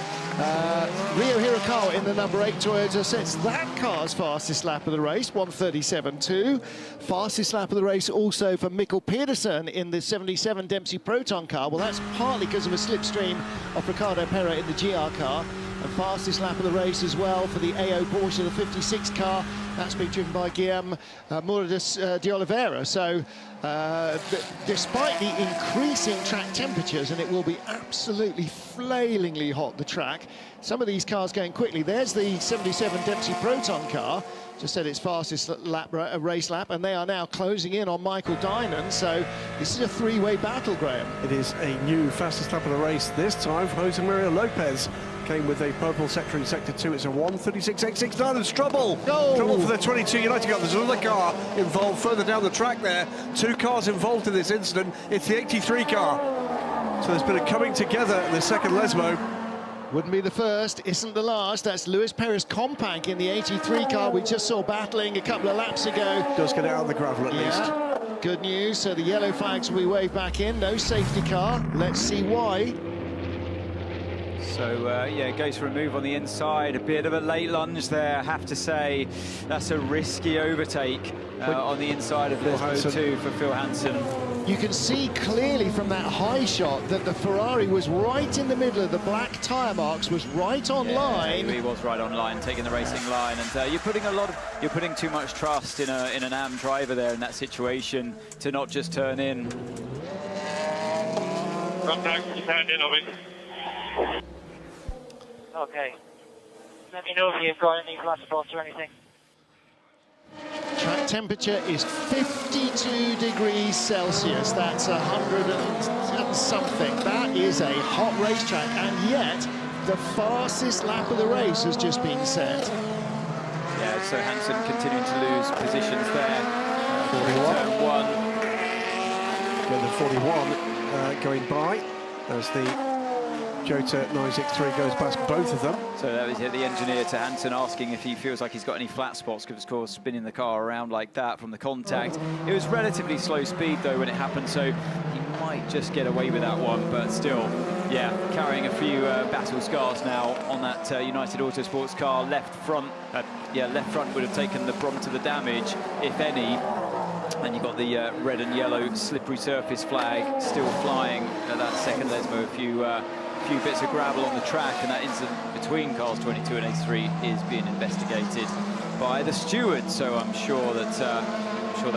[SPEAKER 1] Rio Hirakawa in the number 8 Toyota sets that car's fastest lap of the race, 1:37.2. Fastest lap of the race also for Mikkel Pedersen in the 77 Dempsey Proton car. Well, that's partly because of a slipstream of Ricardo Pera in the GR car. And fastest lap of the race as well for the AO Porsche, the 56 car. That's been driven by Guillaume Mourides de Oliveira. So despite the increasing track temperatures, and it will be absolutely flailingly hot, the track, some of these cars going quickly. There's the 77 Dempsey Proton car, just said its fastest race lap, and they are now closing in on Michael Dynan. So this is a three-way battle, Graham.
[SPEAKER 2] It is a new fastest lap of the race, this time for Jose Maria Lopez. Came with a purple sector in Sector 2. It's a 1:36.869 and Trouble for the 22 United car. There's another car involved further down the track there. Two cars involved in this incident. It's the 83 car. So there's been a coming together in the second Lesmo.
[SPEAKER 1] Wouldn't be the first, isn't the last. That's Luis Perez Companc in the 83 car we just saw battling a couple of laps ago.
[SPEAKER 2] Does get it out of the gravel at least.
[SPEAKER 1] Good news. So the yellow flags will be waved back in. No safety car. Let's see why.
[SPEAKER 3] So, yeah, it goes for a move on the inside. A bit of a late lunge there, I have to say. That's a risky overtake on the inside of Lesmo 2 for Phil Hansen.
[SPEAKER 1] You can see clearly from that high shot that the Ferrari was right in the middle of the black tyre marks, was right on line.
[SPEAKER 3] He was right on line, taking the racing line, and you're putting too much trust in an AM driver there in that situation to not just turn in.
[SPEAKER 5] Contact, stand in, over. Okay. Let me know if you've got any flash spots or anything.
[SPEAKER 1] Track temperature is 52 degrees Celsius. That's 100 and something. That is a hot racetrack, and yet the fastest lap of the race has just been set.
[SPEAKER 3] Yeah, so Hansen continuing to lose positions there.
[SPEAKER 2] 41.
[SPEAKER 3] Turn one.
[SPEAKER 2] Then the 41 going by as the Jota 963 goes past both of them.
[SPEAKER 3] So that was the engineer to Hansen asking if he feels like he's got any flat spots, because of course spinning the car around like that from the contact. It was relatively slow speed though when it happened, so he might just get away with that one, but still, yeah, carrying a few battle scars now on that United Autosports car. Left front would have taken the brunt of the damage, if any. And you've got the red and yellow slippery surface flag still flying at that second Lesmo. A few bits of gravel on the track, and that incident between cars 22 and 83 is being investigated by the steward. So I'm sure that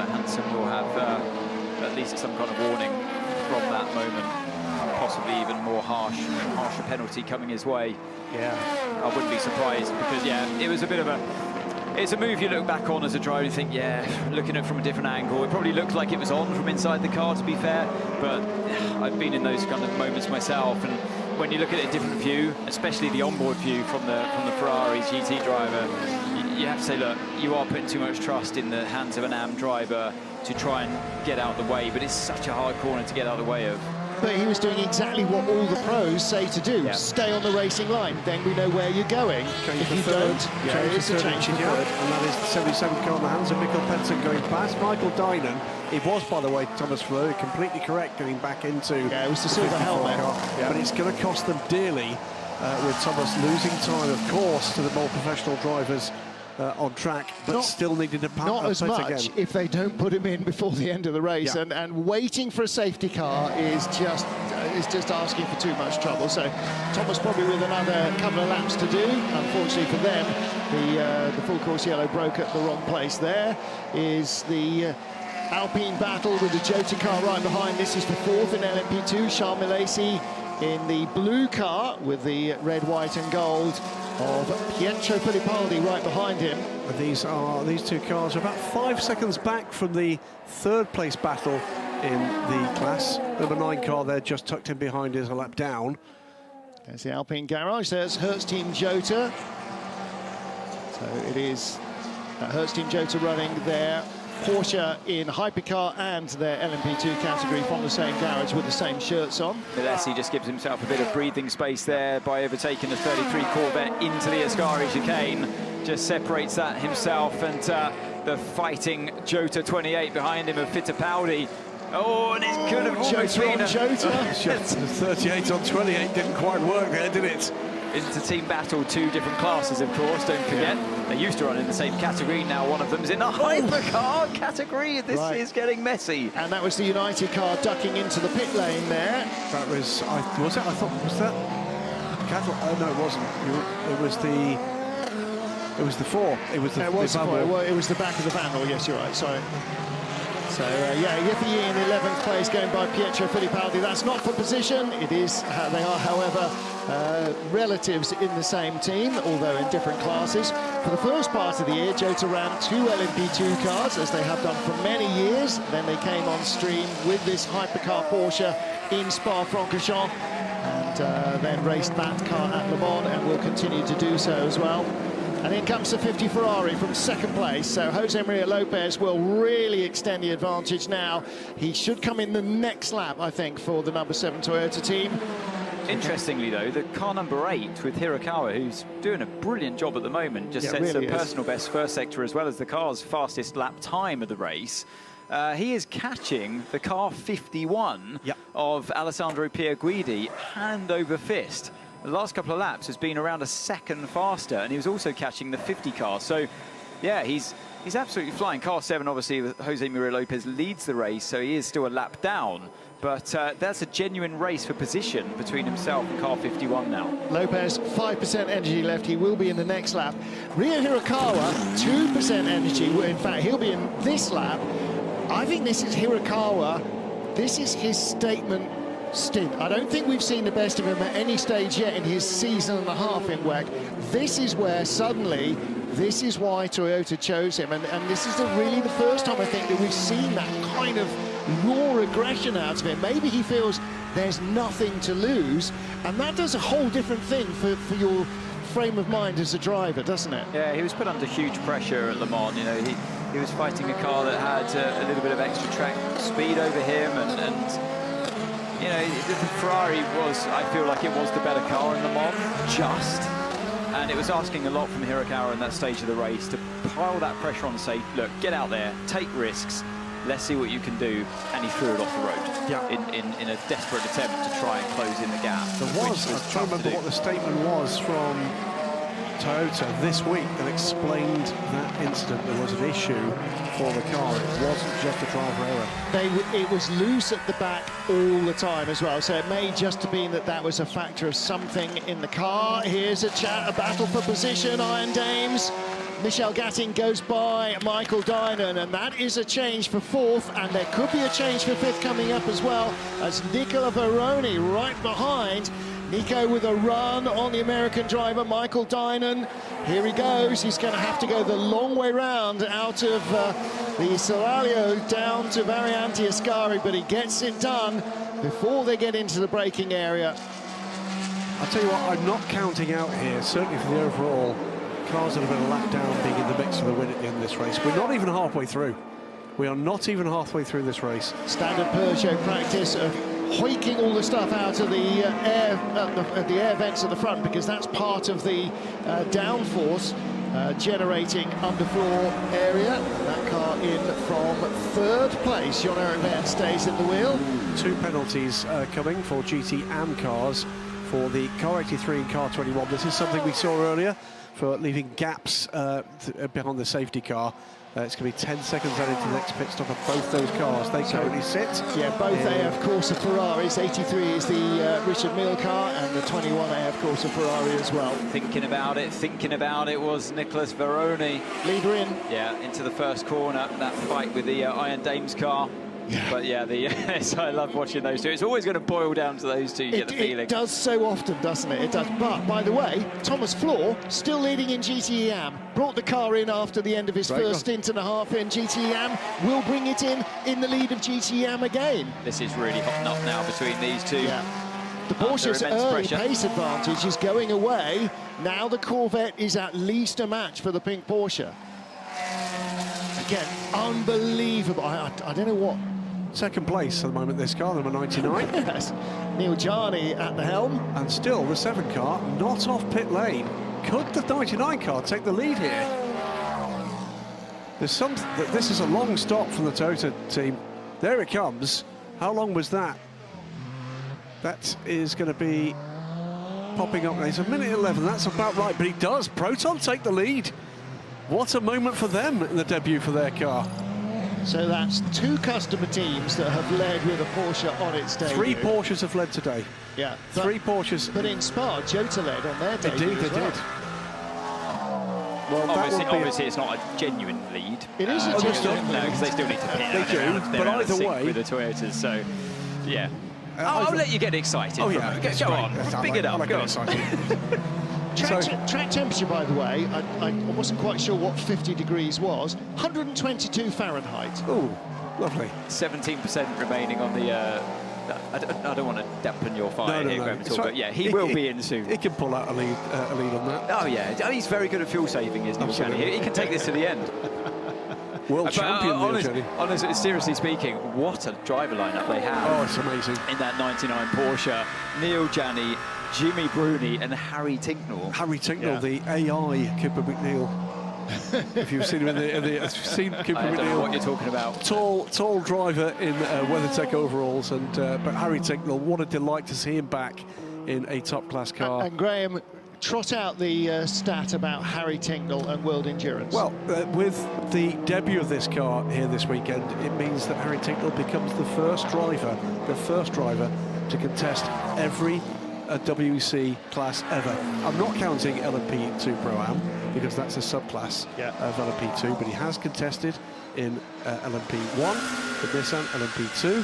[SPEAKER 3] Hansen will have at least some kind of warning from that moment, possibly even more harsher penalty coming his way.
[SPEAKER 2] Yeah,
[SPEAKER 3] I wouldn't be surprised, because yeah, it was a bit of it's a move you look back on as a driver and think, yeah, looking at it from a different angle, it probably looked like it was on from inside the car, to be fair, but I've been in those kind of moments myself, and when you look at a different view, especially the onboard view from the Ferrari's GT driver, you have to say, look, you are putting too much trust in the hands of an AM driver to try and get out of the way, but it's such a hard corner to get out of the way of.
[SPEAKER 1] But he was doing exactly what all the pros say to do. Yeah. Stay on the racing line, then we know where you're going. If you don't, it's a change for third.
[SPEAKER 2] And that is the 77 car in the hands of Mikkel Penton going past Michael Dynan. It was, by the way, Thomas Fleur, completely correct, getting back into
[SPEAKER 1] it was the silver helmet.
[SPEAKER 2] Yeah. But it's going to cost them dearly with Thomas losing time, of course, to the more professional drivers on track, but still needing to
[SPEAKER 1] not as much
[SPEAKER 2] again.
[SPEAKER 1] If they don't put him in before the end of the race, and waiting for a safety car is just asking for too much trouble. So Thomas probably with another couple of laps to do. Unfortunately for them, the full course yellow broke at the wrong place. There is the Alpine battle with the Jota car right behind. This is for fourth in LMP2. Charles Milesi in the blue car with the red, white and gold of Pietro Fittipaldi right behind him.
[SPEAKER 2] These two cars are about 5 seconds back from the third place battle in the class. Number 9 car there just tucked in behind is a lap down.
[SPEAKER 1] There's the Alpine garage, there's Hertz Team Jota. So it is Hertz Team Jota running their Porsche in Hypercar and their LMP2 category from the same garage with the same shirts on.
[SPEAKER 3] Milesi just gives himself a bit of breathing space there by overtaking the 33 Corvette into the Ascari chicane. Just separates that himself, and the fighting Jota 28 behind him of Fittipaldi. Oh, and it could have almost been a
[SPEAKER 2] Jota. 38 on 28 didn't quite work there, did it?
[SPEAKER 3] Into team battle, two different classes, of course, don't forget. They used to run in the same category, now one of them's in the Hypercar category. This is getting messy.
[SPEAKER 1] And that was the United car ducking into the pit lane there.
[SPEAKER 2] That was, I thought, was that Cattle? Oh, no, it wasn't. It was the four. It was the
[SPEAKER 1] Well, it was the back of the Vandal, yes, you're right, sorry. So, Yiffy in 11th place, going by Pietro Fittipaldi. That's not for position. It is, they are, however, relatives in the same team, although in different classes. For the first part of the year, Jota ran 2 LMP2 cars, as they have done for many years. Then they came on stream with this Hypercar Porsche in Spa-Francorchamps, and then raced that car at Le Mans, and will continue to do so as well. And in comes the 50 Ferrari from second place. So Jose Maria Lopez will really extend the advantage now. He should come in the next lap, I think, for the number 7 Toyota team.
[SPEAKER 3] Interestingly, though, the car number 8 with Hirakawa, who's doing a brilliant job at the moment, just sets
[SPEAKER 1] really
[SPEAKER 3] a personal best first sector as well as the car's fastest lap time of the race. He is catching the car 51 of Alessandro Pierguidi hand over fist. The last couple of laps has been around a second faster, and he was also catching the 50 car. So, yeah, he's absolutely flying. Car 7, obviously, with Jose Maria Lopez leads the race, so he is still a lap down. But that's a genuine race for position between himself and car 51 now.
[SPEAKER 1] Lopez, 5% energy left. He will be in the next lap. Ryo Hirakawa, 2% energy. In fact, he'll be in this lap. I think this is Hirakawa. This is his statement stint. I don't think we've seen the best of him at any stage yet in his season and a half in WEC. This is where suddenly This is why Toyota chose him, and this is really the first time I think that we've seen that kind of raw aggression out of him. Maybe he feels there's nothing to lose, and that does a whole different thing for your frame of mind as a driver, doesn't it?
[SPEAKER 3] Yeah, he was put under huge pressure at Le Mans. You know, he was fighting a car that had a little bit of extra track speed over him, and you know, the Ferrari was, I feel like it was the better car in Le Mans, and it was asking a lot from Hypercar in that stage of the race to pile that pressure on and say, look, get out there, take risks, let's see what you can do, and he threw it off the road in a desperate attempt to try and close in the gap.
[SPEAKER 2] There was, I'm trying to remember what the statement was from Toyota this week that explained that incident. There was an issue for the car. It wasn't just a driver error.
[SPEAKER 1] It was loose at the back all the time as well, so it may just have been that was a factor of something in the car. Here's a battle for position, Iron Dames. Michel Gatting goes by Michael Dynan, and that is a change for fourth, and there could be a change for fifth coming up as well, as Nicola Veroni right behind. Nico with a run on the American driver, Michael Dynan. Here he goes. He's going to have to go the long way round out of the Solaglio down to Variante Ascari, but he gets it done before they get into the braking area.
[SPEAKER 2] I'll tell you what, I'm not counting out here, certainly for the overall. Cars that have been a lap down being in the mix for the win at the end of this race. We're not even halfway through. We are not even halfway through this race.
[SPEAKER 1] Standard Peugeot practice of hoiking all the stuff out of the air vents at the front, because that's part of the downforce generating underfloor area. That car in from third place. Jean-Eric Verne stays at the wheel.
[SPEAKER 2] 2 penalties coming for GT Am cars for the car 83 and car 21. This is something we saw earlier for leaving gaps behind the safety car. It's going to be 10 seconds out into the next pit stop of both those cars. They currently sit.
[SPEAKER 1] Yeah, both AF Corsa Ferraris. 83 is the Richard Mille car, and the 21 AF Corsa Ferrari as well.
[SPEAKER 3] Thinking about it was Nicholas Veroni.
[SPEAKER 1] Leader in.
[SPEAKER 3] Yeah, into the first corner. That fight with the Iron Dames car. Yeah. But yeah, so I love watching those two. It's always going to boil down to those two, you get the feeling.
[SPEAKER 1] It does so often, doesn't it? It does. But, by the way, Thomas Floor, still leading in GTE Am, brought the car in after the end of his first stint and a half in GTE Am, will bring it in the lead of GTE Am again.
[SPEAKER 3] This is really hot up now between these two.
[SPEAKER 1] Yeah. The Porsche's early pace advantage is going away. Now the Corvette is at least a match for the pink Porsche. Again, unbelievable. I don't know what.
[SPEAKER 2] Second place at the moment, this car, number 99.
[SPEAKER 1] Yes. Neil Jarni at the helm.
[SPEAKER 2] And still, the 7 car not off pit lane. Could the 99 car take the lead here? This is a long stop from the Toyota team. There it comes. How long was that? That is going to be popping up. It's 1:11. That's about right, but he does. Proton take the lead. What a moment for them in the debut for their car.
[SPEAKER 1] So that's 2 customer teams that have led with a Porsche on its debut.
[SPEAKER 2] 3 Porsches have led today.
[SPEAKER 1] Yeah.
[SPEAKER 2] 3 Porsches.
[SPEAKER 1] But in Spa, Jota led on their debut.
[SPEAKER 2] Indeed, they did.
[SPEAKER 3] Well, obviously it's not a genuine lead.
[SPEAKER 1] It is a genuine lead.
[SPEAKER 3] Because they still need to pit.
[SPEAKER 2] They do, but either way.
[SPEAKER 3] With the Toyotas, so, yeah. I'll let you get excited.
[SPEAKER 2] Oh, yeah.
[SPEAKER 3] Go on, big it up, go on.
[SPEAKER 1] Track temperature, by the way, I wasn't quite sure what 50 degrees was. 122 Fahrenheit.
[SPEAKER 2] Oh, lovely.
[SPEAKER 3] 17% remaining on the... I don't want to dampen your fire here, Graham, at all, but yeah, he will be in soon.
[SPEAKER 2] He can pull out a lead on that.
[SPEAKER 3] Oh, yeah. He's very good at fuel saving, isn't he, Johnny? He can take this to the end.
[SPEAKER 2] World champion,
[SPEAKER 3] honestly, seriously speaking, what a driver lineup they have.
[SPEAKER 2] Oh, it's amazing.
[SPEAKER 3] In that 99 Porsche, Neil Janney, Jimmy Bruni and Harry Tinknell.
[SPEAKER 2] Harry Tinknell, the AI Cooper McNeil. If you've seen him seen Cooper
[SPEAKER 3] I don't know
[SPEAKER 2] McNeil.
[SPEAKER 3] what you're talking about.
[SPEAKER 2] Tall driver in WeatherTech overalls, and but Harry Tinknell, what a delight to see him back in a top-class car.
[SPEAKER 1] And Graham, trot out the stat about Harry Tinknell and World Endurance.
[SPEAKER 2] Well, with the debut of this car here this weekend, it means that Harry Tinknell becomes the first driver to contest every WEC class ever. I'm not counting LMP2 Pro-Am because that's a subclass of LMP2, but he has contested in LMP1 with Nissan, LMP2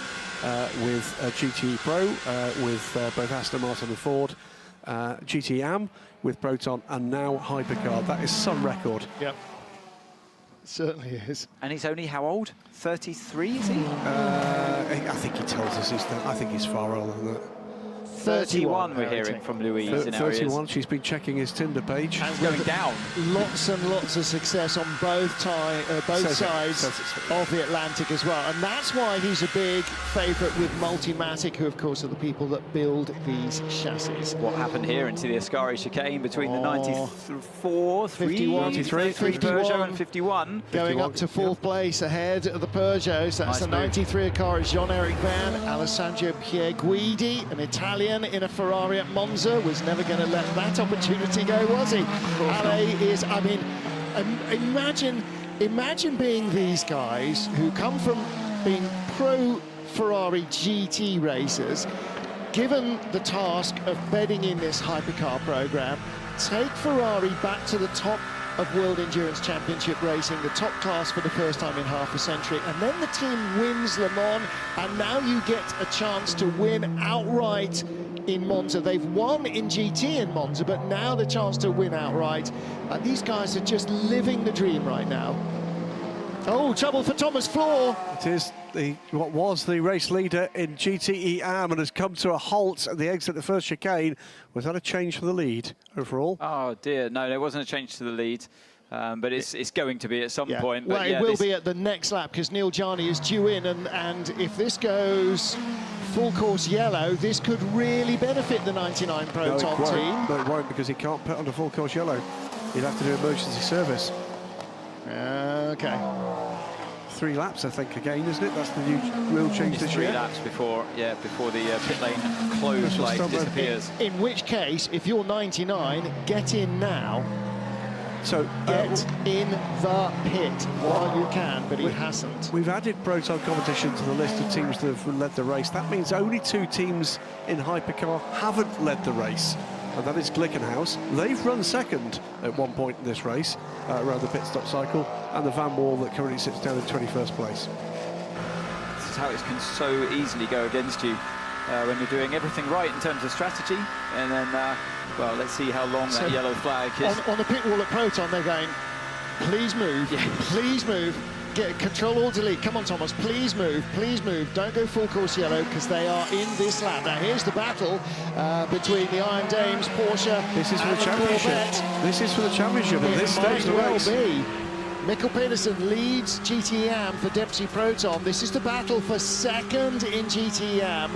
[SPEAKER 2] with GTE Pro, with both Aston Martin and Ford, GTE Am with Proton, and now Hypercar. That is some record.
[SPEAKER 1] Yep. Certainly is.
[SPEAKER 3] And he's only how old? 33, is he?
[SPEAKER 2] I think he tells us I think he's far older than that.
[SPEAKER 3] 31 we're hearing from Louise in areas.
[SPEAKER 2] 31, she's been checking his Tinder page.
[SPEAKER 3] And going down.
[SPEAKER 1] Lots and lots of success on both sides of the Atlantic as well. And that's why he's a big favourite with Multimatic, who of course are the people that build these chassis.
[SPEAKER 3] What happened here into the Ascari chicane between the 94,
[SPEAKER 1] 51,
[SPEAKER 3] 93,
[SPEAKER 1] 51,
[SPEAKER 3] Peugeot and 51.
[SPEAKER 1] Going up to fourth place ahead of the Peugeots. That's the 93 car is Jean-Eric Van. Alessandro Pierguidi, an Italian in a Ferrari at Monza, was never going to let that opportunity go, was he? Ale is, I mean, imagine being these guys who come from being pro Ferrari GT racers, given the task of bedding in this hypercar program, take Ferrari back to the top of World Endurance Championship racing, the top class for the first time in half a century, and then the team wins Le Mans, and now you get a chance to win outright in Monza. They've won in GT in Monza, but now the chance to win outright. These guys are just living the dream right now. Oh, trouble for Thomas Floor.
[SPEAKER 2] It is what was the race leader in GTE Am and has come to a halt at the exit of the first chicane. Was that a change for the lead overall?
[SPEAKER 3] Oh dear, no, there wasn't a change to the lead. But it's going to be at some point. But
[SPEAKER 1] well, it will be at the next lap because Neil Jani is due in, and if this goes full course yellow, this could really benefit the 99 Proton team.
[SPEAKER 2] No, it won't, because he can't put under full course yellow. He'd have to do emergency service.
[SPEAKER 1] Okay.
[SPEAKER 2] 3 laps, I think, again, isn't it? That's the new rule change this year.
[SPEAKER 3] 3 laps before the pit lane closed light disappears.
[SPEAKER 1] In which case, if you're 99, get in now.
[SPEAKER 2] So
[SPEAKER 1] get in the pit while you can, but he hasn't.
[SPEAKER 2] We've added Proton competition to the list of teams that have led the race. That means only 2 teams in Hypercar haven't led the race, and that is Glickenhaus. They've run second at one point in this race around the pit stop cycle, and the Van Wall that currently sits down in 21st place.
[SPEAKER 3] This is how it can so easily go against you when you're doing everything right in terms of strategy, and then well, let's see how long that yellow flag is.
[SPEAKER 1] On the pit wall at Proton, they're going, please move, please move, get control or delete. Come on, Thomas, please move, don't go full course yellow, because they are in this lap. Now here's the battle between the Iron Dames, Porsche,
[SPEAKER 2] this is for
[SPEAKER 1] and
[SPEAKER 2] the championship.
[SPEAKER 1] Corvette.
[SPEAKER 2] This is for the championship at this stage of the race.
[SPEAKER 1] Be. Mikkel Pedersen leads GTE Am for Dempsey Proton. This is the battle for second in GTE Am.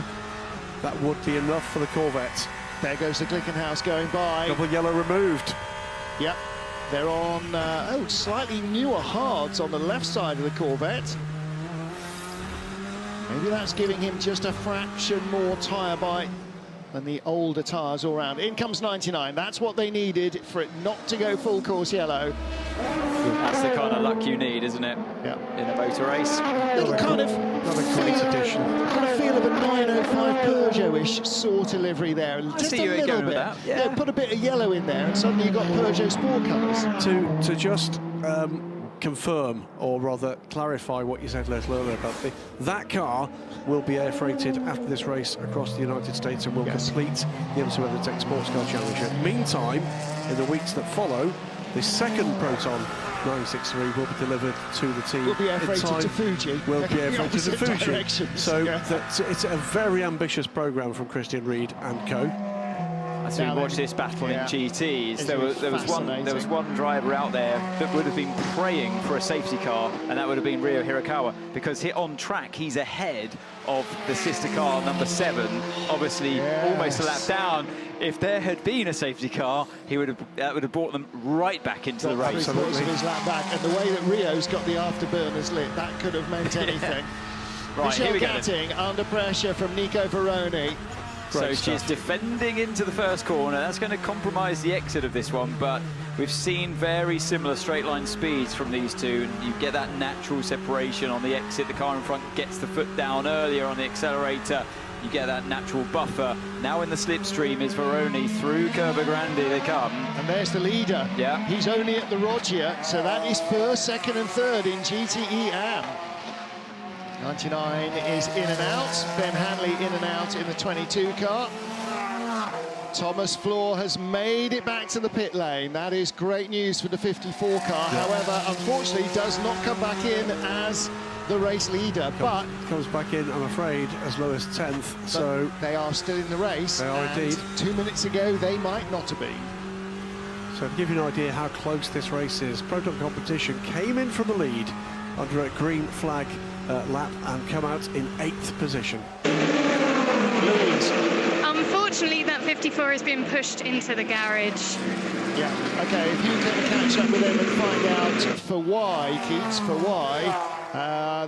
[SPEAKER 2] That would be enough for the Corvette.
[SPEAKER 1] There goes the Glickenhaus going by.
[SPEAKER 2] Double yellow removed.
[SPEAKER 1] Yep. They're on, slightly newer hards on the left side of the Corvette. Maybe that's giving him just a fraction more tyre bite than the older tyres all round. In comes 99. That's what they needed for it not to go full course yellow.
[SPEAKER 3] That's the kind of luck you need, isn't it?
[SPEAKER 1] Yeah.
[SPEAKER 3] In a motor race.
[SPEAKER 1] Little kind of feel of a 905 Peugeot-ish sort of livery there. Just a little bit. Yeah, put a bit of yellow in there, and suddenly you've got Peugeot sport colours.
[SPEAKER 2] To just confirm, or rather clarify what you said a little earlier about that car will be air freighted after this race across the United States and will complete the IMSA WeatherTech Sports Car Championship. Meantime, in the weeks that follow, the second Proton 963 will be delivered to the team.
[SPEAKER 1] Will be air freighted to Fuji.
[SPEAKER 2] Will be air freighted to Fuji.
[SPEAKER 1] Directions.
[SPEAKER 2] So it's a very ambitious programme from Christian Reed and co.
[SPEAKER 3] As we watch this battle in GTs, there was one driver out there that would have been praying for a safety car, and that would have been Ryo Hirakawa, because on track he's ahead of the sister car number 7, obviously almost a lap down. If there had been a safety car, that would have brought them right back into the race.
[SPEAKER 1] Absolutely. His lap back, and the way that Rio's got the afterburners lit, that could have meant anything.
[SPEAKER 3] Right,
[SPEAKER 1] Michelle
[SPEAKER 3] here we go.
[SPEAKER 1] Gatting under pressure from Nico Veroni.
[SPEAKER 3] So she's defending into the first corner. That's going to compromise the exit of this one, but we've seen very similar straight line speeds from these two, and you get that natural separation on the exit. The car in front gets the foot down earlier on the accelerator. You get that natural buffer. Now in the slipstream is Veroni through Curva Grande. They come.
[SPEAKER 1] And there's the leader.
[SPEAKER 3] Yeah.
[SPEAKER 1] He's only at the Rogia, so that is first, second and third in GTE Am. 99 is in and out. Ben Hanley in and out in the 22 car. Thomas Floor has made it back to the pit lane. That is great news for the 54 car. However, unfortunately, does not come back in as the race leader, but
[SPEAKER 2] comes back in, I'm afraid, as low as 10th. So
[SPEAKER 1] they are still in the race.
[SPEAKER 2] They are indeed.
[SPEAKER 1] 2 minutes ago, they might not have been.
[SPEAKER 2] So to give you an idea how close this race is, Proton Competition came in from the lead under a green flag lap and come out in 8th position.
[SPEAKER 1] Louise.
[SPEAKER 6] Unfortunately, that 54 has been pushed into the garage.
[SPEAKER 1] Yeah, okay, if you can catch up with them and find out for why, Keats, for why,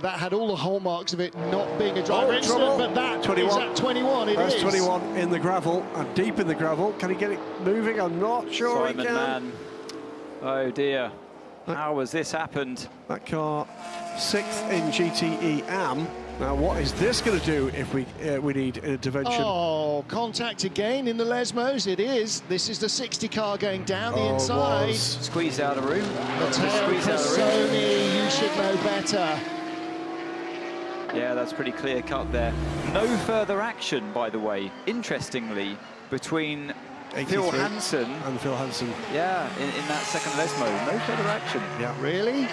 [SPEAKER 1] that had all the hallmarks of it not being a driver incident, but that 21. Is at 21,
[SPEAKER 2] That's
[SPEAKER 1] is.
[SPEAKER 2] 21 in the gravel, and deep in the gravel. Can he get it moving? I'm not sure he can.
[SPEAKER 3] Simon Mann. Oh dear, how has this happened?
[SPEAKER 2] That car, 6th in GTE Am. Now, what is this going to do if we need an intervention?
[SPEAKER 1] Oh, contact again in the Lesmos. It is. This is the 60 car going down the inside.
[SPEAKER 3] Squeezed out of room.
[SPEAKER 1] Matteo Cassoni, you should know better.
[SPEAKER 3] Yeah, that's pretty clear cut there. No further action, by the way, interestingly, between Phil Hansen
[SPEAKER 2] and Phil Hansen.
[SPEAKER 3] Yeah, in that second Lesmo. No further action.
[SPEAKER 2] Yeah.
[SPEAKER 1] Really?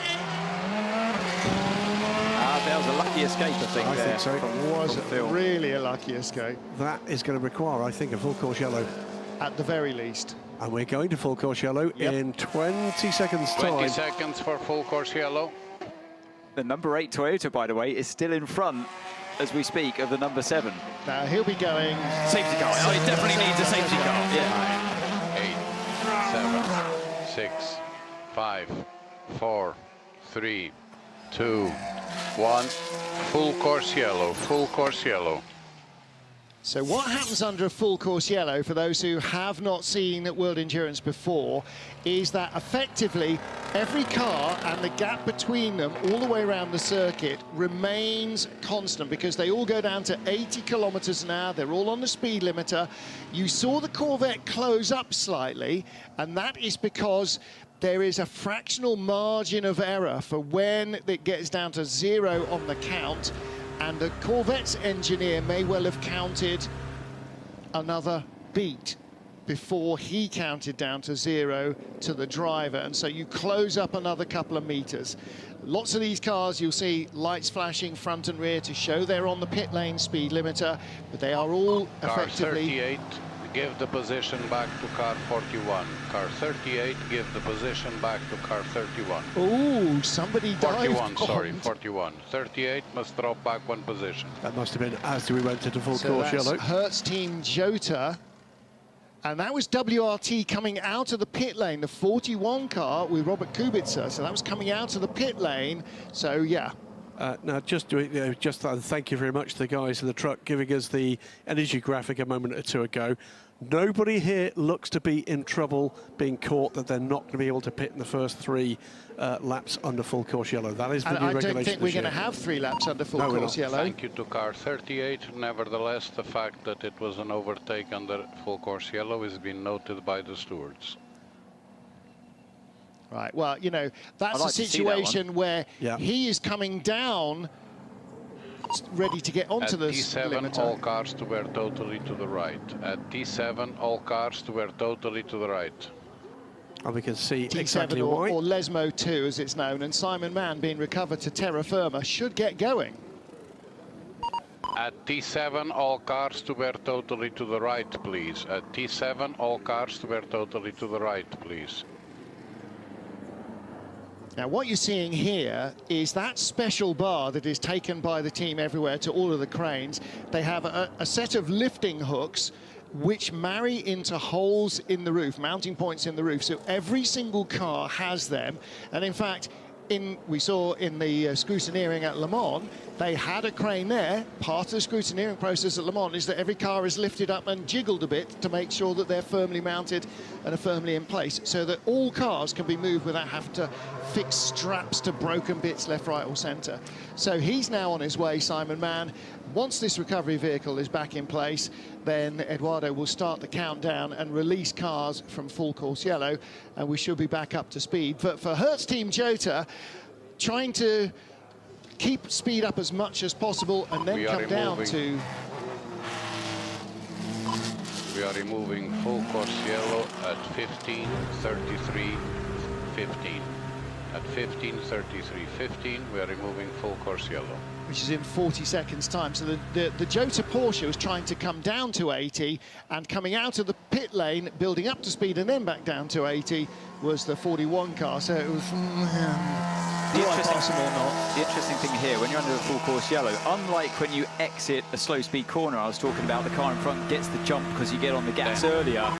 [SPEAKER 3] That was a lucky escape, I think.
[SPEAKER 2] I think so.
[SPEAKER 1] It was really a lucky escape.
[SPEAKER 2] That is going to require, I think, a full course yellow.
[SPEAKER 1] At the very least.
[SPEAKER 2] And we're going to full course yellow in 20 seconds time.
[SPEAKER 9] 20 seconds for full course yellow.
[SPEAKER 3] The number 8 Toyota, by the way, is still in front as we speak of the number 7.
[SPEAKER 1] Now he'll be going...
[SPEAKER 3] Safety car. Oh, he definitely needs a safety car.
[SPEAKER 9] Yeah. 8, 7, 6, 5, 4, 3, 2, 1. Full course yellow, full course yellow.
[SPEAKER 1] So what happens under a full course yellow, for those who have not seen World Endurance before, is that effectively every car and the gap between them all the way around the circuit remains constant, because they all go down to 80 kilometers an hour. They're all on the speed limiter. You saw the Corvette close up slightly, and that is because there is a fractional margin of error for when it gets down to 0 on the count, and the Corvette's engineer may well have counted another beat before he counted down to 0 to the driver, and so you close up another couple of meters. Lots of these cars, you'll see lights flashing front and rear to show they're on the pit lane speed limiter, but they are all effectively...
[SPEAKER 9] Car 38, give the position back to car 41. Car 38, give the position back to car 31.
[SPEAKER 1] Oh, somebody dived
[SPEAKER 9] 41, sorry, 41. 38 must drop back 1 position.
[SPEAKER 2] That must have been as we went into full course yellow.
[SPEAKER 1] Hertz Team Jota, and that was WRT coming out of the pit lane, the 41 car with Robert Kubica, so that was coming out of the pit lane, so yeah.
[SPEAKER 2] Now, just thank you very much to the guys in the truck giving us the energy graphic a moment or two ago. Nobody here looks to be in trouble being caught that they're not going to be able to pit in the first 3 laps under full course yellow. That is the new regulation.
[SPEAKER 1] I don't think we're going to have 3 laps under full course yellow.
[SPEAKER 9] Thank you to car 38. Nevertheless, the fact that it was an overtake under full course yellow has been noted by the stewards.
[SPEAKER 1] Right, well, you know, that's a situation where he is coming down, ready to get onto the
[SPEAKER 9] T7,
[SPEAKER 1] limiter.
[SPEAKER 9] all cars to wear totally to the right. At T7, all cars to wear totally to the right.
[SPEAKER 2] And we can see
[SPEAKER 1] T7
[SPEAKER 2] exactly why.
[SPEAKER 1] or Lesmo 2, as it's known, and Simon Mann being recovered to terra firma should get going.
[SPEAKER 9] At T7, all cars to wear totally to the right, please. At T7, all cars to wear totally to the right, please.
[SPEAKER 1] Now, what you're seeing here is that special bar that is taken by the team everywhere to all of the cranes. They have a set of lifting hooks which marry into holes in the roof, mounting points in the roof. So every single car has them. And in fact, we saw in the scrutineering at Le Mans, they had a crane there. Part of the scrutineering process at Le Mans is that every car is lifted up and jiggled a bit to make sure that they're firmly mounted and are firmly in place, so that all cars can be moved without having to fix straps to broken bits left, right or centre. So he's now on his way, Simon Mann. Once this recovery vehicle is back in place, then Eduardo will start the countdown and release cars from full course yellow, and we should be back up to speed. But for Hertz Team Jota, trying to keep speed up as much as possible and then come down to...
[SPEAKER 9] We are removing full course yellow at 15:33:15. At 15:33:15, we are removing full course yellow.
[SPEAKER 1] Which is in 40 seconds time. So the Jota Porsche was trying to come down to 80, and coming out of the pit lane, building up to speed and then back down to 80 was the 41 car. So it was
[SPEAKER 3] the interesting thing here, when you're under the full course yellow, unlike when you exit a slow speed corner, I was talking about, the car in front gets the jump because you get on the gas earlier.